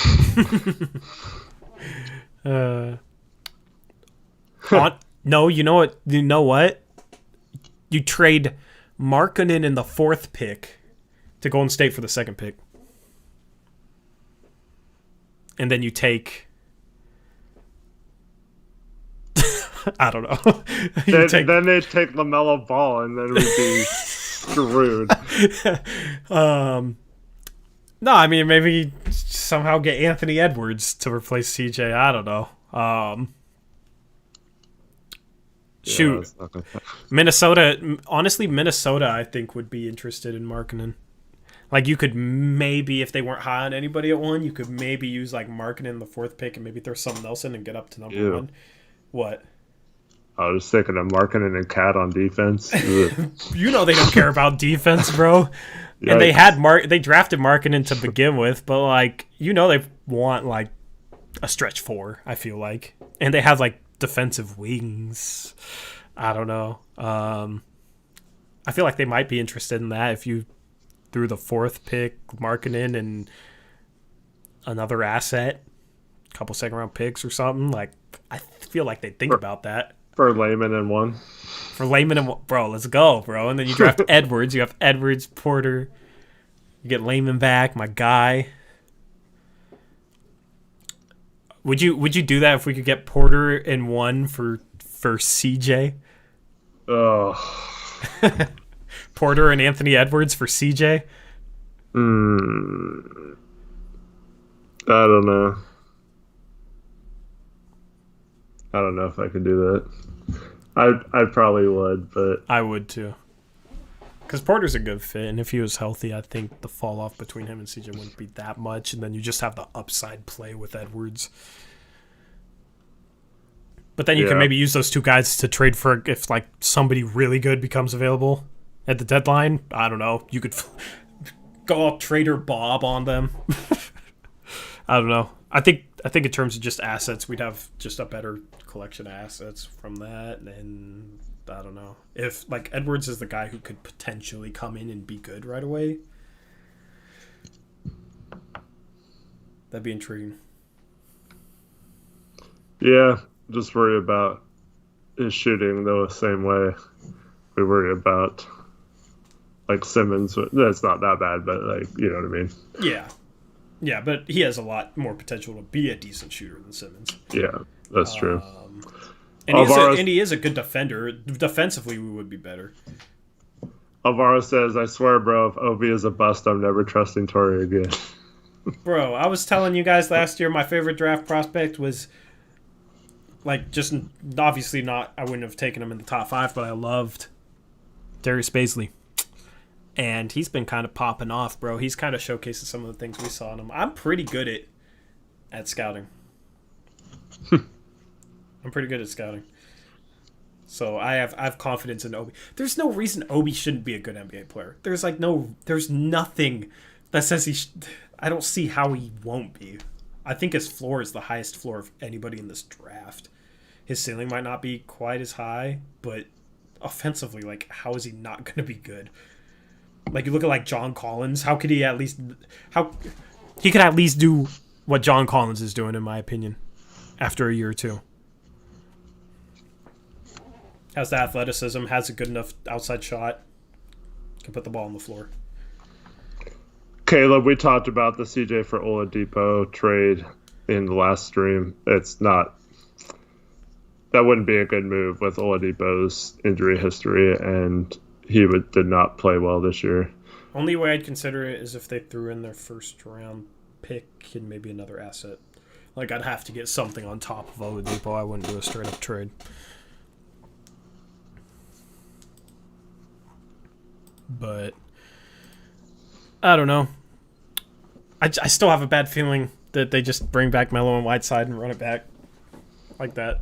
No, you know what? You know what? You trade Markkanen in the 4th pick to Golden State for the 2nd pick, and then you take. I don't know. Then they take LaMelo Ball, and then we'd be screwed. No, I mean maybe somehow get Anthony Edwards to replace CJ. I don't know. Shoot, Minnesota. Honestly, Minnesota, I think, would be interested in Markkanen. Like, you could maybe, if they weren't high on anybody at 1, you could maybe use like Markkanen in the 4th pick and maybe throw something else in and get up to number 1. What? I was thinking of Markkanen and Cat on defense. You know they don't care about defense, bro. And they they drafted Markkanen to begin with, but like, you know, they want like a stretch 4. I feel like, and they have like defensive wings. I don't know. I feel like they might be interested in that if you threw the 4th pick, Markkanen, and another asset, a couple 2nd-round picks or something. Like, I feel like they'd think about that. For Layman and 1. For Layman and 1. Bro, let's go, bro. And then you draft Edwards. You have Edwards, Porter. You get Layman back, my guy. Would you do that if we could get Porter in 1 for CJ? Oh. Porter and Anthony Edwards for CJ? I don't know. I don't know if I could do that. I probably would, but I would too. Because Porter's a good fit, and if he was healthy, I think the fall off between him and CJ wouldn't be that much, and then you just have the upside play with Edwards. But then you can maybe use those 2 guys to trade for if like somebody really good becomes available at the deadline. I don't know. You could go up Trader Bob on them. I don't know. I think in terms of just assets, we'd have just a better collection of assets from that, and I don't know if like Edwards is the guy who could potentially come in and be good right away. That'd be intriguing. Yeah, just worry about his shooting the same way we worry about like Simmons. That's not that bad, but like, you know what I mean? Yeah. Yeah, but he has a lot more potential to be a decent shooter than Simmons. Yeah, that's true. And he is a good defender. Defensively, we would be better. Alvaro says, I swear, bro, if Obi is a bust, I'm never trusting Torrey again. Bro, I was telling you guys last year my favorite draft prospect was, like, just obviously not, I wouldn't have taken him in the top 5, but I loved Darius Bazley. And he's been kind of popping off, bro. He's kind of showcasing some of the things we saw in him. I'm pretty good at scouting. I'm pretty good at scouting. So I have confidence in Obi. There's no reason Obi shouldn't be a good NBA player. There's nothing that says I don't see how he won't be. I think his floor is the highest floor of anybody in this draft. His ceiling might not be quite as high, but offensively, like, how is he not going to be good? Like, you look at like John Collins. How could he at least do what John Collins is doing, in my opinion, after a year or 2? Has the athleticism, has a good enough outside shot, can put the ball on the floor. Caleb, we talked about the CJ for Oladipo trade. in the last stream. It's not. That wouldn't be a good move with Oladipo's injury history, and he did not play well this year. Only way I'd consider it is if they threw in their first round pick and maybe another asset. Like, I'd have to get something on top of Oladipo. I wouldn't do a straight up trade. But I don't know. I still have a bad feeling that they just bring back Melo and Whiteside and run it back like that,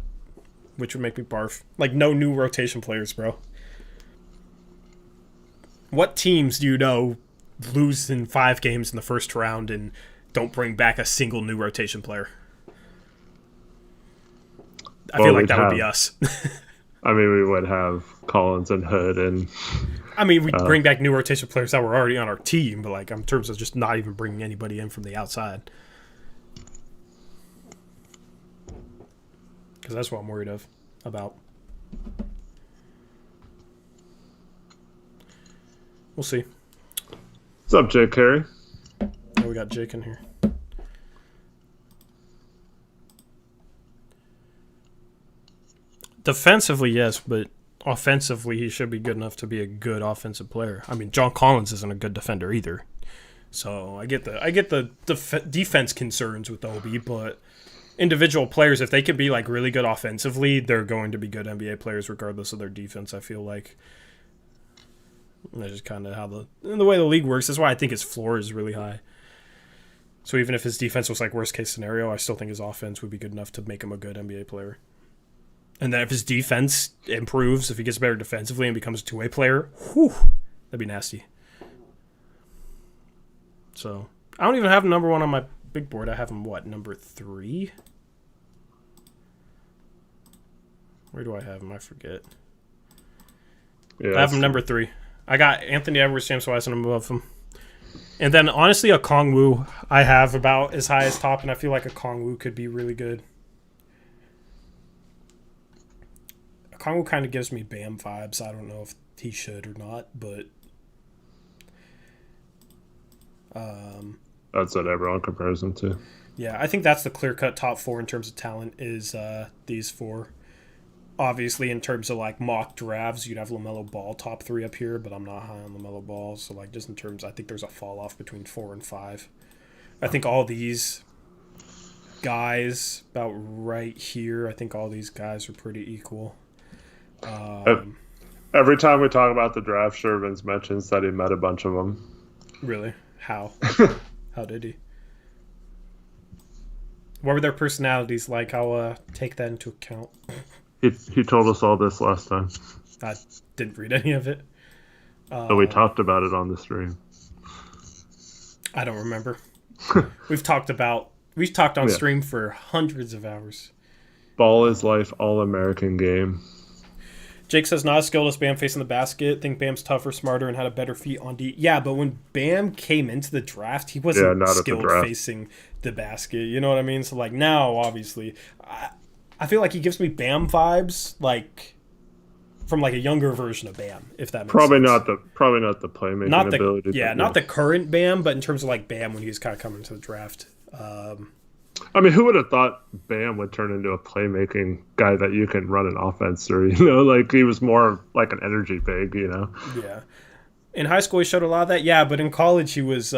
which would make me barf. Like, no new rotation players, bro. What teams do you know lose in 5 games in the first round and don't bring back a single new rotation player? I feel like that would be us. I mean, we would have Collins and Hood and... I mean, we bring back new rotation players that were already on our team, but like in terms of just not even bringing anybody in from the outside. Because that's what I'm worried about. We'll see. What's up, Jake Carey? Oh, we got Jake in here. Defensively, yes, but offensively, he should be good enough to be a good offensive player. I mean, John Collins isn't a good defender either. So I get the defense concerns with Obi, but individual players, if they can be like really good offensively, they're going to be good NBA players regardless of their defense. I feel like that's just kind of how the way the league works. That's why I think his floor is really high. So even if his defense was like worst case scenario, I still think his offense would be good enough to make him a good NBA player. And then if his defense improves, if he gets better defensively and becomes a two-way player, whew, that'd be nasty. So I don't even have number 1 on my big board. I have him, number 3? Where do I have him? I forget. Yeah, I have him number 3. I got Anthony Edwards, James Wiseman above him. And then, honestly, Okongwu I have about as high as top, and I feel like Okongwu could be really good. Okongwu kind of gives me Bam vibes. I don't know if he should or not, but... that's what everyone compares him to. Yeah, I think that's the clear-cut top 4 in terms of talent is these 4. Obviously, in terms of like mock drafts, you'd have LaMelo Ball top 3 up here, but I'm not high on LaMelo Ball. So like just in terms, I think there's a fall off between 4 and 5. I think all these guys about right here. I think all these guys are pretty equal. Every time we talk about the draft, Shervins mentions that he met a bunch of them. Really? How? How did he? What were their personalities like? I'll take that into account. He told us all this last time. I didn't read any of it. So we talked about it on the stream. I don't remember. We've talked on stream for hundreds of hours. Ball is life, all-American game. Jake says, not as skilled as Bam facing the basket. Think Bam's tougher, smarter, and had a better feet on D. Yeah, but when Bam came into the draft, he wasn't skilled facing the basket. You know what I mean? So, like, now, obviously, I feel like he gives me Bam vibes, like, from, like, a younger version of Bam, if that makes sense. Probably not the playmaking ability. Yeah, not the current Bam, but in terms of, like, Bam when he was kind of coming to the draft. I mean, who would have thought Bam would turn into a playmaking guy that you can run an offense through? You know, like he was more of like an energy big. You know. Yeah. In high school, he showed a lot of that. Yeah, but in college, he was.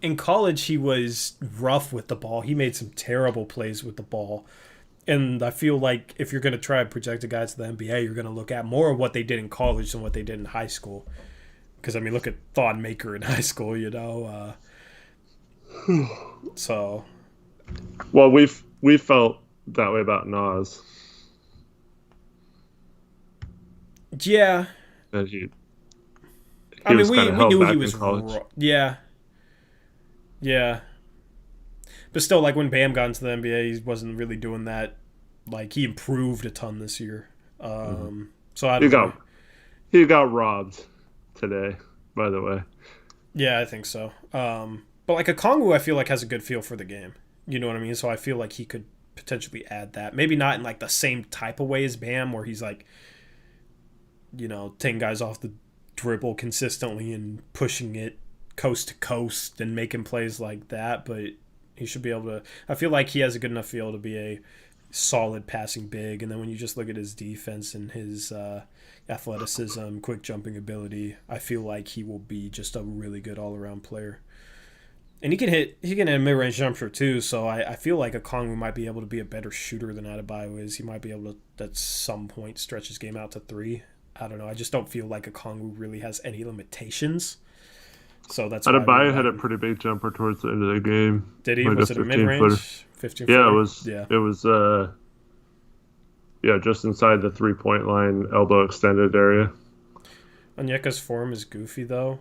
In college, he was rough with the ball. He made some terrible plays with the ball, and I feel like if you're going to try and project a guy to the NBA, you're going to look at more of what they did in college than what they did in high school. Because I mean, look at Thon Maker in high school. You know. So, well, we felt that way about Nas. Yeah, that he I mean, we knew he was yeah, but still, like when Bam got into the NBA, he wasn't really doing that. Like he improved a ton this year. So I don't know. He got robbed today, by the way. Yeah, I think so. But like Okongwu, I feel like has a good feel for the game. You know what I mean? So I feel like he could potentially add that. Maybe not in like the same type of way as Bam, where he's like, you know, taking guys off the dribble consistently and pushing it coast to coast and making plays like that. But He should be able to. I feel like he has a good enough feel to be a solid passing big, and then when you just look at his defense and his athleticism, quick jumping ability, I feel like he will be just a really good all around player. And he can hit a mid range jumper too, so I feel like Okongwu might be able to be a better shooter than Adebayo is. He might be able to at some point stretch his game out to 3. I don't know. I just don't feel like Okongwu really has any limitations. So that's Adebayo had a pretty big jumper towards the end of the game. Did he? Was it a mid range? 15. Yeah, it was. Yeah. It was. Just inside the 3-point line, elbow extended area. Onyeka's form is goofy though.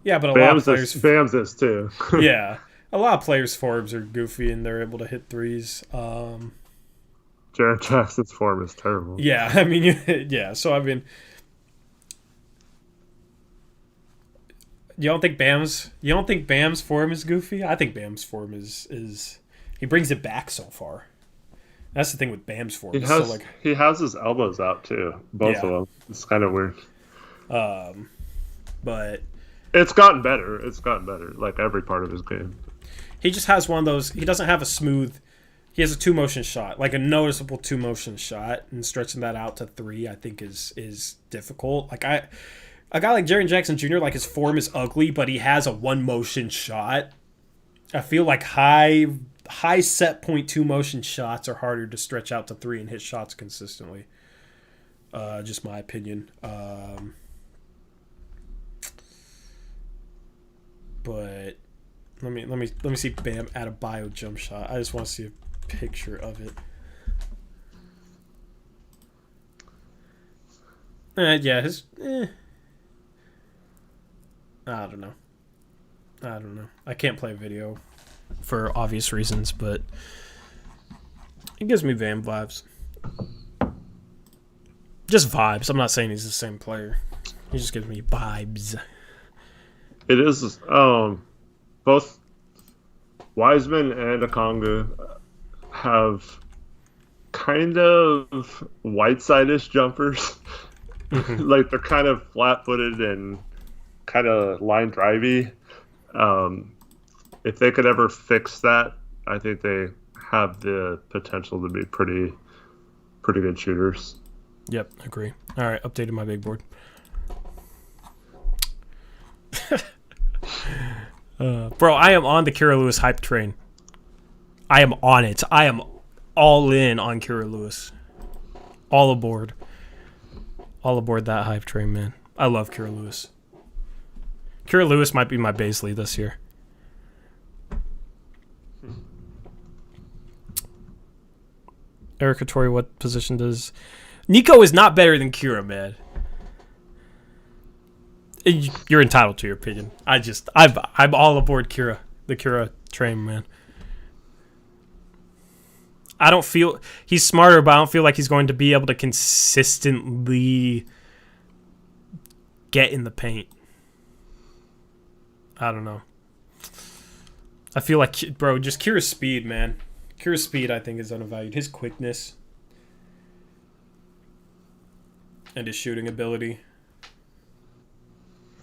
Yeah, but lot of players. Bam's is too. Yeah, a lot of players' forms are goofy and they're able to hit threes. Jaren Jackson's form is terrible. Yeah, I mean, yeah. So I mean. You don't think Bam's form is goofy? I think Bam's form is he brings it back so far. That's the thing with Bam's form. He has his elbows out too, both of them. It's kind of weird. But it's gotten better. Like every part of his game. He just has one of those. He doesn't have a smooth. He has a 2-motion shot, like a noticeable 2-motion shot, and stretching that out to 3, I think is difficult. Like a guy like Jaren Jackson Jr., like his form is ugly, but he has a 1-motion shot. I feel like high set point 2-motion shots are harder to stretch out to 3 and hit shots consistently. Just my opinion. But let me see Bam Adebayo jump shot. I just want to see a picture of it. I don't know. I can't play video for obvious reasons, but it gives me Bam vibes. Just vibes. I'm not saying he's the same player. He just gives me vibes. It is both Wiseman and Okongwu have kind of Whiteside-ish jumpers. Like they're kind of flat-footed and kind of line drivey. If they could ever fix that, I think they have the potential to be pretty good shooters. Yep, agree. All right, updated my big board. Bro, I am on the Kira Lewis hype train. I am on it. I am all in on Kira Lewis. All aboard. All aboard that hype train, man. I love Kira Lewis. Kira Lewis might be my Baisley this year. Erica Torrey, what position does... Nico is not better than Kira, man. You're entitled to your opinion. I'm all aboard Kira. The Kira train, man. I don't feel... He's smarter, but I don't feel like he's going to be able to consistently get in the paint. I don't know. I feel like, bro, just Kira's speed, man. Kira's speed, I think, is undervalued. His quickness and his shooting ability,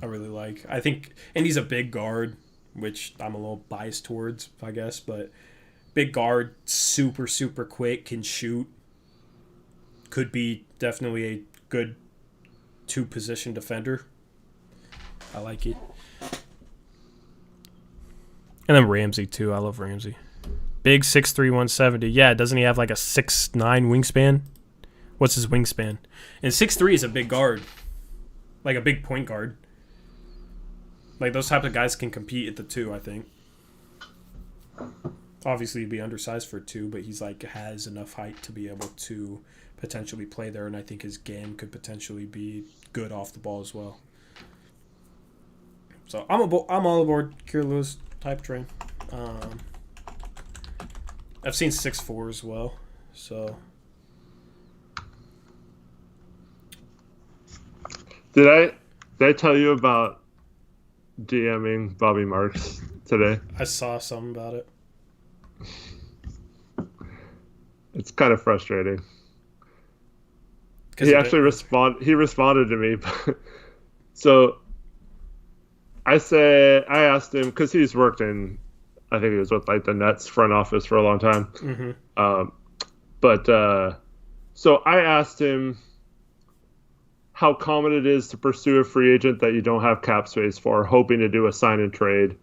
I really like. I think, and he's a big guard, which I'm a little biased towards, I guess, but big guard, super, super quick, can shoot. Could be definitely a good 2-position defender. I like it. And then Ramsey, too. I love Ramsey. Big 6'3", 170. Yeah, doesn't he have like a 6'9" wingspan? What's his wingspan? And 6'3" is a big guard. Like a big point guard. Like those type of guys can compete at the 2, I think. Obviously, he'd be undersized for 2, but he's like has enough height to be able to potentially play there, and I think his game could potentially be good off the ball as well. So I'm all aboard Kira Lewis type train. I've seen 6'4" as well, so. Did I tell you about DMing Bobby Marks today? I saw something about it. It's kind of frustrating. He actually responded to me. So I asked him, because he's worked in I think he was with like the Nets front office for a long time. Mm-hmm. So I asked him how common it is to pursue a free agent that you don't have cap space for, hoping to do a sign and trade,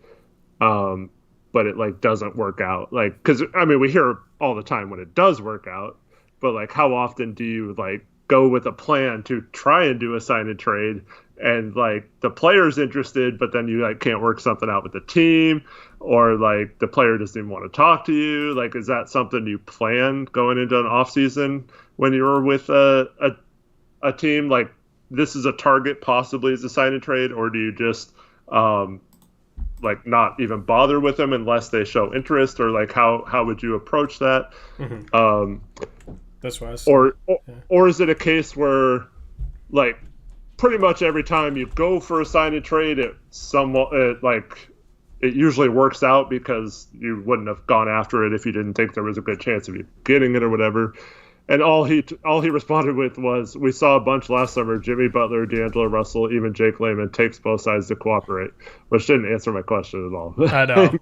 but it like doesn't work out. Like, because I mean, we hear all the time when it does work out, but like, how often do you like go with a plan to try and do a sign and trade, and like the player's interested, but then you like can't work something out with the team, or like the player doesn't even want to talk to you? Like, is that something you plan going into an off season when you're with a team? Like, this is a target possibly as a sign and trade, or do you just like not even bother with them unless they show interest, or like how would you approach that? Mm-hmm. That's why. Or is it a case where like pretty much every time you go for a sign and trade, it usually works out because you wouldn't have gone after it if you didn't think there was a good chance of you getting it or whatever? And all he responded with was, "We saw a bunch last summer: Jimmy Butler, D'Angelo Russell, even Jake Layman takes both sides to cooperate," which didn't answer my question at all. I know.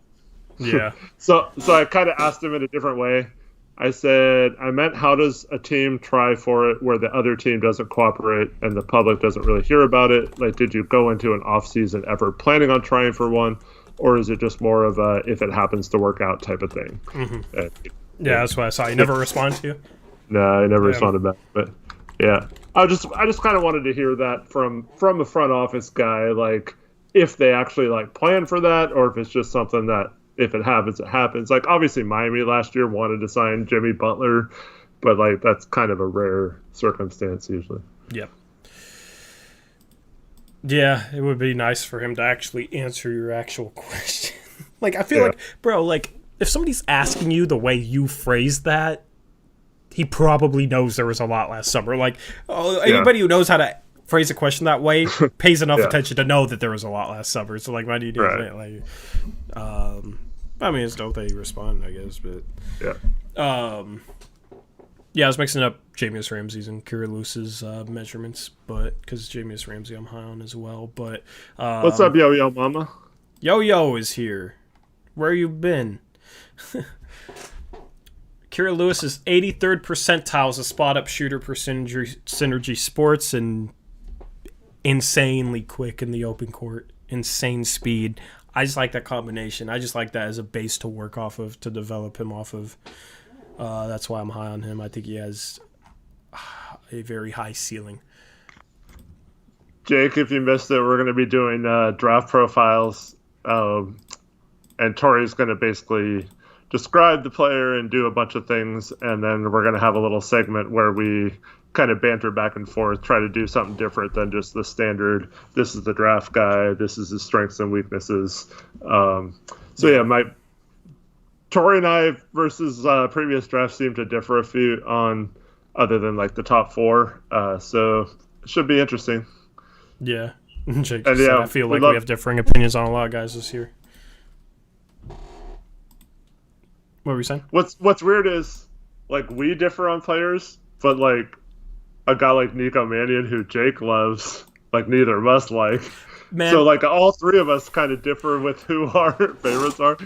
Yeah. So I kind of asked him in a different way. I said, I meant, how does a team try for it where the other team doesn't cooperate and the public doesn't really hear about it? Like, did you go into an off-season effort planning on trying for one, or is it just more of a if it happens to work out type of thing? Mm-hmm. Yeah, that's what I saw. You never respond to you? No, I never responded back. But yeah, I just kind of wanted to hear that from a front office guy, like if they actually like plan for that, or if it's just something that if it happens, it happens. Like, obviously Miami last year wanted to sign Jimmy Butler, but like that's kind of a rare circumstance usually. Yep. Yeah, it would be nice for him to actually answer your actual question. Like, I feel like, bro, like if somebody's asking you the way you phrase that, he probably knows there was a lot last summer. Like, anybody who knows how to phrase a question that way pays enough attention to know that there was a lot last summer. So, like, why do you do it? Like, I mean, it's dope that you respond, I guess, but I was mixing up Jamius Ramsey's and Kira Lewis's measurements, but because Jamius Ramsey I'm high on as well. But what's up, Yo Mama? Yo is here. Where you been? Kira Lewis is 83rd percentile as a spot-up shooter per Synergy Sports, and insanely quick in the open court. Insane speed. I just like that combination. I just like that as a base to work off of, to develop him off of. That's why I'm high on him. I think he has a very high ceiling. Jake, if you missed it, we're going to be doing draft profiles, and Tori's going to basically describe the player and do a bunch of things, and then we're going to have a little segment where we kind of banter back and forth, try to do something different than just the standard, this is the draft guy, this is his strengths and weaknesses. Tori and I versus previous drafts seem to differ a few on other than like the top four, so it should be interesting. Yeah. Jake said, I feel like we have differing opinions on a lot of guys this year. What were you saying? What's weird is, like, we differ on players, but like a guy like Nico Mannion, who Jake loves, like neither of us like. Man. So like all three of us kind of differ with who our favorites are.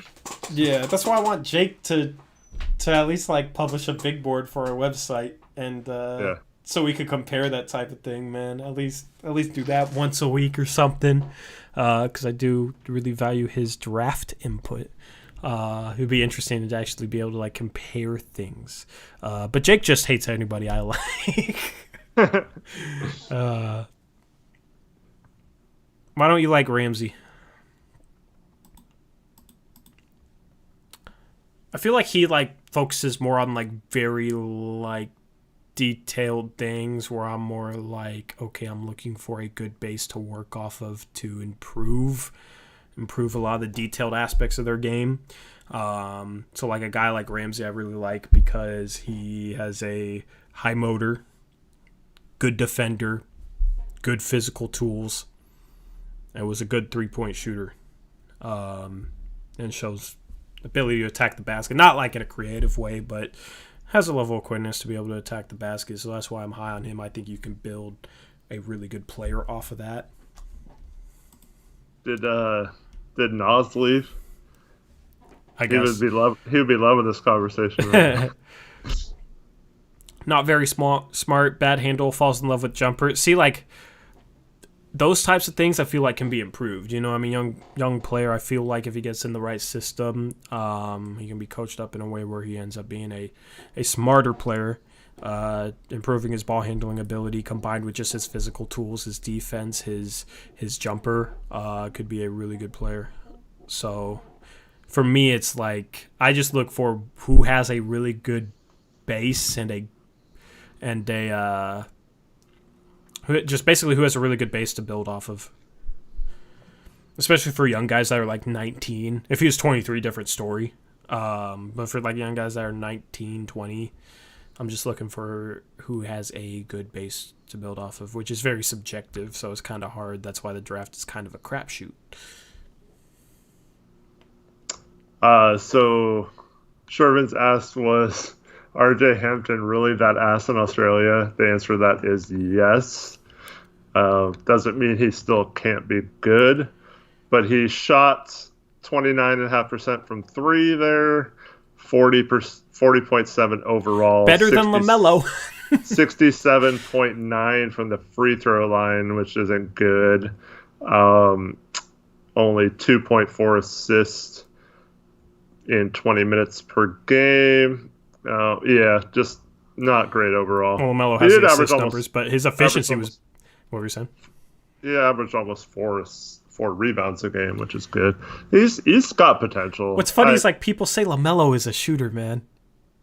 Yeah, that's why I want Jake to at least like publish a big board for our website, and so we could compare that type of thing, man. At least do that once a week or something, because I do really value his draft input. It would be interesting to actually be able to like compare things. But Jake just hates anybody I like. Why don't you like Ramsey? I feel like he like focuses more on like very like detailed things, where I'm more like, okay, I'm looking for a good base to work off of to improve a lot of the detailed aspects of their game. So like a guy like Ramsey I really like because he has a high motor, good defender, good physical tools, and was a good three-point shooter, and shows ability to attack the basket, not like in a creative way, but has a level of quickness to be able to attack the basket. So that's why I'm high on him. I think you can build a really good player off of that. Did Nas leave? I guess. He would be loving this conversation. Right? Not very smart, bad handle, falls in love with jumper. See, like, those types of things I feel like can be improved. You know, I mean, young player, I feel like if he gets in the right system, he can be coached up in a way where he ends up being a smarter player, improving his ball handling ability combined with just his physical tools, his defense, his jumper, could be a really good player. So for me, it's like I just look for who has a really good base and just basically who has a really good base to build off of. Especially for young guys that are like 19. If he was 23, different story. But for like young guys that are 19, 20, I'm just looking for who has a good base to build off of, which is very subjective, so it's kind of hard. That's why the draft is kind of a crapshoot. So Shervin's asked, was RJ Hampton really that ass in Australia? The answer to that is yes. Doesn't mean he still can't be good, but he shot 29.5% from three there, 40.7 overall. Better than LaMelo. 67.9 from the free throw line, which isn't good. Only 2.4 assists in 20 minutes per game. Yeah, just not great overall. Well, LaMelo has the assist numbers, but his efficiency was... What were you saying? He averaged almost four rebounds a game, which is good. He's got potential. What's funny is like people say LaMelo is a shooter, man,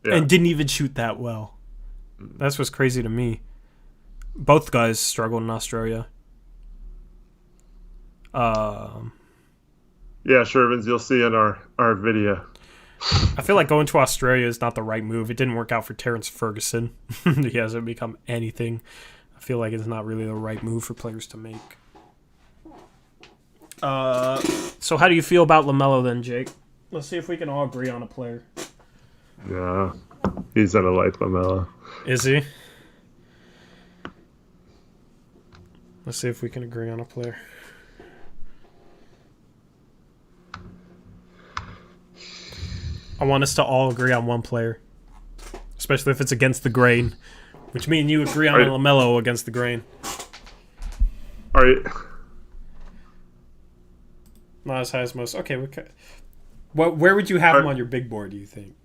and didn't even shoot that well. That's what's crazy to me. Both guys struggled in Australia. Yeah, Shervins, you'll see in our video. I feel like going to Australia is not the right move. It didn't work out for Terrence Ferguson. He hasn't become anything. I feel like it's not really the right move for players to make. So how do you feel about LaMelo then, Jake? Let's see if we can all agree on a player. Yeah, he's gonna like LaMelo. Is he? Let's see if we can agree on a player. I want us to all agree on one player, especially if it's against the grain. Which means you agree on LaMelo against the grain. All right. Not as high as most. Okay. Where would you have him on your big board, do you think?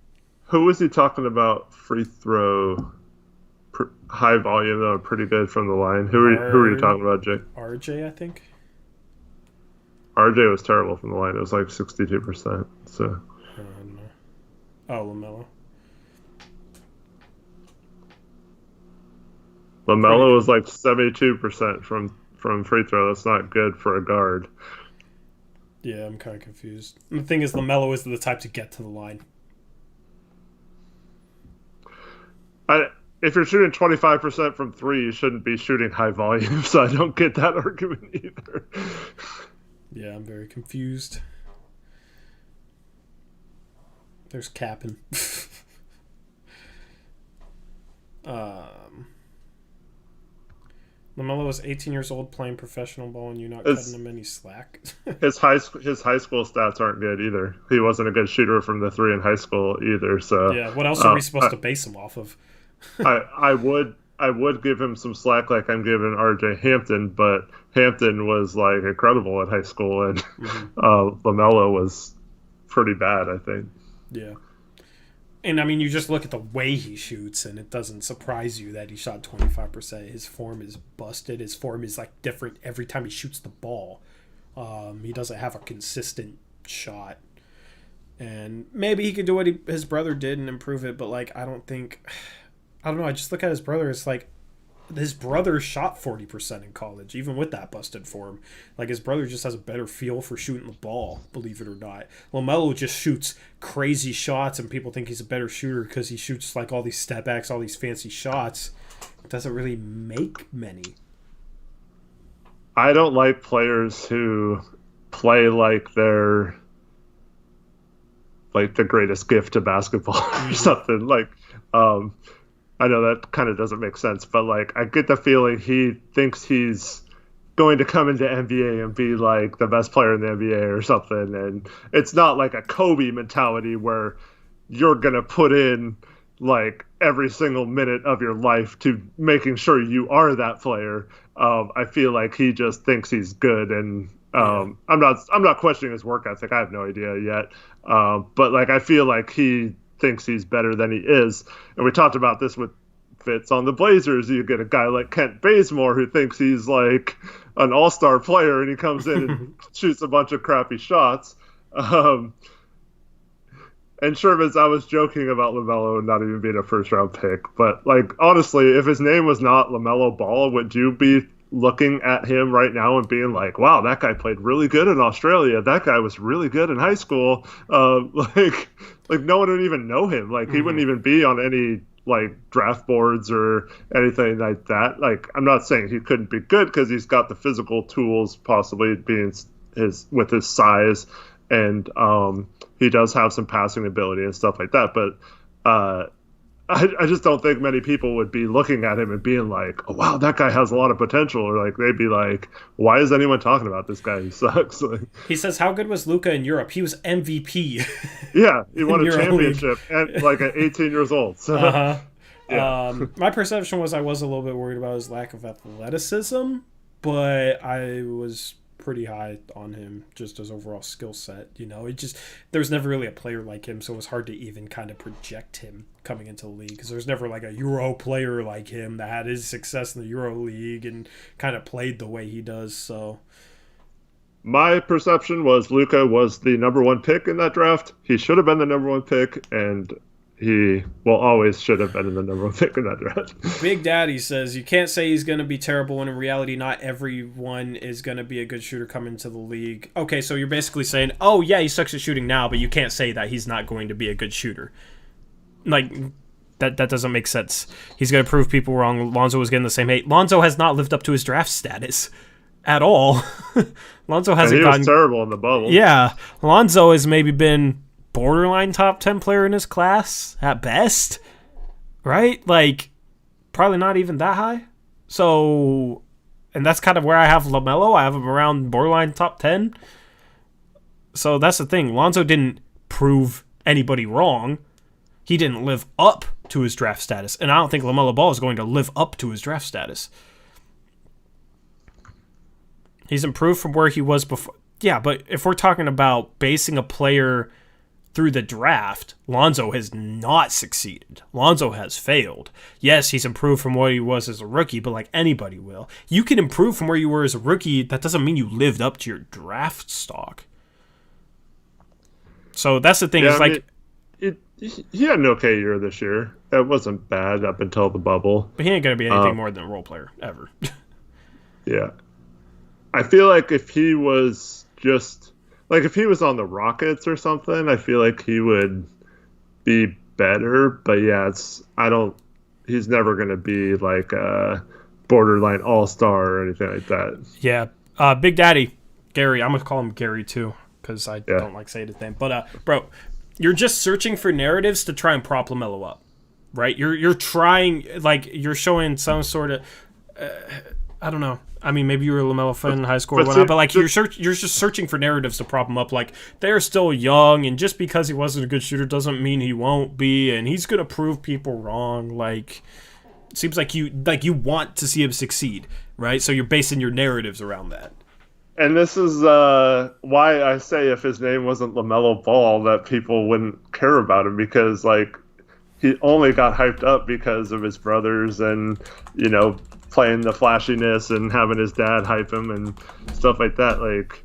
Who was he talking about free throw, high volume, though, pretty good from the line? Who are you talking about, Jake? RJ, I think. RJ was terrible from the line. It was like 62%. So. I don't know. Oh, LaMelo. LaMelo was like 72% from free throw. That's not good for a guard. Yeah, I'm kind of confused. The thing is, LaMelo is the type to get to the line. If you're shooting 25% from three, you shouldn't be shooting high volume, so I don't get that argument either. Yeah, I'm very confused. There's capping. LaMelo was 18 years old playing professional ball, and you're not cutting him any slack. his high school stats aren't good either. He wasn't a good shooter from the three in high school either. So yeah, what else are we supposed to base him off of? I would give him some slack like I'm giving RJ Hampton, but Hampton was like incredible at high school, and LaMelo was pretty bad, I think. Yeah. And, I mean, you just look at the way he shoots, and it doesn't surprise you that he shot 25%. His form is busted. His form is, like, different every time he shoots the ball. He doesn't have a consistent shot. And maybe he could do what his brother did and improve it, but, like, I don't know. I just look at his brother. It's like his brother shot 40% in college, even with that busted form. Like, his brother just has a better feel for shooting the ball, believe it or not. LaMelo just shoots crazy shots, and people think he's a better shooter because he shoots, like, all these step backs, all these fancy shots. Doesn't really make many. I don't like players who play like they're like the greatest gift to basketball or something. Like, I know that kind of doesn't make sense, but like I get the feeling he thinks he's going to come into NBA and be like the best player in the NBA or something. And it's not like a Kobe mentality where you're going to put in like every single minute of your life to making sure you are that player. I feel like he just thinks he's good, and I'm not questioning his work ethic. I have no idea yet. But like, I feel like he thinks he's better than he is. And we talked about this with Fitz on the Blazers. You get a guy like Kent Bazemore who thinks he's like an all-star player, and he comes in and shoots a bunch of crappy shots. And Sherman's, I was joking about LaMelo not even being a first-round pick, but like, honestly, if his name was not LaMelo Ball, would you be looking at him right now and being like, wow, that guy played really good in Australia, that guy was really good in high school? Like no one would even know him. Like, he wouldn't even be on any like draft boards or anything like that. Like, I'm not saying he couldn't be good, because he's got the physical tools, possibly being with his size, and he does have some passing ability and stuff like that. But I just don't think many people would be looking at him and being like, oh, wow, that guy has a lot of potential. Or like, they'd be like, why is anyone talking about this guy? He sucks. Like, he says, how good was Luka in Europe? He was MVP. Yeah, he won a championship and like at 18 years old. So, yeah. My perception was I was a little bit worried about his lack of athleticism, but I was pretty high on him just as overall skill set. You know, there was never really a player like him, so it was hard to even kind of project him coming into the league, because there was never like a Euro player like him that had his success in the Euro League and kind of played the way he does. So my perception was Luka was the number one pick in that draft. He should have been the number one pick, and he always should have been in the number one pick in that draft. Big Daddy says, you can't say he's going to be terrible when in reality not everyone is going to be a good shooter coming to the league. Okay, so you're basically saying, oh yeah, he sucks at shooting now, but you can't say that he's not going to be a good shooter. Like, that doesn't make sense. He's going to prove people wrong. Lonzo was getting the same hate. Lonzo has not lived up to his draft status at all. Lonzo hasn't gotten... He was terrible in the bubble. Yeah, Lonzo has maybe been borderline top 10 player in his class at best, right? Like, probably not even that high. So, and that's kind of where I have LaMelo. I have him around borderline top 10. So that's the thing. Lonzo didn't prove anybody wrong. He didn't live up to his draft status, and I don't think LaMelo Ball is going to live up to his draft status. He's improved from where he was before. Yeah, but if we're talking about basing a player through the draft, Lonzo has not succeeded. Lonzo has failed. Yes, he's improved from what he was as a rookie, but like anybody will. You can improve from where you were as a rookie. That doesn't mean you lived up to your draft stock. So that's the thing. Yeah, is like, he had an okay year this year. It wasn't bad up until the bubble. But he ain't going to be anything more than a role player, ever. Yeah. I feel like if he was just... Like, if he was on the Rockets or something, I feel like he would be better. But yeah, he's never going to be like a borderline all-star or anything like that. Yeah. Big Daddy, Gary, I'm going to call him Gary too, because I don't like saying his name. But, bro, you're just searching for narratives to try and prop LaMelo up, right? You're trying, like, you're showing some sort of, I don't know. I mean, maybe you were a LaMelo fan in high school or whatnot, but like you're just searching for narratives to prop him up. Like, they're still young, and just because he wasn't a good shooter doesn't mean he won't be, and he's gonna prove people wrong. Like, it seems like you want to see him succeed, right? So you're basing your narratives around that. And this is why I say if his name wasn't LaMelo Ball, that people wouldn't care about him, because like he only got hyped up because of his brothers and, you know, playing the flashiness and having his dad hype him and stuff like that. Like,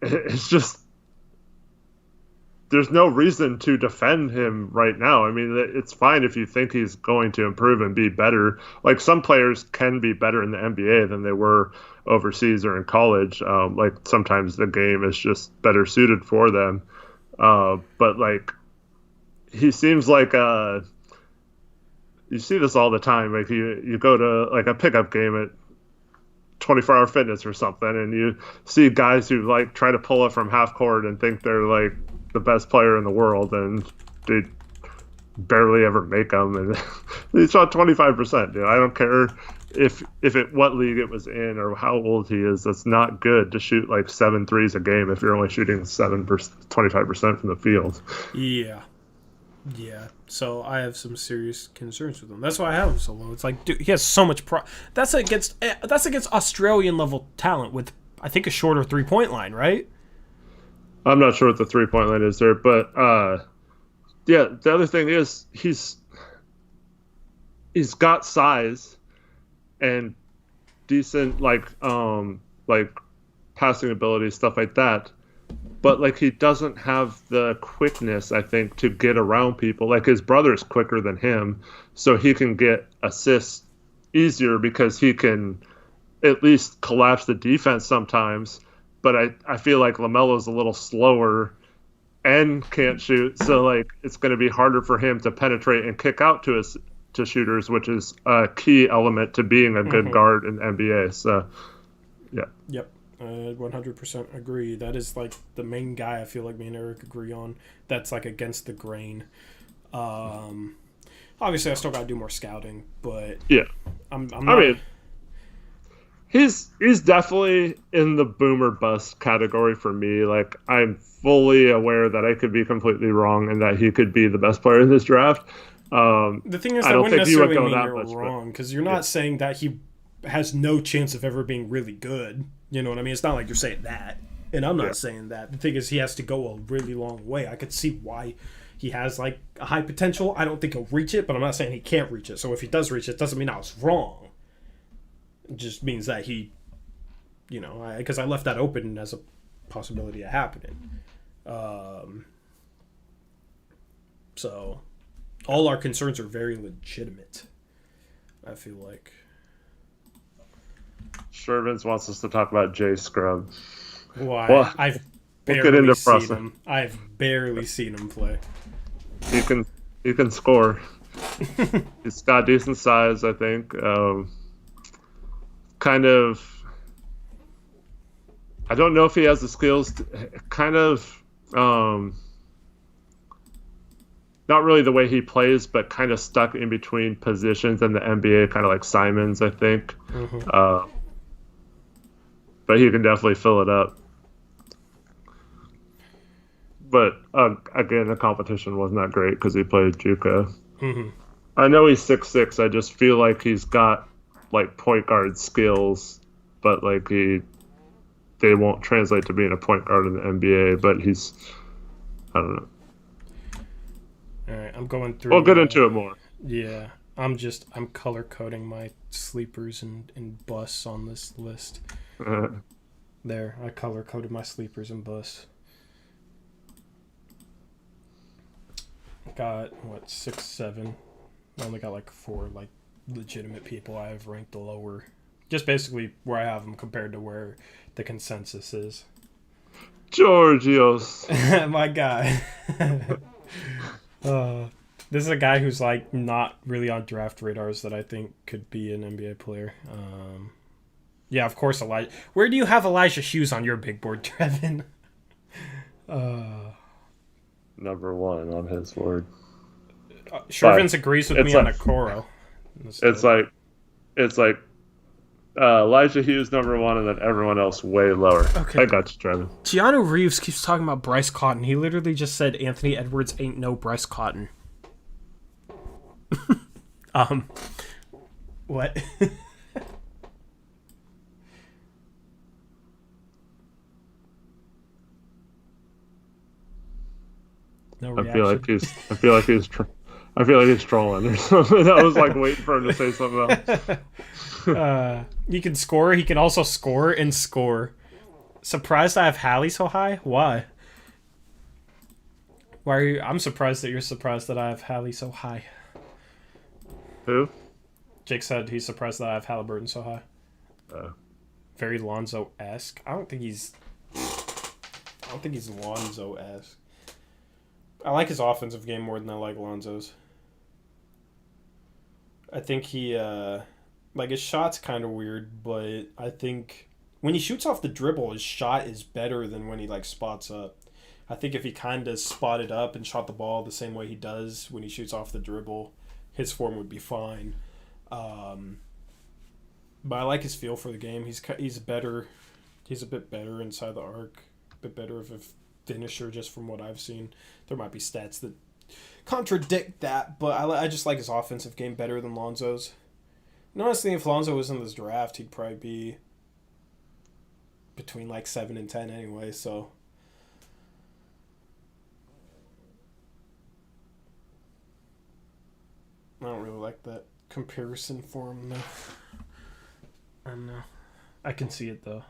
it's just, there's no reason to defend him right now. I mean, it's fine if you think he's going to improve and be better. Like, some players can be better in the NBA than they were overseas or in college. Like, sometimes the game is just better suited for them. But like, he seems like you see this all the time. Like, you go to like a pickup game at 24 Hour Fitness or something, and you see guys who like try to pull it from half court and think they're like the best player in the world, and they barely ever make them, and he shot 25%. Dude, I don't care what league it was in or how old he is, that's not good to shoot like 7 threes a game if you're only shooting 25% from the field. Yeah. So I have some serious concerns with him. That's why I have him so low. It's like, dude, he has so much that's against Australian level talent with, I think, a shorter 3-point line, right? I'm not sure what the 3-point line is there, but yeah, the other thing is he's got size and decent like passing ability, stuff like that. But like he doesn't have the quickness, I think, to get around people. Like his brother's quicker than him, so he can get assists easier because he can at least collapse the defense sometimes. But I feel like LaMelo's a little slower and can't shoot, so like it's going to be harder for him to penetrate and kick out to shooters, which is a key element to being a good guard in the NBA. So, yeah. Yep. 100% agree. That is like the main guy I feel like me and Eric agree on. That's like against the grain. Obviously, I still got to do more scouting, but yeah, I mean, he's definitely in the boomer bust category for me. Like I'm fully aware that I could be completely wrong and that he could be the best player in this draft. The thing is, that wouldn't necessarily mean you're wrong because you're not saying that he has no chance of ever being really good. You know what I mean? It's not like you're saying that, and I'm not saying that. The thing is, he has to go a really long way. I could see why he has like a high potential. I don't think he'll reach it, but I'm not saying he can't reach it. So if he does reach it, doesn't mean I was wrong. It just means that he, because I left that open as a possibility of happening. So all our concerns are very legitimate, I feel like. Shervins wants us to talk about Jay Scrubb. Why? Well, I've barely seen him. I've barely seen him play. He can score. He's got decent size, I think. Kind of. I don't know if he has the skills. Not really the way he plays, but kind of stuck in between positions in the NBA, kind of like Simons, I think. But he can definitely fill it up. But again, the competition wasn't that great because he played JUCO. I know he's 6'6". I just feel like he's got like point guard skills, but like they won't translate to being a point guard in the NBA. But he's, I don't know. All right, I'm going through. We'll get into it more. Yeah, I'm color coding my sleepers and busts on this list. There, I color coded my sleepers and busts. Got 6, 7. I only got like 4 like legitimate people I have ranked lower. Just basically where I have them compared to where the consensus is. Georgios, my guy. This is a guy who's like not really on draft radars that I think could be an NBA player. Yeah, of course, Elijah. Where do you have Elijah Hughes on your big board, Trevin? Number 1 on his board. Shervins agrees with me on Okoro. It's like Elijah Hughes number 1, and then everyone else way lower. Okay. I got you, Trevin. Keanu Reeves keeps talking about Bryce Cotton. He literally just said Anthony Edwards ain't no Bryce Cotton. What? No reaction. I feel like he's trolling or something. I was like waiting for him to say something else. He can score. He can also score and score. Surprised I have Hallie so high? Why? Why are you? I'm surprised that you're surprised that I have Hallie so high. Who? Jake said he's surprised that I have Halliburton so high. Very Lonzo-esque. I don't think he's Lonzo-esque. I like his offensive game more than I like Lonzo's. I think he, like his shot's kind of weird, but I think when he shoots off the dribble, his shot is better than when he like spots up. I think if he kind of spotted up and shot the ball the same way he does when he shoots off the dribble, his form would be fine. But I like his feel for the game. He's better. He's a bit better inside the arc. A bit better of a finisher, just from what I've seen. There might be stats that contradict that, but I just like his offensive game better than Lonzo's. And honestly, if Lonzo was in this draft, he'd probably be between like 7 and 10 anyway. So. I don't really like that comparison for him, though. I don't know. I can see it, though.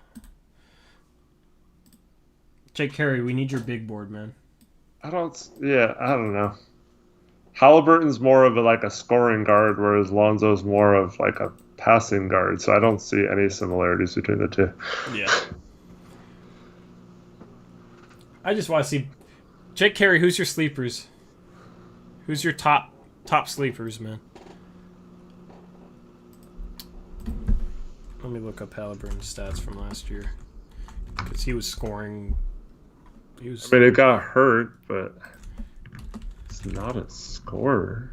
Jake Carey, we need your big board, man. I don't know. Halliburton's more of a scoring guard, whereas Lonzo's more of like a passing guard, so I don't see any similarities between the two. Yeah. I just want to see... Jake Carey, who's your sleepers? Who's your top sleepers, man? Let me look up Halliburton's stats from last year. Because he was scoring... it got hurt, but it's not a scorer.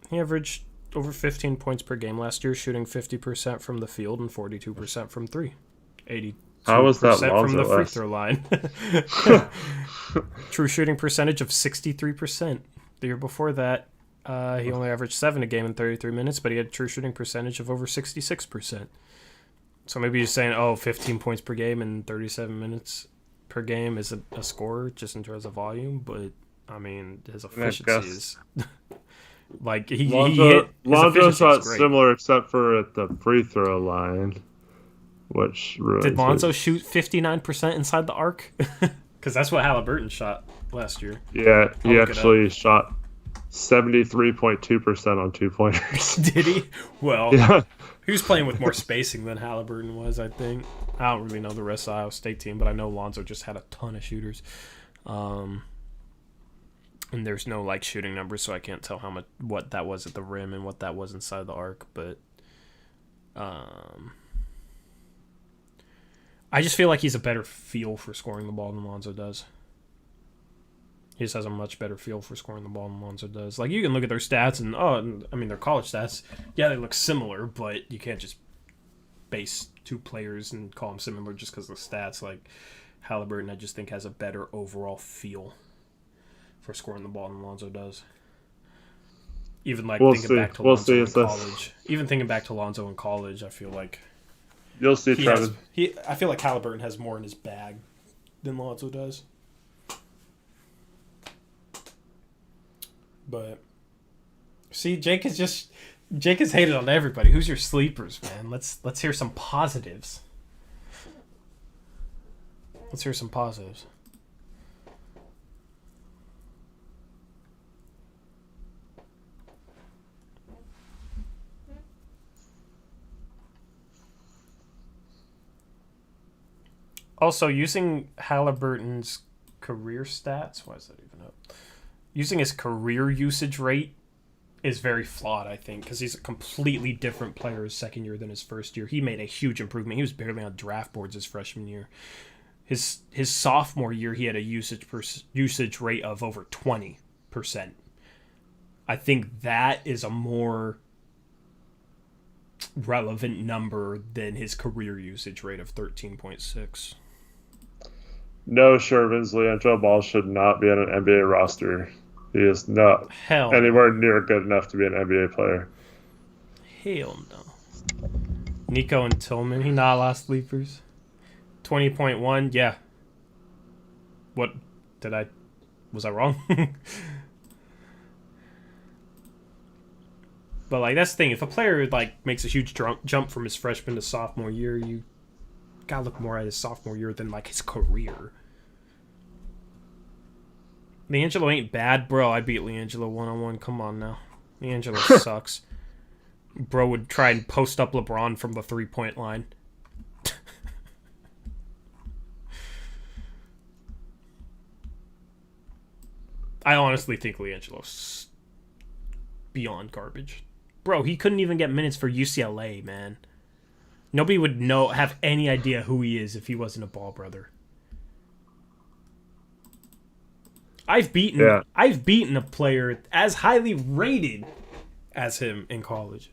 He averaged over 15 points per game last year, shooting 50% from the field and 42% from three. 82% How was that from the free throw line. True shooting percentage of 63%. The year before that, he only averaged 7 a game in 33 minutes, but he had a true shooting percentage of over 66%. So maybe you're saying, 15 points per game and 37 minutes per game is a score just in terms of volume, but I mean his efficiency is like Lonzo shot similar except for at the free throw line, which did Lonzo shoot 59% inside the arc? Because that's what Halliburton shot last year. Yeah, he actually shot 73.2% on 2-pointers. Did he? Well, yeah. He was playing with more spacing than Halliburton was, I think. I don't really know the rest of the Iowa State team, but I know Lonzo just had a ton of shooters. And there's no shooting numbers, so I can't tell what that was at the rim and what that was inside the arc. But I just feel like he's a better feel for scoring the ball than Lonzo does. He just has a much better feel for scoring the ball than Lonzo does. You can look at their stats and, their college stats. Yeah, they look similar, but you can't just base two players and call them similar just because of the stats. Halliburton, I just think, has a better overall feel for scoring the ball than Lonzo does. Even thinking back to Lonzo in college. Even thinking back to Lonzo in college, I feel like you'll see Trevin. I feel like Halliburton has more in his bag than Lonzo does. But see, Jake has hated on everybody. Who's your sleepers, man? Let's hear some positives. Let's hear some positives. Also, using Halliburton's career stats, why is that even up? Using his career usage rate is very flawed, I think, because he's a completely different player his second year than his first year. He made a huge improvement. He was barely on draft boards his freshman year. His sophomore year, he had a usage rate of over 20%. I think that is a more relevant number than his career usage rate of 13.6. No, Sherman's LiAngelo Ball should not be on an NBA roster. He is not anywhere near good enough to be an NBA player. Hell no. Nico and Tillman, he not last sleepers. 20.1, yeah. What was I wrong? But that's the thing. If a player makes a huge jump from his freshman to sophomore year, you gotta look more at his sophomore year than his career. LiAngelo ain't bad, bro. I beat LiAngelo 1-on-1. Come on now. LiAngelo sucks. Bro would try and post up LeBron from the 3-point line. I honestly think LiAngelo's beyond garbage. Bro, he couldn't even get minutes for UCLA, man. Nobody would have any idea who he is if he wasn't a Ball brother. I've beaten a player as highly rated as him in college.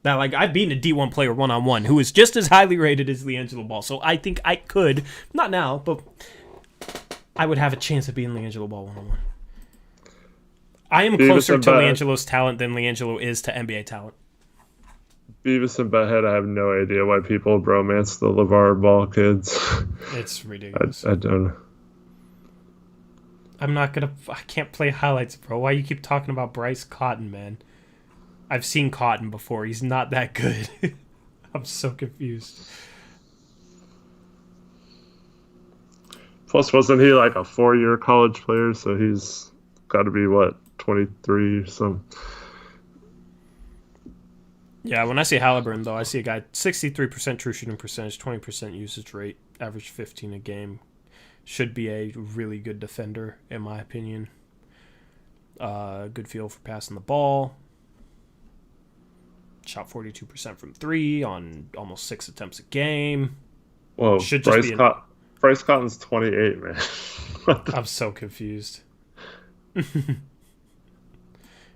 Now, like, I've beaten a D1 player one-on-one who is just as highly rated as LiAngelo Ball. So I think I could, not now, but I would have a chance of beating LiAngelo Ball one-on-one. I am closer to LiAngelo's talent than LiAngelo is to NBA talent. Beavis and Butthead, I have no idea why people bromance the LeVar Ball kids. It's ridiculous. I don't know. I can't play highlights, bro. Why you keep talking about Bryce Cotton, man? I've seen Cotton before. He's not that good. I'm so confused. Plus, wasn't he like a 4-year college player? So he's got to be, what, 23 or something? Yeah, when I see Halliburton, though, I see a guy 63% true shooting percentage, 20% usage rate, average 15 a game. Should be a really good defender, in my opinion. Good feel for passing the ball. Shot 42% from 3 on almost 6 attempts a game. Whoa, Bryce Cotton's 28, man. I'm so confused.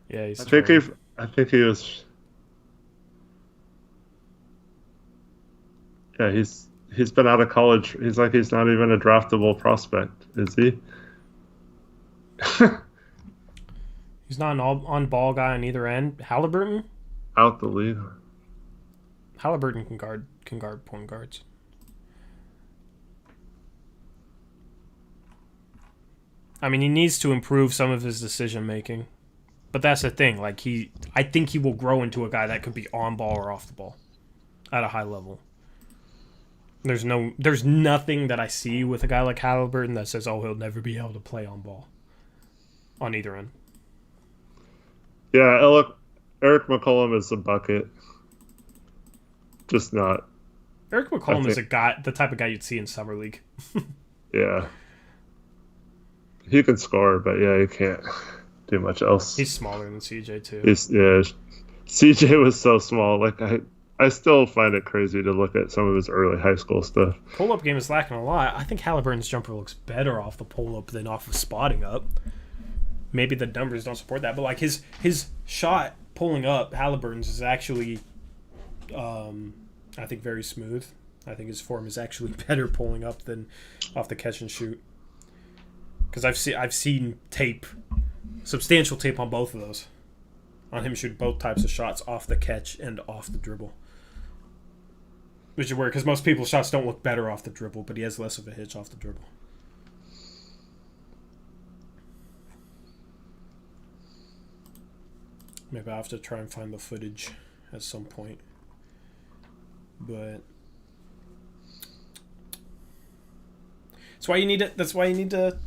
Yeah, he's. I think he was. Yeah, he's been out of college. He's not even a draftable prospect, is he? He's not an on-ball guy on either end. Halliburton? Out the lead. Halliburton can guard point guards. I mean, he needs to improve some of his decision making, but that's the thing. Like I think he will grow into a guy that could be on ball or off the ball, at a high level. There's nothing that I see with a guy like Halliburton that says, "Oh, he'll never be able to play on ball," on either end. Yeah, Eric McCollum is a bucket. Just not. Eric McCollum is the type of guy you'd see in summer league. Yeah. He can score, but yeah, he can't do much else. He's smaller than CJ too. CJ was so small. Like I still find it crazy to look at some of his early high school stuff. Pull-up game is lacking a lot. I think Halliburton's jumper looks better off the pull-up than off of spotting up. Maybe the numbers don't support that, but like his shot pulling up, Halliburton's is actually, I think, very smooth. I think his form is actually better pulling up than off the catch and shoot. Because I've seen tape, substantial tape on both of those, on him shoot both types of shots off the catch and off the dribble. Which is weird, because most people's shots don't look better off the dribble, but he has less of a hitch off the dribble. Maybe I'll have to try and find the footage at some point. But that's why you need to.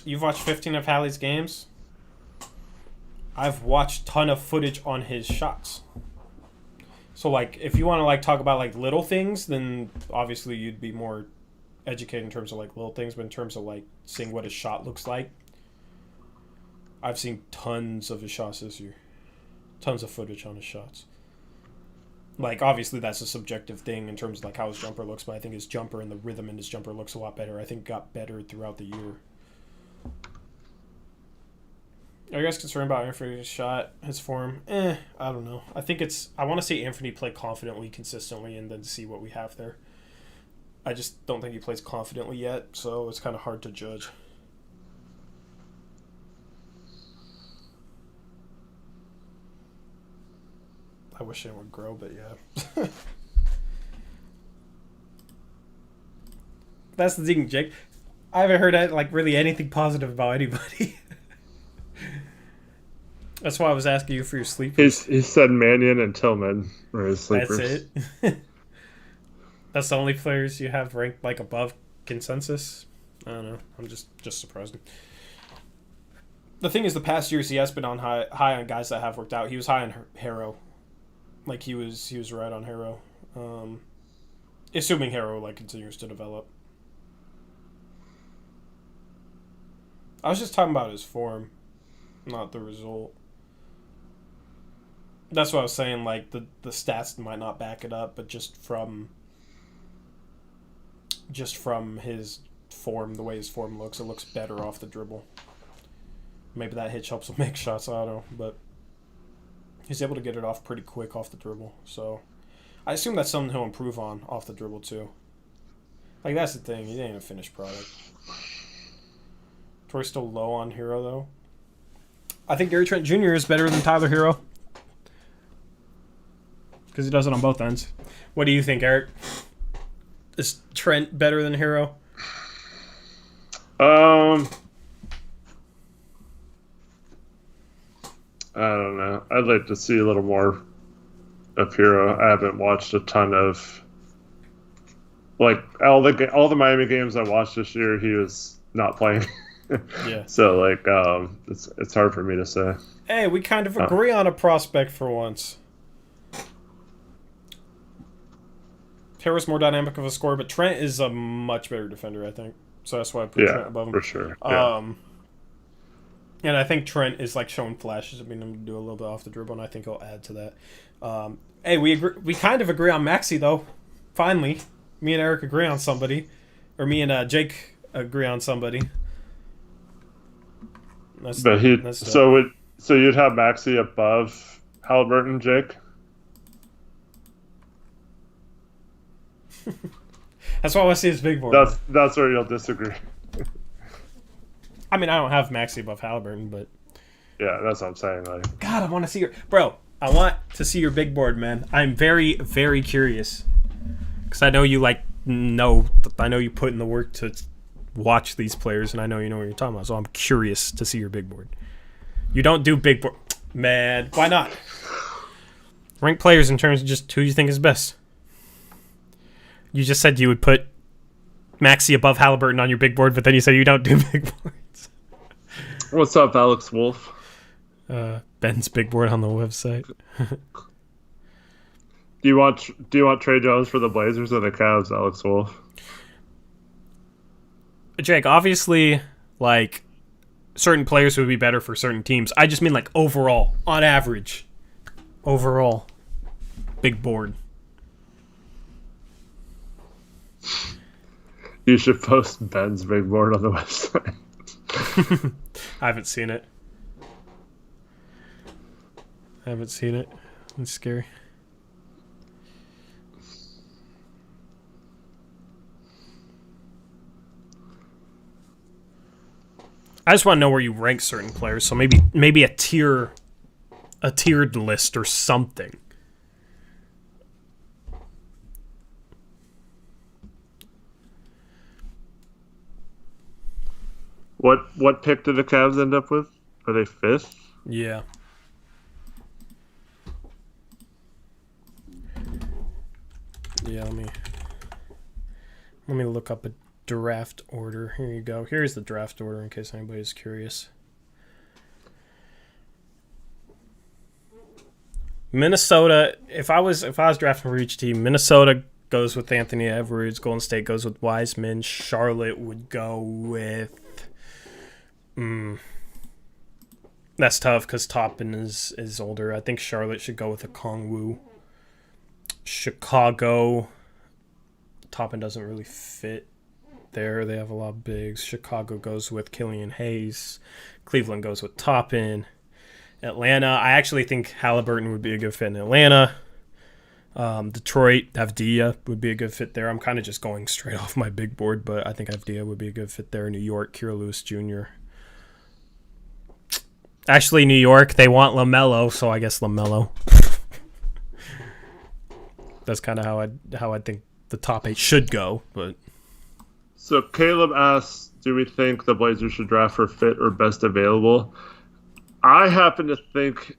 You've watched 15 of Hallie's games. I've watched ton of footage on his shots. So like, if you want to like talk about like little things, then obviously you'd be more educated in terms of like little things, but in terms of like seeing what his shot looks like, I've seen tons of his shots this year. Tons of footage on his shots. Like, obviously that's a subjective thing in terms of like how his jumper looks, but I think his jumper and the rhythm in his jumper looks a lot better. I think got better throughout the year. Are you guys concerned about Anthony's shot, his form? I don't know. I want to see Anthony play confidently, consistently, and then see what we have there. I just don't think he plays confidently yet, so it's kind of hard to judge. I wish it would grow, but yeah. That's the thing, Jake. I haven't heard like really anything positive about anybody. That's why I was asking you for your sleepers. He said Mannion and Tillman were his sleepers. That's it? That's the only players you have ranked like above consensus? I don't know. I'm just surprised. The thing is, the past years he has been on high on guys that have worked out. He was high on Harrow. Like he was right on Harrow. Assuming Harrow like continues to develop. I was just talking about his form, not the result. That's what I was saying, like the stats might not back it up, but just from his form, the way his form looks, it looks better off the dribble. Maybe that hitch helps him make shots, I don't know, but He's able to get it off pretty quick off the dribble. So I assume that's something he'll improve on off the dribble too. Like, that's the thing. He ain't a finished product. Troy's still low on Hero, though. I think Gary Trent Jr. is better than Tyler Hero. Because he does it on both ends. What do you think, Eric? Is Trent better than Hero? I don't know. I'd like to see a little more of Hero. I haven't watched a ton of, like, all the Miami games I watched this year. He was not playing. Yeah. So, like, it's hard for me to say. Hey, we kind of agree on a prospect for once. Hero's more dynamic of a scorer, but Trent is a much better defender, I think. So that's why I put Trent above him. For sure. Yeah. And I think Trent is like showing flashes of being able to do a little bit off the dribble, and I think he'll add to that. Hey, we agree, we kind of agree on Maxey though. Finally, me and Eric agree on somebody, or me and Jake agree on somebody. So you'd have Maxey above Halliburton, Jake? That's why I want to see his big board. That's where you'll disagree. I mean, I don't have Maxey above Halliburton, but yeah, that's what I'm saying. Like, God, I want to see your I want to see your big board, man. I'm very, very curious because I know you I know you put in the work to watch these players, and I know you know what you're talking about. So I'm curious to see your big board. You don't do big board, man. Why not? Rank players in terms of just who you think is best. You just said you would put Maxey above Halliburton on your big board, but then you said you don't do big boards. What's up, Alex Wolf? Ben's big board on the website. Do you want Trey Jones for the Blazers or the Cavs, Alex Wolf? Jake, obviously, like, certain players would be better for certain teams. I just mean, like, overall, on average. Overall. Big board. You should post Ben's big board on the website. I haven't seen it. It's scary. I just want to know where you rank certain players, so maybe a tiered list or something. What pick did the Cavs end up with? Are they 5th? Yeah. Yeah, let me look up a draft order. Here you go. Here's the draft order in case anybody's curious. Minnesota, if I was drafting for each team, Minnesota goes with Anthony Edwards, Golden State goes with Wiseman, Charlotte would go with that's tough because Toppin is older. I think Charlotte should go with a Kongwu. Chicago, Toppin doesn't really fit there. They have a lot of bigs. Chicago goes with Killian Hayes. Cleveland goes with Toppin. Atlanta, I actually think Halliburton would be a good fit in Atlanta. Detroit, Avdija would be a good fit there. I'm kind of just going straight off my big board, but I think Avdija would be a good fit there. New York, Kira Lewis Jr. Actually, New York, they want LaMelo, so I guess LaMelo. That's kind of how I think the top 8 should go. But so Caleb asks, do we think the Blazers should draft for fit or best available? I happen to think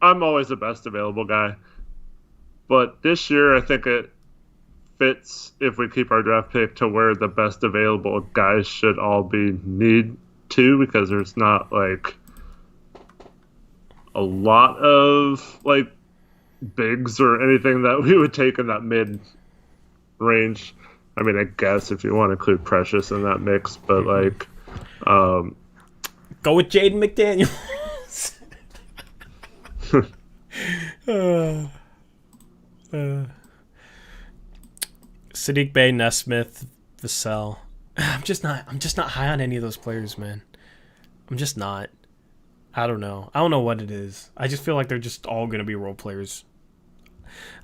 I'm always the best available guy. But this year, I think it fits if we keep our draft pick to where the best available guys should all be need to, because there's not like a lot of like bigs or anything that we would take in that mid range. I mean, I guess if you want to include Precious in that mix, but like, go with Jaden McDaniels. Sadiq Bey, Nesmith, Vassell. I'm just not high on any of those players, man. I'm just not. I don't know. I don't know what it is. I just feel like they're just all going to be role players.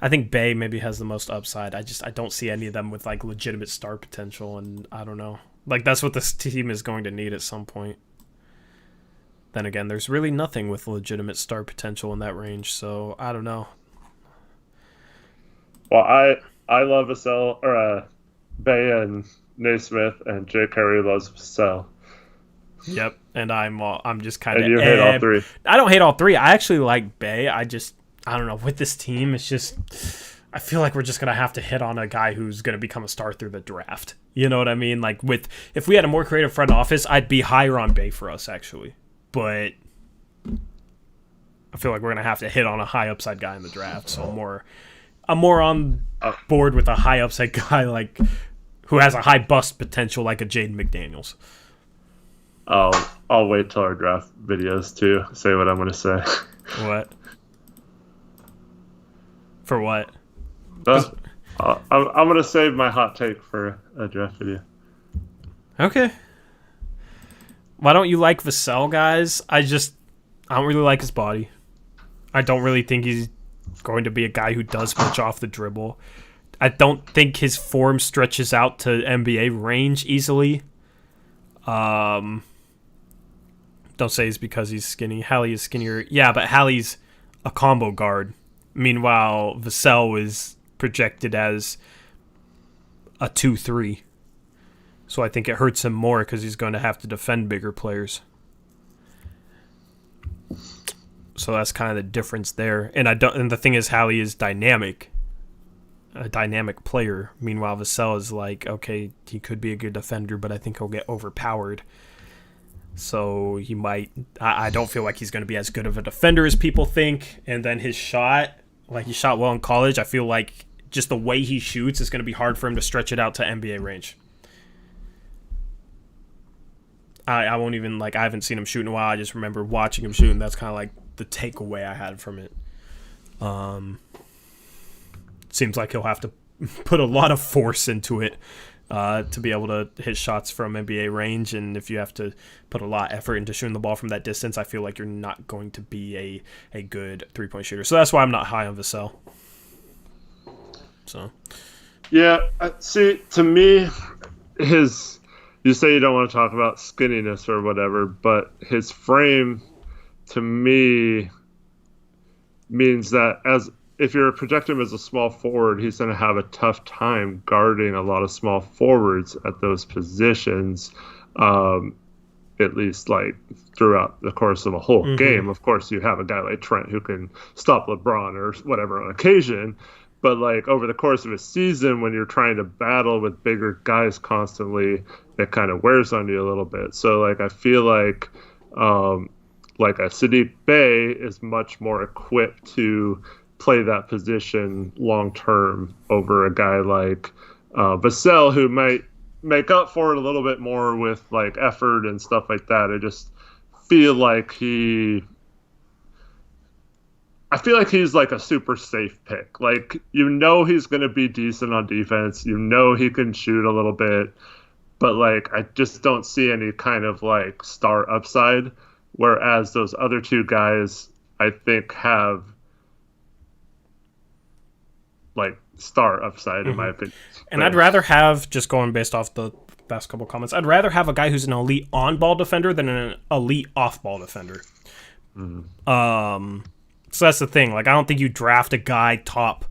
I think Bay maybe has the most upside. I don't see any of them with like legitimate star potential, and I don't know. Like that's what this team is going to need at some point. Then again, there's really nothing with legitimate star potential in that range, so I don't know. Well, I love Vassell, or Bay and Naismith, and Jay Carey loves Vassell. Yep, and I'm just kind of. And you hate all three. I don't hate all three. I actually like Bay. I don't know. With this team, it's just I feel like we're just gonna have to hit on a guy who's gonna become a star through the draft. You know what I mean? Like if we had a more creative front office, I'd be higher on Bay for us actually. But I feel like we're gonna have to hit on a high upside guy in the draft. So I'm more on board with a high upside guy like who has a high bust potential like a Jaden McDaniels. I'll wait till our draft videos to say what I'm gonna say. What? For what? I'm gonna save my hot take for a draft video. Okay. Why don't you like Vassell, guys? I don't really like his body. I don't really think he's going to be a guy who does much off the dribble. I don't think his form stretches out to NBA range easily. Don't say it's because he's skinny. Hallie is skinnier. Yeah, but Hallie's a combo guard. Meanwhile, Vassell is projected as a 2-3. So I think it hurts him more because he's going to have to defend bigger players. So that's kind of the difference there. And the thing is, Hallie is dynamic. A dynamic player. Meanwhile, Vassell is like, okay, he could be a good defender, but I think he'll get overpowered. So he might... I don't feel like he's going to be as good of a defender as people think. And then his shot, like he shot well in college, I feel like just the way he shoots is going to be hard for him to stretch it out to NBA range. I won't even... I haven't seen him shoot in a while. I just remember watching him shoot, and that's kind of like the takeaway I had from it. Seems like he'll have to put a lot of force into it to be able to hit shots from NBA range, and if you have to put a lot of effort into shooting the ball from that distance, I feel like you're not going to be a good three-point shooter. So that's why I'm not high on Vassell. So, yeah, see, to me, you say you don't want to talk about skinniness or whatever, but his frame, to me, means that if you're projecting him as a small forward, he's going to have a tough time guarding a lot of small forwards at those positions, at least throughout the course of a whole game. Of course, you have a guy like Trent who can stop LeBron or whatever on occasion, but over the course of a season, when you're trying to battle with bigger guys constantly, it kind of wears on you a little bit. So I feel like a Saddiq Bey is much more equipped to play that position long term over a guy like Vassell, who might make up for it a little bit more with effort and stuff like that. I just feel like he's a super safe pick. He's going to be decent on defense. He can shoot a little bit, but I just don't see any kind of star upside. Whereas those other two guys, I think, have star upside in my opinion. And I'd rather have, just going based off the last couple of comments, I'd rather have a guy who's an elite on-ball defender than an elite off-ball defender. So that's the thing. I don't think you draft a guy top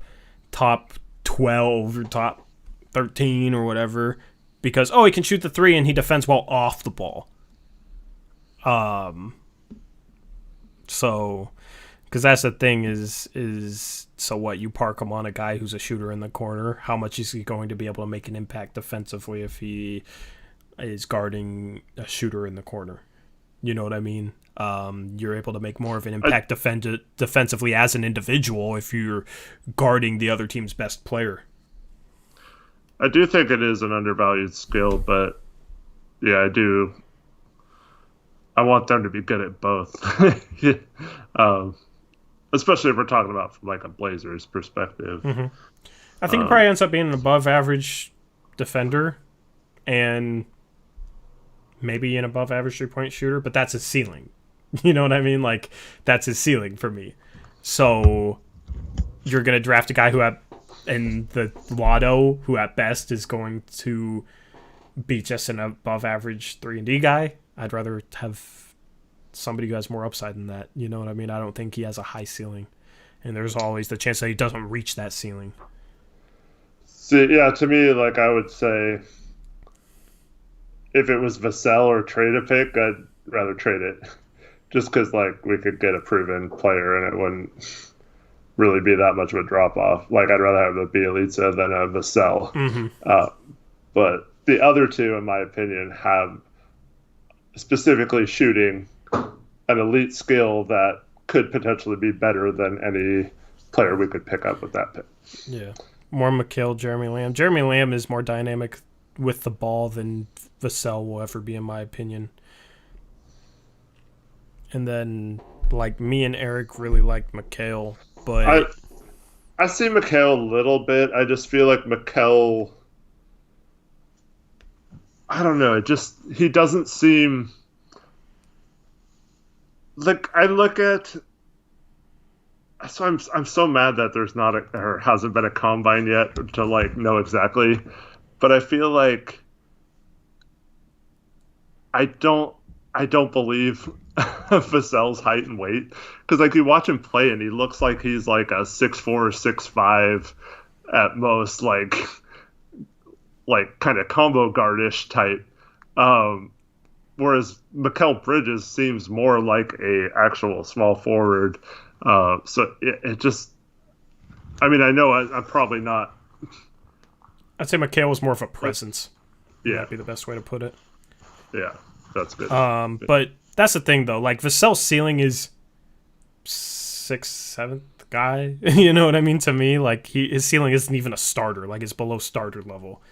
12 or top 13 or whatever because he can shoot the three and he defends well off the ball. So, because that's the thing is so what, you park him on a guy who's a shooter in the corner, how much is he going to be able to make an impact defensively if he is guarding a shooter in the corner? You know what I mean? You're able to make more of an impact defensively as an individual if you're guarding the other team's best player. I do think it is an undervalued skill, but yeah, I do. I want them to be good at both. Especially if we're talking about from a Blazers perspective. I think he probably ends up being an above average defender and maybe an above average 3-point shooter, but that's his ceiling. You know what I mean? Like, that's his ceiling for me. So you're going to draft a guy who in the lotto, who at best is going to be just an above average 3-and-D guy. I'd rather have somebody who has more upside than that. You know what I mean? I don't think he has a high ceiling. And there's always the chance that he doesn't reach that ceiling. See, yeah, to me, like, I would say if it was Vassell or trade a pick, I'd rather trade it. Just because, like, we could get a proven player and it wouldn't really be that much of a drop-off. Like, I'd rather have a Bielitsa than a Vassell. Mm-hmm. But the other two, in my opinion, have specifically shooting an elite skill that could potentially be better than any player we could pick up with that pick. Yeah. More McHale, Jeremy Lamb. Jeremy Lamb is more dynamic with the ball than Vassell will ever be, in my opinion. And then, like, me and Eric really like McHale, but I see McHale a little bit. I just feel like McHale, I don't know, he doesn't seem like, I look at, so I'm so mad that there's not or hasn't been a combine yet to, like, know exactly, but I feel like I don't believe Vassell's height and weight, because, like, you watch him play and he looks like he's like a 6'4", 6'5" at most, like kind of combo guardish type. Whereas Mikal Bridges seems more like a actual small forward. So it just, I mean, I know I'm probably not. I'd say McHale was more of a presence. Yeah. That'd be the best way to put it. Yeah, that's good. But that's the thing, though. Like, Vassell's ceiling is 6th, 7th guy. You know what I mean? To me, like, his ceiling isn't even a starter. Like, it's below starter level.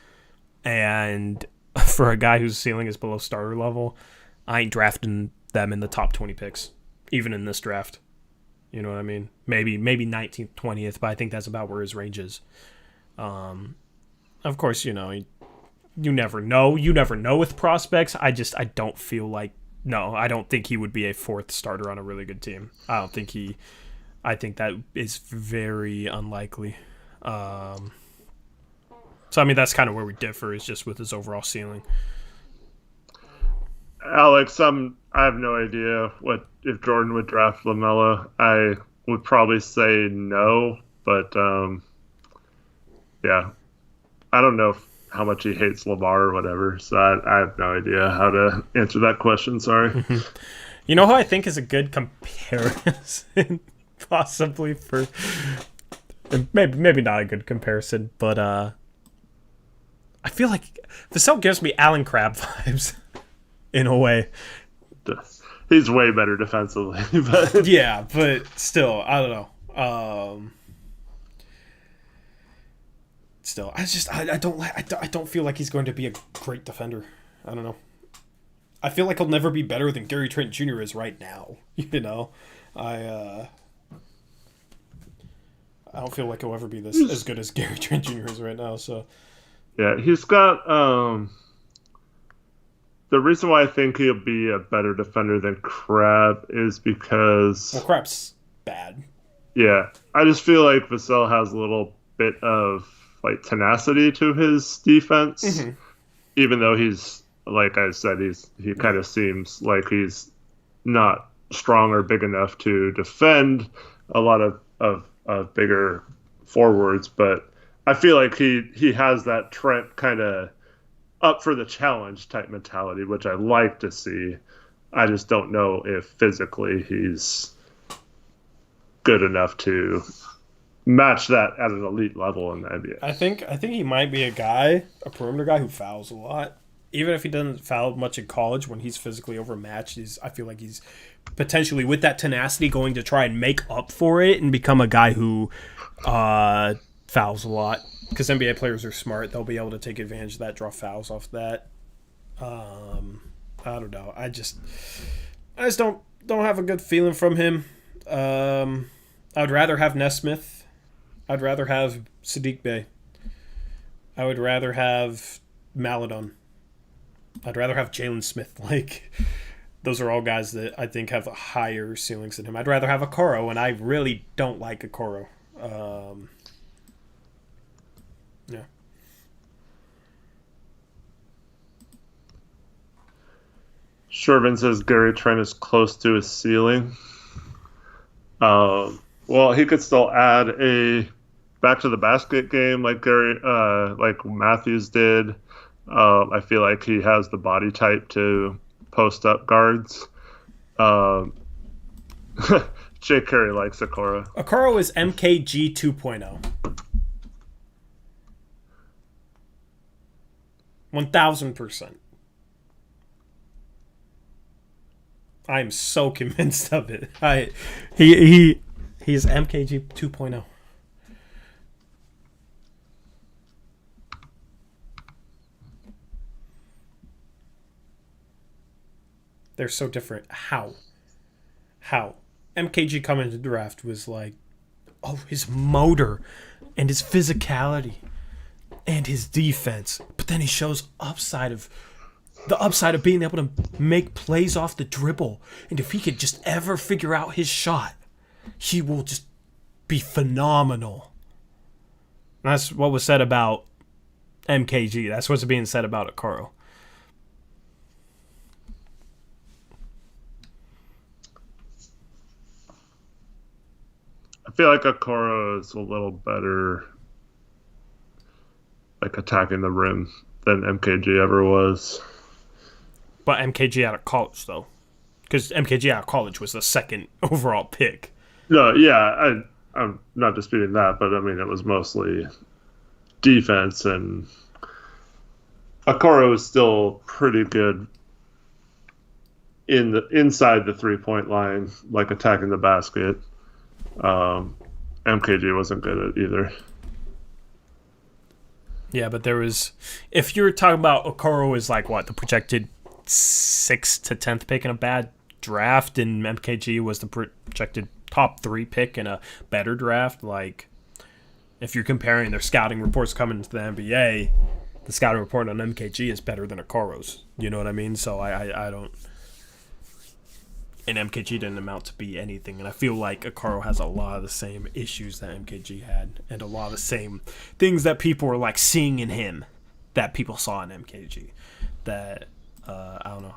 And for a guy whose ceiling is below starter level, I ain't drafting them in the top 20 picks, even in this draft. You know what I mean? Maybe 19th, 20th, but I think that's about where his range is. Of course, you know, you never know. You never know with prospects. I don't feel like, no, I don't think he would be a 4th starter on a really good team. I think that is very unlikely. So, I mean, that's kind of where we differ, is just with his overall ceiling. Alex, I have no idea if Jordan would draft LaMelo. I would probably say no, but yeah, I don't know how much he hates Lamar or whatever, so I have no idea how to answer that question. Sorry. You know who I think is a good comparison, possibly for maybe not a good comparison, but I feel like Vassell gives me Alan Crabb vibes in a way. He's way better defensively, but yeah, but still, I don't know. Still, I don't feel like he's going to be a great defender. I don't know. I feel like he'll never be better than Gary Trent Jr. is right now. You know, I don't feel like he'll ever be as good as Gary Trent Jr. is right now. So yeah, he's got the reason why I think he'll be a better defender than Crabbe is because Crabbe's bad. Yeah, I just feel like Vassell has a little bit of, like, tenacity to his defense, even though he's, like I said, he kind of seems like he's not strong or big enough to defend a lot of bigger forwards. But I feel like he has that Trent kind of up for the challenge type mentality, which I like to see. I just don't know if physically he's good enough to match that at an elite level in the NBA. I think he might be a perimeter guy who fouls a lot. Even if he doesn't foul much in college, when he's physically overmatched, I feel like he's potentially, with that tenacity, going to try and make up for it and become a guy who fouls a lot. Because NBA players are smart. They'll be able to take advantage of that, draw fouls off that. I don't know. I just don't have a good feeling from him. I'd rather have Nesmith. I'd rather have Sadiq Bey. I would rather have Maladon. I'd rather have Jalen Smith. Like, those are all guys that I think have higher ceilings than him. I'd rather have Okoro, and I really don't like Okoro. Yeah. Shervin says Gary Trent is close to his ceiling. Well, he could still add a back to the basket game like like Matthews did. I feel like he has the body type to post up guards. Jay Carey likes Okoro. Okoro is MKG 2.0. 1,000%. I'm so convinced of it. He's MKG 2.0. They're so different. How? MKG coming into the draft was like, oh, his motor and his physicality and his defense. But then he shows upside of being able to make plays off the dribble. And if he could just ever figure out his shot, he will just be phenomenal. That's what was said about MKG. That's what's being said about Okoro. I feel like Okoro is a little better like attacking the rim than MKG ever was. But MKG out of college, though. Because MKG out of college was the second overall pick. No, yeah, I'm not disputing that, but I mean, it was mostly defense, and Okoro is still pretty good inside the 3-point line, like attacking the basket. MKG wasn't good at either. Yeah, but there was... If you were talking about Okoro as like, what, the projected 6th to 10th pick in a bad draft, and MKG was the projected top 3 pick in a better draft, like, if you're comparing their scouting reports coming into the NBA, the scouting report on MKG is better than Okoro's. You know what I mean? So I don't... And MKG didn't amount to be anything. And I feel like Okoro has a lot of the same issues that MKG had, and a lot of the same things that people were like seeing in him that people saw in MKG. That I don't know.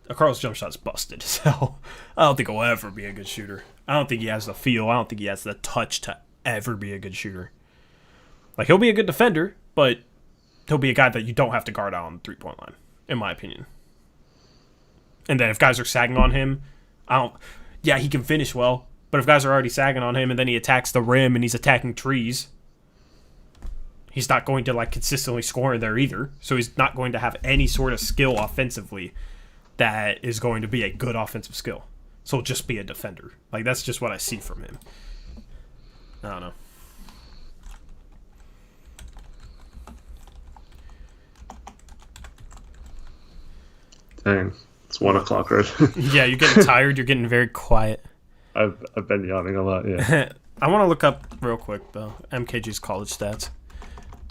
Okoro's jump shot's busted, so I don't think he'll ever be a good shooter. I don't think he has the feel. I don't think he has the touch to ever be a good shooter. Like, he'll be a good defender, but he'll be a guy that you don't have to guard out on the 3-point line, in my opinion. And then if guys are sagging on him, he can finish well, but if guys are already sagging on him and then he attacks the rim and he's attacking trees, he's not going to like consistently score in there either. So he's not going to have any sort of skill offensively that is going to be a good offensive skill. So he'll just be a defender. Like, that's just what I see from him. I don't know. Dang. It's 1 o'clock, right? Yeah, you're getting tired. You're getting very quiet. I've been yawning a lot, yeah. I want to look up real quick, though, MKG's college stats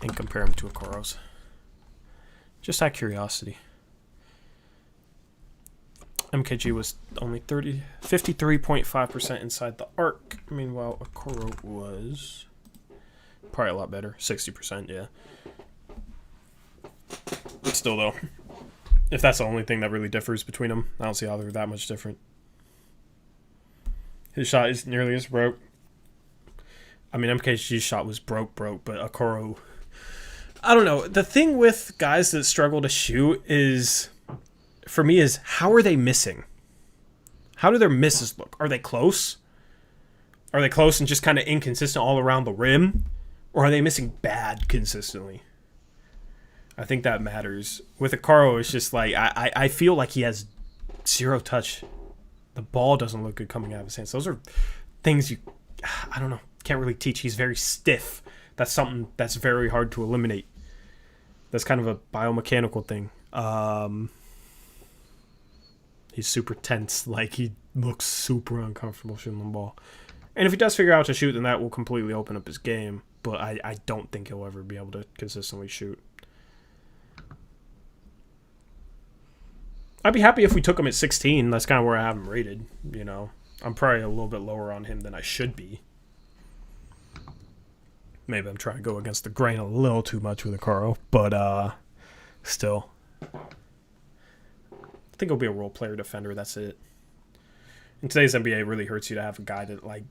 and compare them to Okoro's. Just out of curiosity. MKG was only 53.5% inside the arc. Meanwhile, Okoro was probably a lot better. 60%, yeah. Still, though. If that's the only thing that really differs between them, I don't see how they're that much different. His shot is nearly as broke. I mean, MKG's shot was broke, but Okoro... I don't know. The thing with guys that struggle to shoot is, for me, is how are they missing? How do their misses look? Are they close? Are they close and just kind of inconsistent all around the rim? Or are they missing bad consistently? I think that matters. With Okoro, it's just like, I feel like he has zero touch. The ball doesn't look good coming out of his hands. Those are things you, I don't know, can't really teach. He's very stiff. That's something that's very hard to eliminate. That's kind of a biomechanical thing. He's super tense. Like, he looks super uncomfortable shooting the ball. And if he does figure out to shoot, then that will completely open up his game. But I don't think he'll ever be able to consistently shoot. I'd be happy if we took him at 16. That's kind of where I have him rated. You know, I'm probably a little bit lower on him than I should be. Maybe I'm trying to go against the grain a little too much with Okoro, but still. I think he'll be a role player defender. That's it. In today's NBA, it really hurts you to have a guy that like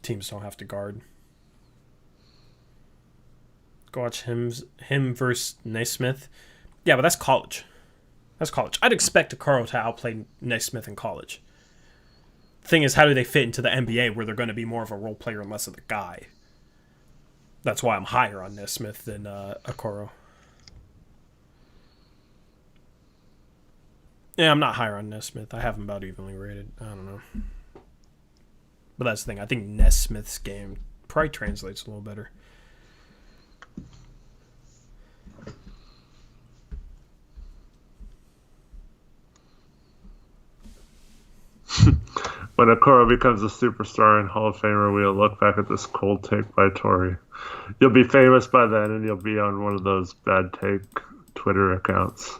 teams don't have to guard. Go watch him versus Naismith. Yeah, but that's college. That's college. I'd expect Okoro to outplay Naismith in college. The thing is, how do they fit into the NBA where they're going to be more of a role player and less of the guy? That's why I'm higher on Naismith than Okoro. Yeah, I'm not higher on Nesmith. I have him about evenly rated. I don't know. But that's the thing. I think Nesmith's game probably translates a little better. When Okoro becomes a superstar and Hall of Famer, we'll look back at this cold take by Tori. You'll be famous by then, and you'll be on one of those bad take Twitter accounts.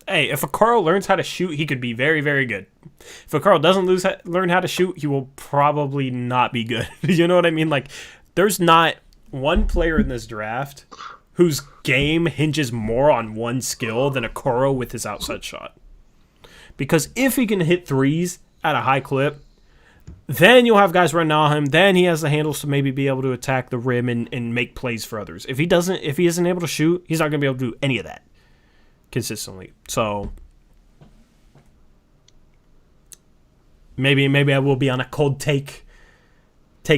Hey, if Okoro learns how to shoot, he could be very, very good. If Okoro doesn't learn how to shoot, he will probably not be good. You know what I mean? Like, there's not one player in this draft whose game hinges more on one skill than Okoro with his outside shot. Because if he can hit threes at a high clip, then you'll have guys running on him. Then he has the handles to maybe be able to attack the rim and make plays for others. If he isn't able to shoot, he's not going to be able to do any of that consistently. So maybe I will be on a cold take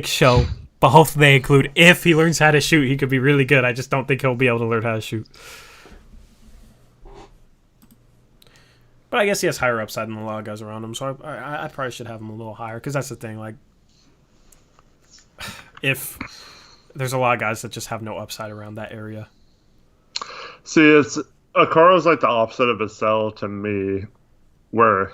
show, but hopefully they include if he learns how to shoot, he could be really good. I just don't think he'll be able to learn how to shoot. But I guess he has higher upside than a lot of guys around him, so I probably should have him a little higher, because that's the thing. Like, if there's a lot of guys that just have no upside around that area. See, Okoro's like the opposite of Vassell to me, where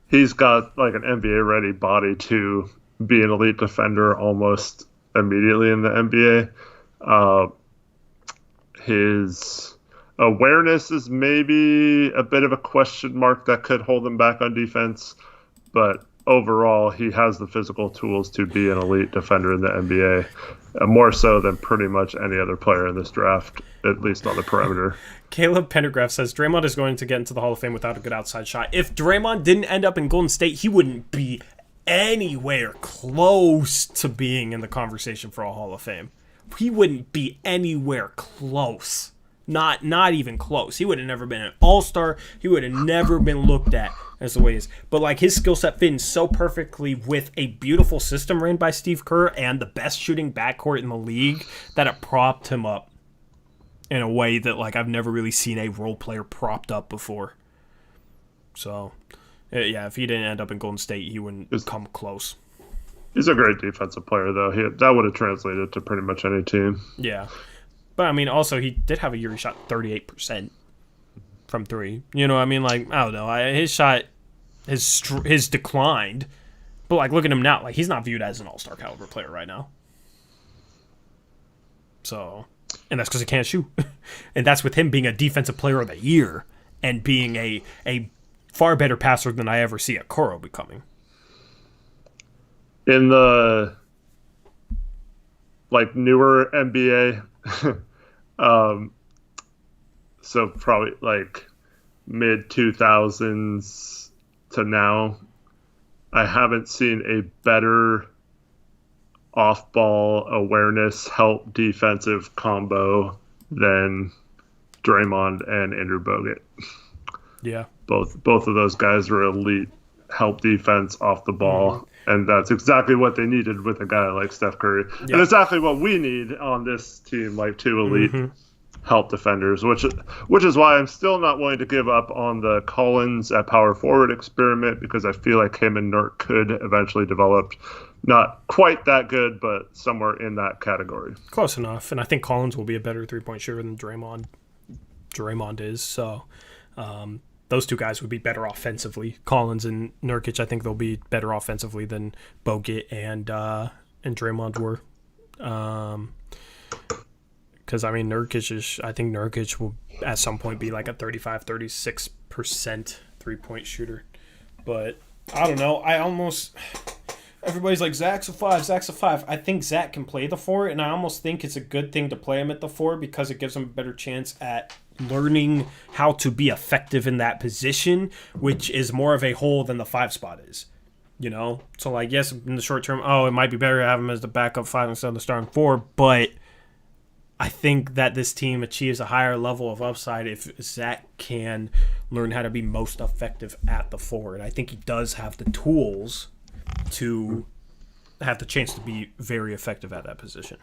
he's got like an NBA-ready body to be an elite defender almost immediately in the NBA. His awareness is maybe a bit of a question mark that could hold him back on defense, but overall he has the physical tools to be an elite defender in the NBA, more so than pretty much any other player in this draft, at least on the perimeter. Caleb Pendergraph says Draymond is going to get into the Hall of Fame without a good outside shot. If Draymond didn't end up in Golden State, he wouldn't be anywhere close to being in the conversation for a Hall of Fame. He wouldn't be anywhere close. Not even close. He would have never been an all-star. He would have never been looked at as the way he is. But like, his skill set fit in so perfectly with a beautiful system ran by Steve Kerr and the best shooting backcourt in the league that it propped him up in a way that like I've never really seen a role player propped up before. So yeah, if he didn't end up in Golden State, he wouldn't come close. He's a great defensive player, though. That would have translated to pretty much any team. Yeah. But, I mean, also, he did have a year he shot 38% from three. You know what I mean? Like, I don't know. His shot has declined. But, like, look at him now. Like, he's not viewed as an all-star caliber player right now. So, and that's because he can't shoot. And that's with him being a defensive player of the year and being a far better passer than I ever see Okoro becoming. In the, like, newer NBA... so probably like mid 2000s to now, I haven't seen a better off-ball awareness help defensive combo than Draymond and Andrew Bogut. Yeah, both of those guys were elite help defense off the ball. Mm-hmm. And that's exactly what they needed with a guy like Steph Curry. Yep. And exactly what we need on this team, like two elite help defenders, which is why I'm still not willing to give up on the Collins at power forward experiment, because I feel like him and Nurk could eventually develop not quite that good, but somewhere in that category. Close enough. And I think Collins will be a better three-point shooter than Draymond is. So those two guys would be better offensively. Collins and Nurkic, I think they'll be better offensively than Bogut and Draymond were. Because, I mean, I think Nurkic will at some point be like a 35, 36% three-point shooter. But, I don't know. Everybody's like, Zach's a 5. I think Zach can play the 4, and I almost think it's a good thing to play him at the 4 because it gives him a better chance at learning how to be effective in that position, which is more of a hole than the 5 spot is. You know? So, like, yes, in the short term, it might be better to have him as the backup 5 instead of the starting 4, but I think that this team achieves a higher level of upside if Zach can learn how to be most effective at the 4. And I think he does have the tools to have the chance to be very effective at that position.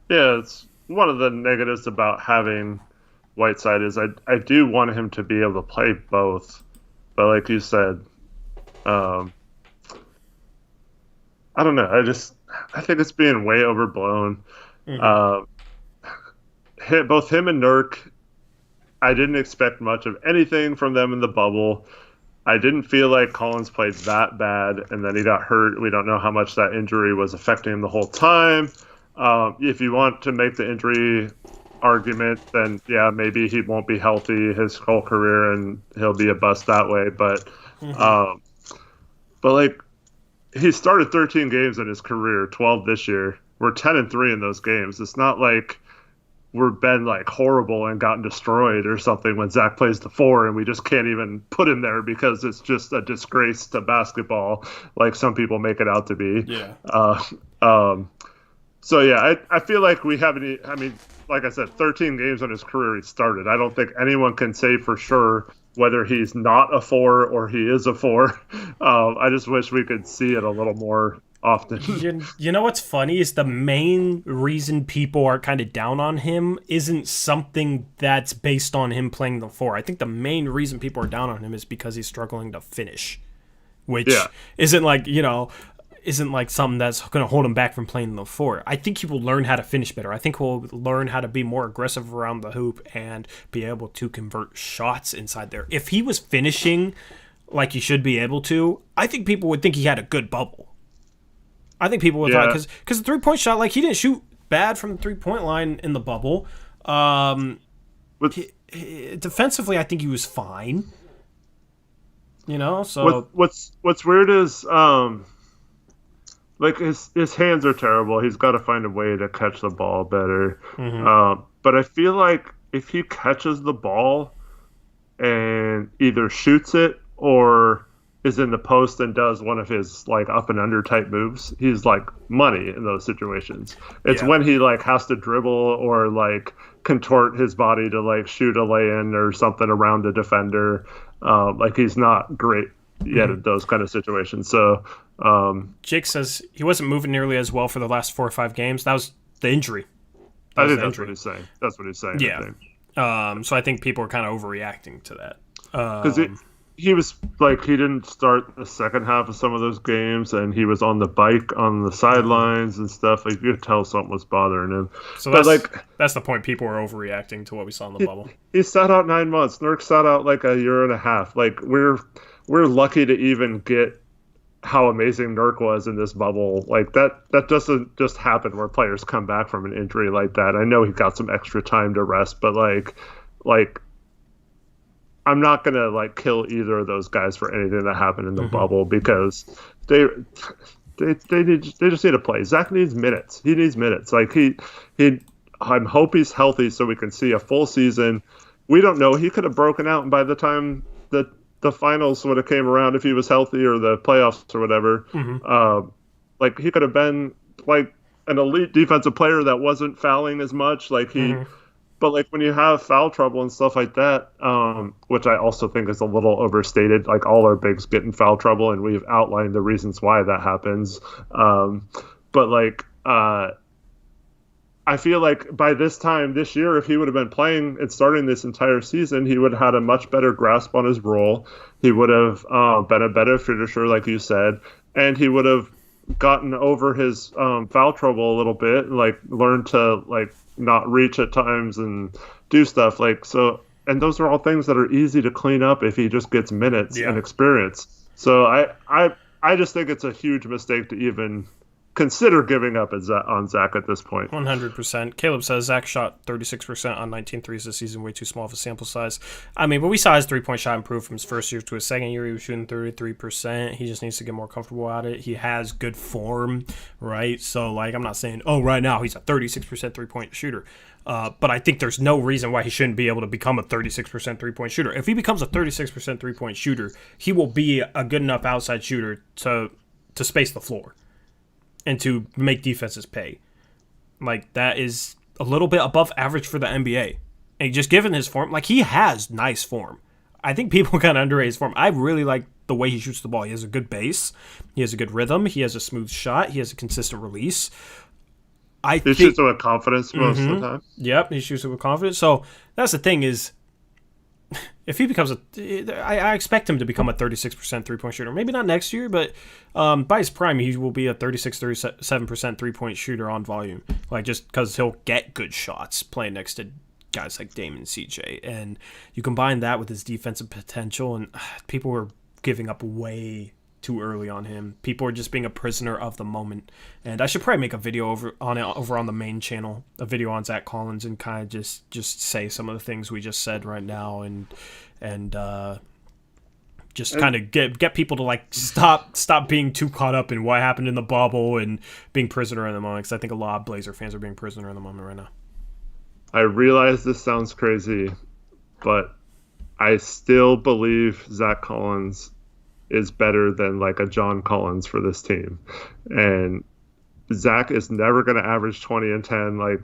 Yeah, it's one of the negatives about having Whiteside is I do want him to be able to play both. But like you said, I don't know. I think it's being way overblown. Both him and Nurk, I didn't expect much of anything from them in the bubble. I didn't feel like Collins played that bad, and then he got hurt. We don't know how much that injury was affecting him the whole time. If you want to make the injury argument, then yeah, maybe he won't be healthy his whole career, and he'll be a bust that way. But like, he started 13 games in his career, 12 this year. We're 10-3 in those games. It's not like we've been like horrible and gotten destroyed or something when Zach plays the 4 and we just can't even put him there because it's just a disgrace to basketball, like some people make it out to be. Yeah. So yeah, I feel like we haven't. I mean, like I said, 13 games on his career he started. I don't think anyone can say for sure whether he's not a 4 or he is a 4. I just wish we could see it a little more often. You know what's funny is the main reason people are kind of down on him isn't something that's based on him playing the 4. I think the main reason people are down on him is because he's struggling to finish, which isn't like, isn't like something that's going to hold him back from playing the 4. I think he will learn how to finish better. I think he'll learn how to be more aggressive around the hoop and be able to convert shots inside there. If he was finishing like he should be able to, I think people would think he had a good bubble. I think people would thought because the 3-point shot, like, he didn't shoot bad from the 3-point line in the bubble. Defensively, I think he was fine. So what's weird is like his hands are terrible. He's got to find a way to catch the ball better. But I feel like if he catches the ball and either shoots it or is in the post and does one of his like up and under type moves, he's like money in those situations. It's when he like has to dribble or like contort his body to like shoot a lay-in or something around a defender. Like, he's not great yet at those kind of situations. So Jake says he wasn't moving nearly as well for the last 4 or 5 games. That was the injury. I think that's what he's saying. That's what he's saying. Yeah. So I think people are kind of overreacting to that. Because he was like, he didn't start the second half of some of those games, and he was on the bike on the sidelines and stuff. Like, you could tell something was bothering him. So that's the point. People are overreacting to what we saw in the bubble. He sat out 9 months. Nurk sat out like a year and a half. Like, we're lucky to even get how amazing Nurk was in this bubble. Like, that doesn't just happen where players come back from an injury like that. I know he got some extra time to rest, but like I'm not gonna like kill either of those guys for anything that happened in the bubble, because they just need to play. Zach needs minutes. He needs minutes. Like, I hope he's healthy so we can see a full season. We don't know. He could have broken out, and by the time the finals would have came around, if he was healthy, or the playoffs or whatever, like, he could have been like an elite defensive player that wasn't fouling as much. Like, but like, when you have foul trouble and stuff like that, which I also think is a little overstated, like, all our bigs get in foul trouble, and we've outlined the reasons why that happens. But like, I feel like by this time this year, if he would have been playing and starting this entire season, he would have had a much better grasp on his role. He would have been a better finisher, like you said, and he would have gotten over his foul trouble a little bit, and like learned to like not reach at times and do stuff like so. And those are all things that are easy to clean up if he just gets minutes and experience. So I just think it's a huge mistake to even consider giving up on Zach at this point. 100%. Caleb says Zach shot 36% on 19 threes this season, way too small of a sample size. I mean, but we saw his three-point shot improve from his first year to his second year. He was shooting 33%. He just needs to get more comfortable at it. He has good form, right? So, like, I'm not saying, right now he's a 36% three-point shooter. But I think there's no reason why he shouldn't be able to become a 36% three-point shooter. If he becomes a 36% three-point shooter, he will be a good enough outside shooter to space the floor and to make defenses pay. Like, that is a little bit above average for the NBA. And just given his form, like, he has nice form. I think people kind of underrate his form. I really like the way he shoots the ball. He has a good base. He has a good rhythm. He has a smooth shot. He has a consistent release. He shoots it with confidence most of the time. Yep, he shoots it with confidence. So that's the thing is, if he becomes I expect him to become a 36% three-point shooter. Maybe not next year, but by his prime, he will be a 36-37% three-point shooter on volume. Like, just because he'll get good shots playing next to guys like Dame and CJ. And you combine that with his defensive potential, and people were giving up way too early on him. People are just being a prisoner of the moment. And I should probably make a video over on the main channel, a video on Zach Collins, and kind of just say some of the things we just said right now, and just kind of get people to, like, stop being too caught up in what happened in the bubble and being prisoner in the moment, because I think a lot of Blazer fans are being prisoner in the moment right now. I realize this sounds crazy, but I still believe Zach Collins is better than, like, a John Collins for this team. And Zach is never going to average 20 and 10 like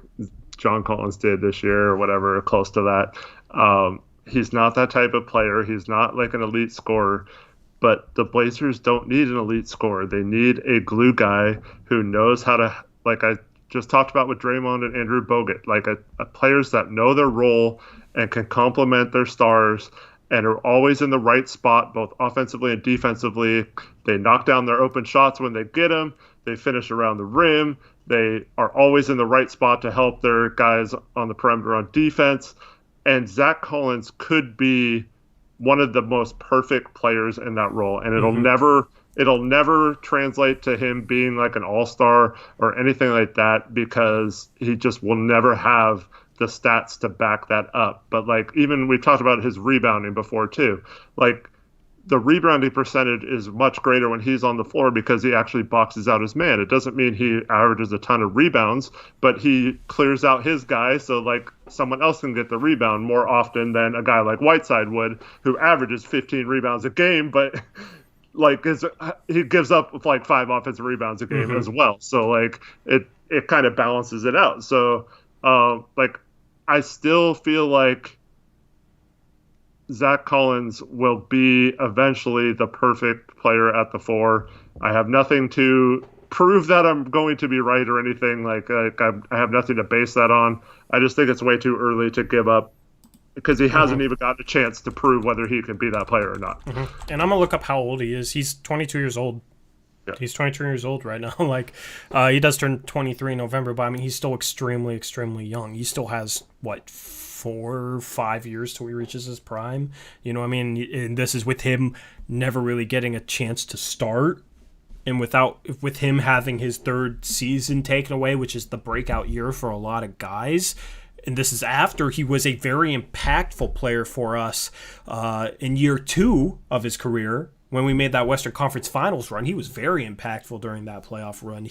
John Collins did this year or whatever, close to that. He's not that type of player. He's not like an elite scorer. But the Blazers don't need an elite scorer. They need a glue guy who knows how to, like I just talked about with Draymond and Andrew Bogut, like a players that know their role and can complement their stars and are always in the right spot, both offensively and defensively. They knock down their open shots when they get them. They finish around the rim. They are always in the right spot to help their guys on the perimeter on defense. And Zach Collins could be one of the most perfect players in that role. And it'll never translate to him being like an all-star or anything like that, because he just will never have the stats to back that up. But, like, even we talked about his rebounding before too. Like, the rebounding percentage is much greater when he's on the floor because he actually boxes out his man. It doesn't mean he averages a ton of rebounds, but he clears out his guy so, like, someone else can get the rebound more often than a guy like Whiteside would, who averages 15 rebounds a game, but like he gives up like 5 offensive rebounds a game as well. So, like, it kind of balances it out. So like, I still feel like Zach Collins will be eventually the perfect player at the 4. I have nothing to prove that I'm going to be right or anything. Like I have nothing to base that on. I just think it's way too early to give up, because he hasn't even gotten a chance to prove whether he can be that player or not. And I'm going to look up how old he is. He's 22 years old. Yeah. He's 22 years old right now. Like, he does turn 23 in November, but I mean, he's still extremely, extremely young. He still has, 4 or 5 years till he reaches his prime. You know what I mean? And this is with him never really getting a chance to start, and with him having his 3rd season taken away, which is the breakout year for a lot of guys. And this is after he was a very impactful player for us in year 2 of his career. When we made that Western Conference Finals run, he was very impactful during that playoff run.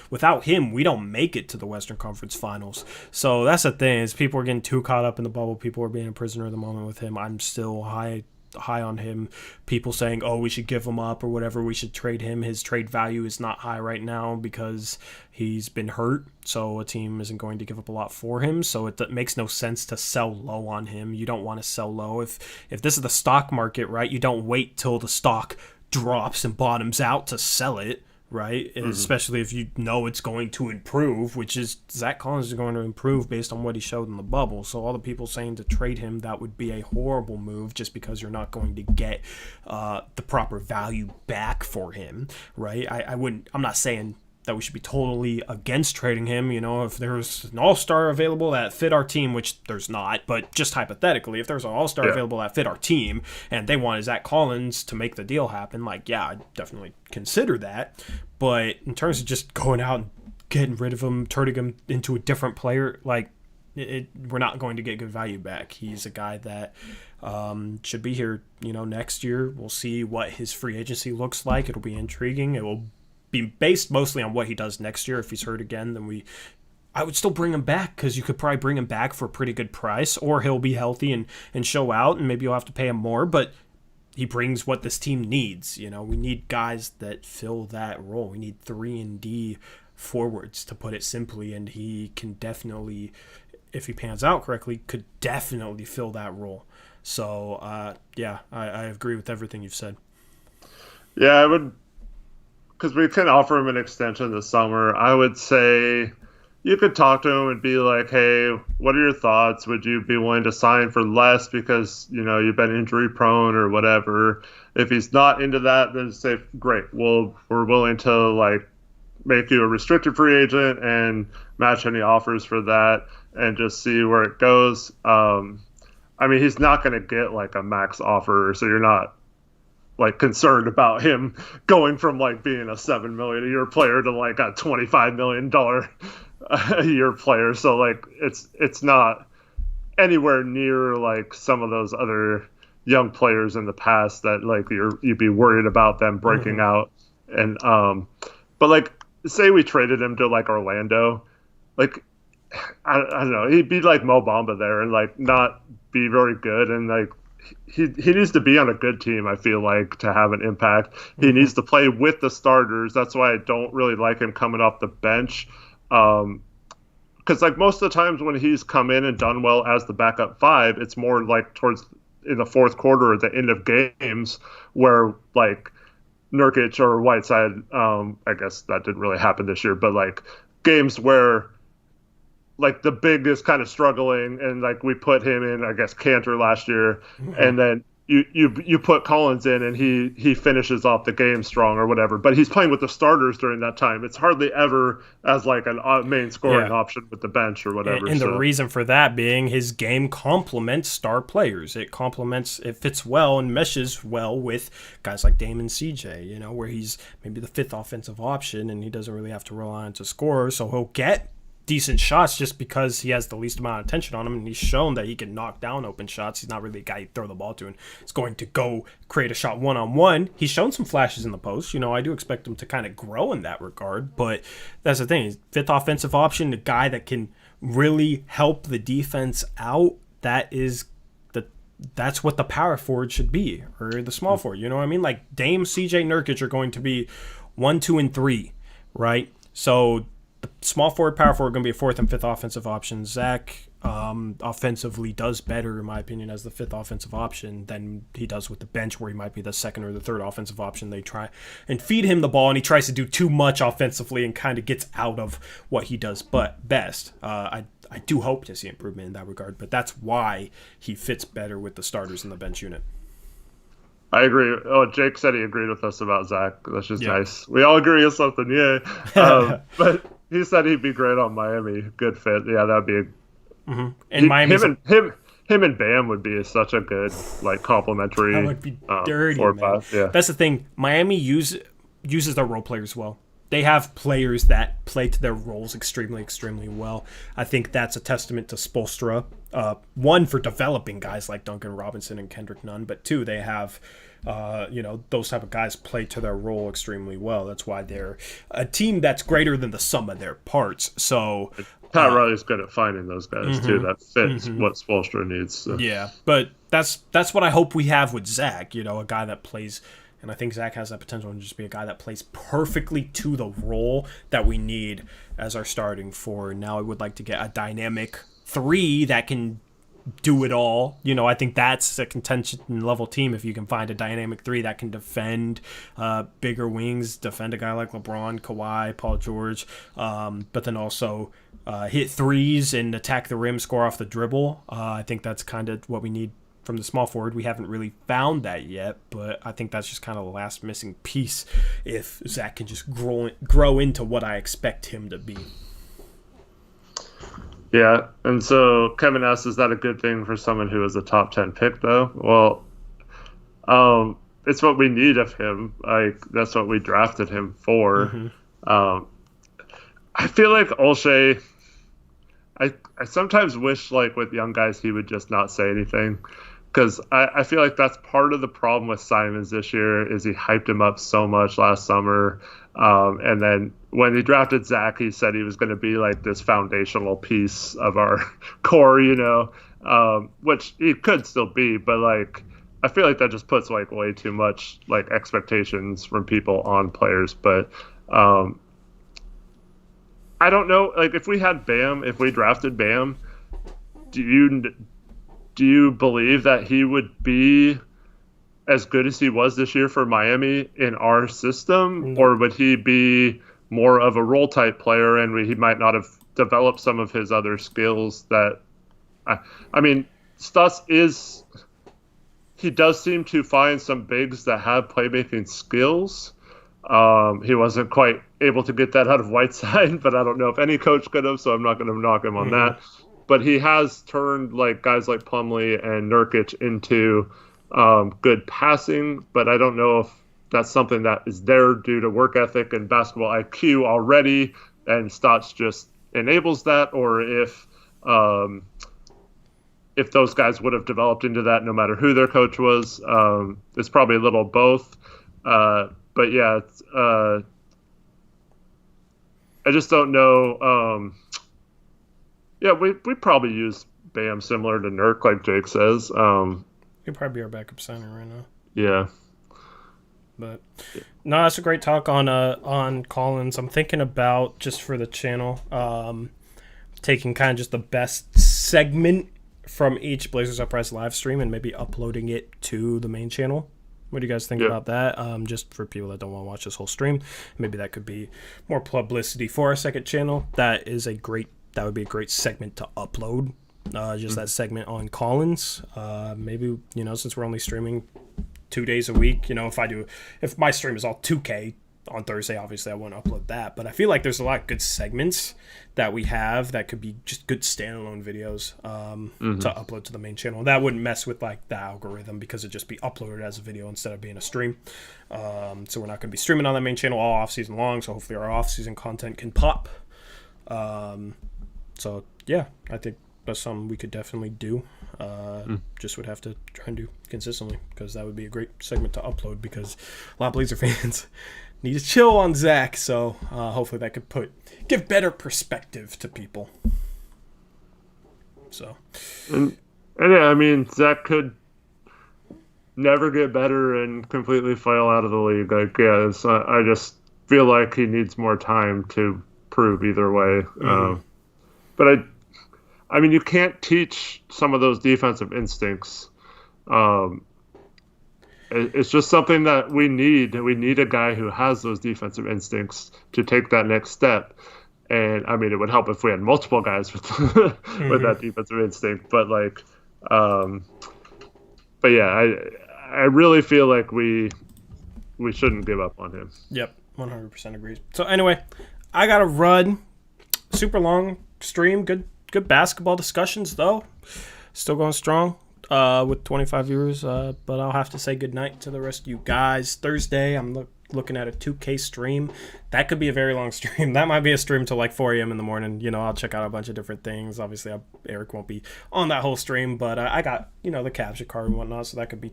Without him, we don't make it to the Western Conference Finals. So that's the thing, is people are getting too caught up in the bubble. People are being a prisoner of the moment with him. I'm still high on him. People saying, we should give him up or whatever, we should trade him. His trade value is not high right now because he's been hurt, so a team isn't going to give up a lot for him. So it makes no sense to sell low on him. You don't want to sell low. If this is the stock market, right, you don't wait till the stock drops and bottoms out to sell it, right? And especially if you know it's going to improve, which is Zach Collins is going to improve based on what he showed in the bubble. So all the people saying to trade him, that would be a horrible move, just because you're not going to get the proper value back for him, right? I'm not saying that we should be totally against trading him. You know, if there's an all-star available that fit our team, which there's not, but just hypothetically, if there's an all-star available that fit our team and they wanted Zach Collins to make the deal happen, like, yeah, I'd definitely consider that. But in terms of just going out and getting rid of him, turning him into a different player, like, we're not going to get good value back. He's a guy that should be here, next year. We'll see what his free agency looks like. It'll be intriguing. It will be based mostly on what he does next year. If he's hurt again, then I would still bring him back, because you could probably bring him back for a pretty good price, or he'll be healthy and show out, and maybe you'll have to pay him more, but he brings what this team needs. We need guys that fill that role. We need 3-and-D forwards, to put it simply, and he can definitely, if he pans out correctly, could definitely fill that role. So, I agree with everything you've said. Yeah, I would, because we can offer him an extension this summer. I would say you could talk to him and be like, hey, what are your thoughts? Would you be willing to sign for less because, you've been injury prone or whatever? If he's not into that, then say, great, we're willing to make you a restricted free agent and match any offers for that and just see where it goes. He's not going to get a max offer, so you're not concerned about him going from being a $7 million a year player to a $25 million a year player. So it's not anywhere near some of those other young players in the past that you'd be worried about them breaking out. And but say we traded him to Orlando, I don't know, he'd be like Mo Bamba there and not be very good, and he needs to be on a good team, I feel to have an impact. He needs to play with the starters. That's why I don't really like him coming off the bench, because most of the times when he's come in and done well as the backup 5, it's more towards in the fourth quarter or the end of games where Nurkic or Whiteside, I guess that didn't really happen this year, but games where the big is kind of struggling, and we put him in, I guess, Cantor last year, and then you put Collins in and he finishes off the game strong or whatever, but he's playing with the starters during that time. It's hardly ever as a main scoring option with the bench or whatever. And the reason for that being his game complements star players. It fits well and meshes well with guys like Dame and CJ, where he's maybe the 5th offensive option and he doesn't really have to rely on to score, so he'll get decent shots just because he has the least amount of attention on him, and he's shown that he can knock down open shots. He's not really a guy you throw the ball to and is going to go create a shot one-on-one. He's shown some flashes in the post. I do expect him to kind of grow in that regard, but that's the thing. He's 5th offensive option, a guy that can really help the defense out. That's what the power forward should be, or the small forward. You know what I mean? Dame, CJ, Nurkic are going to be 1, 2, and 3, right? So the small forward, power forward are going to be a 4th and 5th offensive option. Zach offensively does better, in my opinion, as the 5th offensive option than he does with the bench, where he might be the 2nd or the 3rd offensive option. They try and feed him the ball, and he tries to do too much offensively and kind of gets out of what he does best. I do hope to see improvement in that regard, but that's why he fits better with the starters in the bench unit. I agree. Oh, Jake said he agreed with us about Zach. That's just nice. We all agree on something, yeah. But he said he'd be great on Miami. Good fit. Yeah, that'd be. And Miami. Him and Bam would be such a good complementary. That would be dirty, man. Yeah. That's the thing. Miami uses their role players well. They have players that play to their roles extremely, extremely well. I think that's a testament to Spoelstra. 1, for developing guys like Duncan Robinson and Kendrick Nunn, but 2, they have, those type of guys play to their role extremely well. That's why they're a team that's greater than the sum of their parts. So Pat Riley's good at finding those guys too. That fits what Spoelstra needs. So. Yeah, but that's what I hope we have with Zach. A guy that plays. And I think Zach has that potential to just be a guy that plays perfectly to the role that we need as our starting four. Now I would like to get a dynamic 3 that can do it all. I think that's a contention level team if you can find a dynamic 3 that can defend bigger wings, defend a guy like LeBron, Kawhi, Paul George, but then also hit threes and attack the rim, score off the dribble. I think that's kind of what we need from the small forward. We haven't really found that yet, but I think that's just kind of the last missing piece if Zach can just grow into what I expect him to be. Yeah, and so Kevin asks, is that a good thing for someone who is a top 10 pick, though? Well, it's what we need of him. Like, that's what we drafted him for. Mm-hmm. I feel like Olshey, I sometimes wish, like, with young guys, he would just not say anything. Because I feel like that's part of the problem with Simons this year is he hyped him up so much last summer. And then when he drafted Zach, he said he was going to be like this foundational piece of our core, which he could still be. But, like, I feel like that just puts, like, way too much, like, expectations from people on players. But I don't know. Like, if we drafted Bam, do you believe that he would be as good as he was this year for Miami in our system? Or would he be more of a role type player and he might not have developed some of his other skills that I mean, Stutz he does seem to find some bigs that have playmaking skills. He wasn't quite able to get that out of Whiteside, but I don't know if any coach could have, so I'm not going to knock him on that. But he has turned like guys like Plumlee and Nurkic into good passing, but I don't know if that's something that is there due to work ethic and basketball IQ already, and Stotts just enables that, or if those guys would have developed into that no matter who their coach was. It's probably a little both. But yeah, I just don't know. Yeah, we probably use Bam similar to Nurk, like Jake says. He'd probably be our backup center right now. Yeah. But no, that's a great talk on Collins. I'm thinking about, just for the channel, taking kind of just the best segment from each Blazers Uprise live stream and maybe uploading it to the main channel. What do you guys think about that? Just for people that don't want to watch this whole stream, maybe that could be more publicity for our second channel. That would be a great segment to upload. That segment on Collins. Maybe, since we're only streaming 2 days a week, if my stream is all 2K on Thursday, obviously I won't upload that. But I feel like there's a lot of good segments that we have that could be just good standalone videos to upload to the main channel. That wouldn't mess with like the algorithm because it'd just be uploaded as a video instead of being a stream. So we're not going to be streaming on the main channel all off season long. So hopefully our off season content can pop. So yeah, I think that's something we could definitely do. Just would have to try and do consistently, because that would be a great segment to upload, because a lot of Blazer fans need to chill on Zach. So hopefully that could give better perspective to people. So, and yeah, I mean, Zach could never get better and completely fail out of the league. I guess I just feel like he needs more time to prove either way. But I mean, you can't teach some of those defensive instincts. It's just something that we need. We need a guy who has those defensive instincts to take that next step. And I mean, it would help if we had multiple guys with with that defensive instinct. But but yeah, I really feel like we shouldn't give up on him. Yep, 100% agrees. So anyway, I gotta run. Super long stream. Good basketball discussions though. Still going strong with 25 viewers. But I'll have to say goodnight to the rest of you guys. Thursday, I'm looking at a 2K stream. That could be a very long stream. That might be a stream till like 4 a.m. in the morning. I'll check out a bunch of different things. Obviously, Eric won't be on that whole stream, but I got, the capture card and whatnot, so that could be,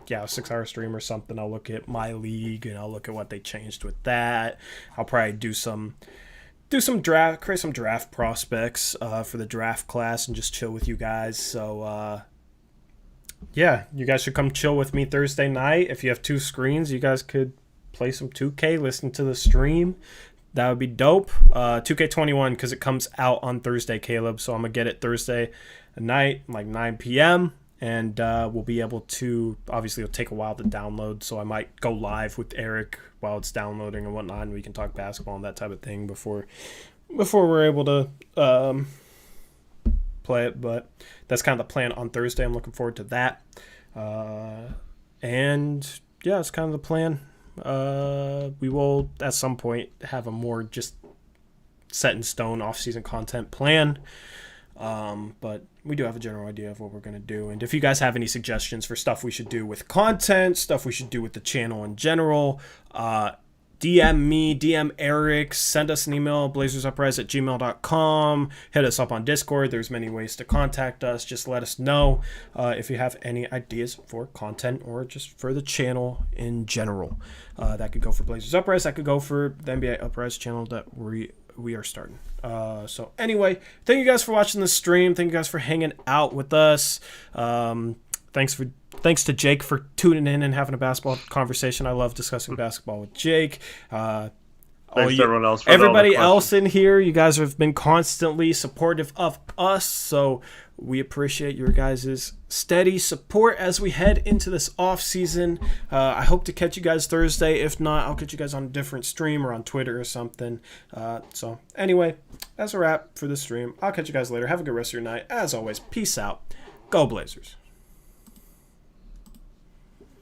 a 6-hour stream or something. I'll look at my league, and I'll look at what they changed with that. I'll probably create some draft prospects for the draft class and just chill with you guys. So, you guys should come chill with me Thursday night. If you have 2 screens, you guys could play some 2K, listen to the stream. That would be dope. 2K21, because it comes out on Thursday, Caleb. So I'm going to get it Thursday night, like 9 p.m. And we'll be able to, obviously it'll take a while to download, so I might go live with Eric while it's downloading and whatnot, and we can talk basketball and that type of thing before we're able to play it, but that's kind of the plan on Thursday. I'm looking forward to that. And yeah, it's kind of the plan. We will at some point have a more just set in stone off-season content plan. But we do have a general idea of what we're going to do. And if you guys have any suggestions for stuff we should do with content, stuff we should do with the channel in general, DM me, DM Eric, send us an email, blazersuprise@gmail.com, hit us up on Discord. There's many ways to contact us. Just let us know if you have any ideas for content or just for the channel in general. That could go for Blazers Uprise. That could go for the NBA Uprise channel that we are starting. So anyway, thank you guys for watching the stream. Thank you guys for hanging out with us. Thanks to Jake for tuning in and having a basketball conversation. I love discussing basketball with Jake. Thanks to everyone else. Everybody else in here, you guys have been constantly supportive of us, so we appreciate your guys' steady support as we head into this off season. I hope to catch you guys Thursday. If not, I'll catch you guys on a different stream or on Twitter or something. So anyway, that's a wrap for this stream. I'll catch you guys later. Have a good rest of your night. As always, peace out. Go Blazers.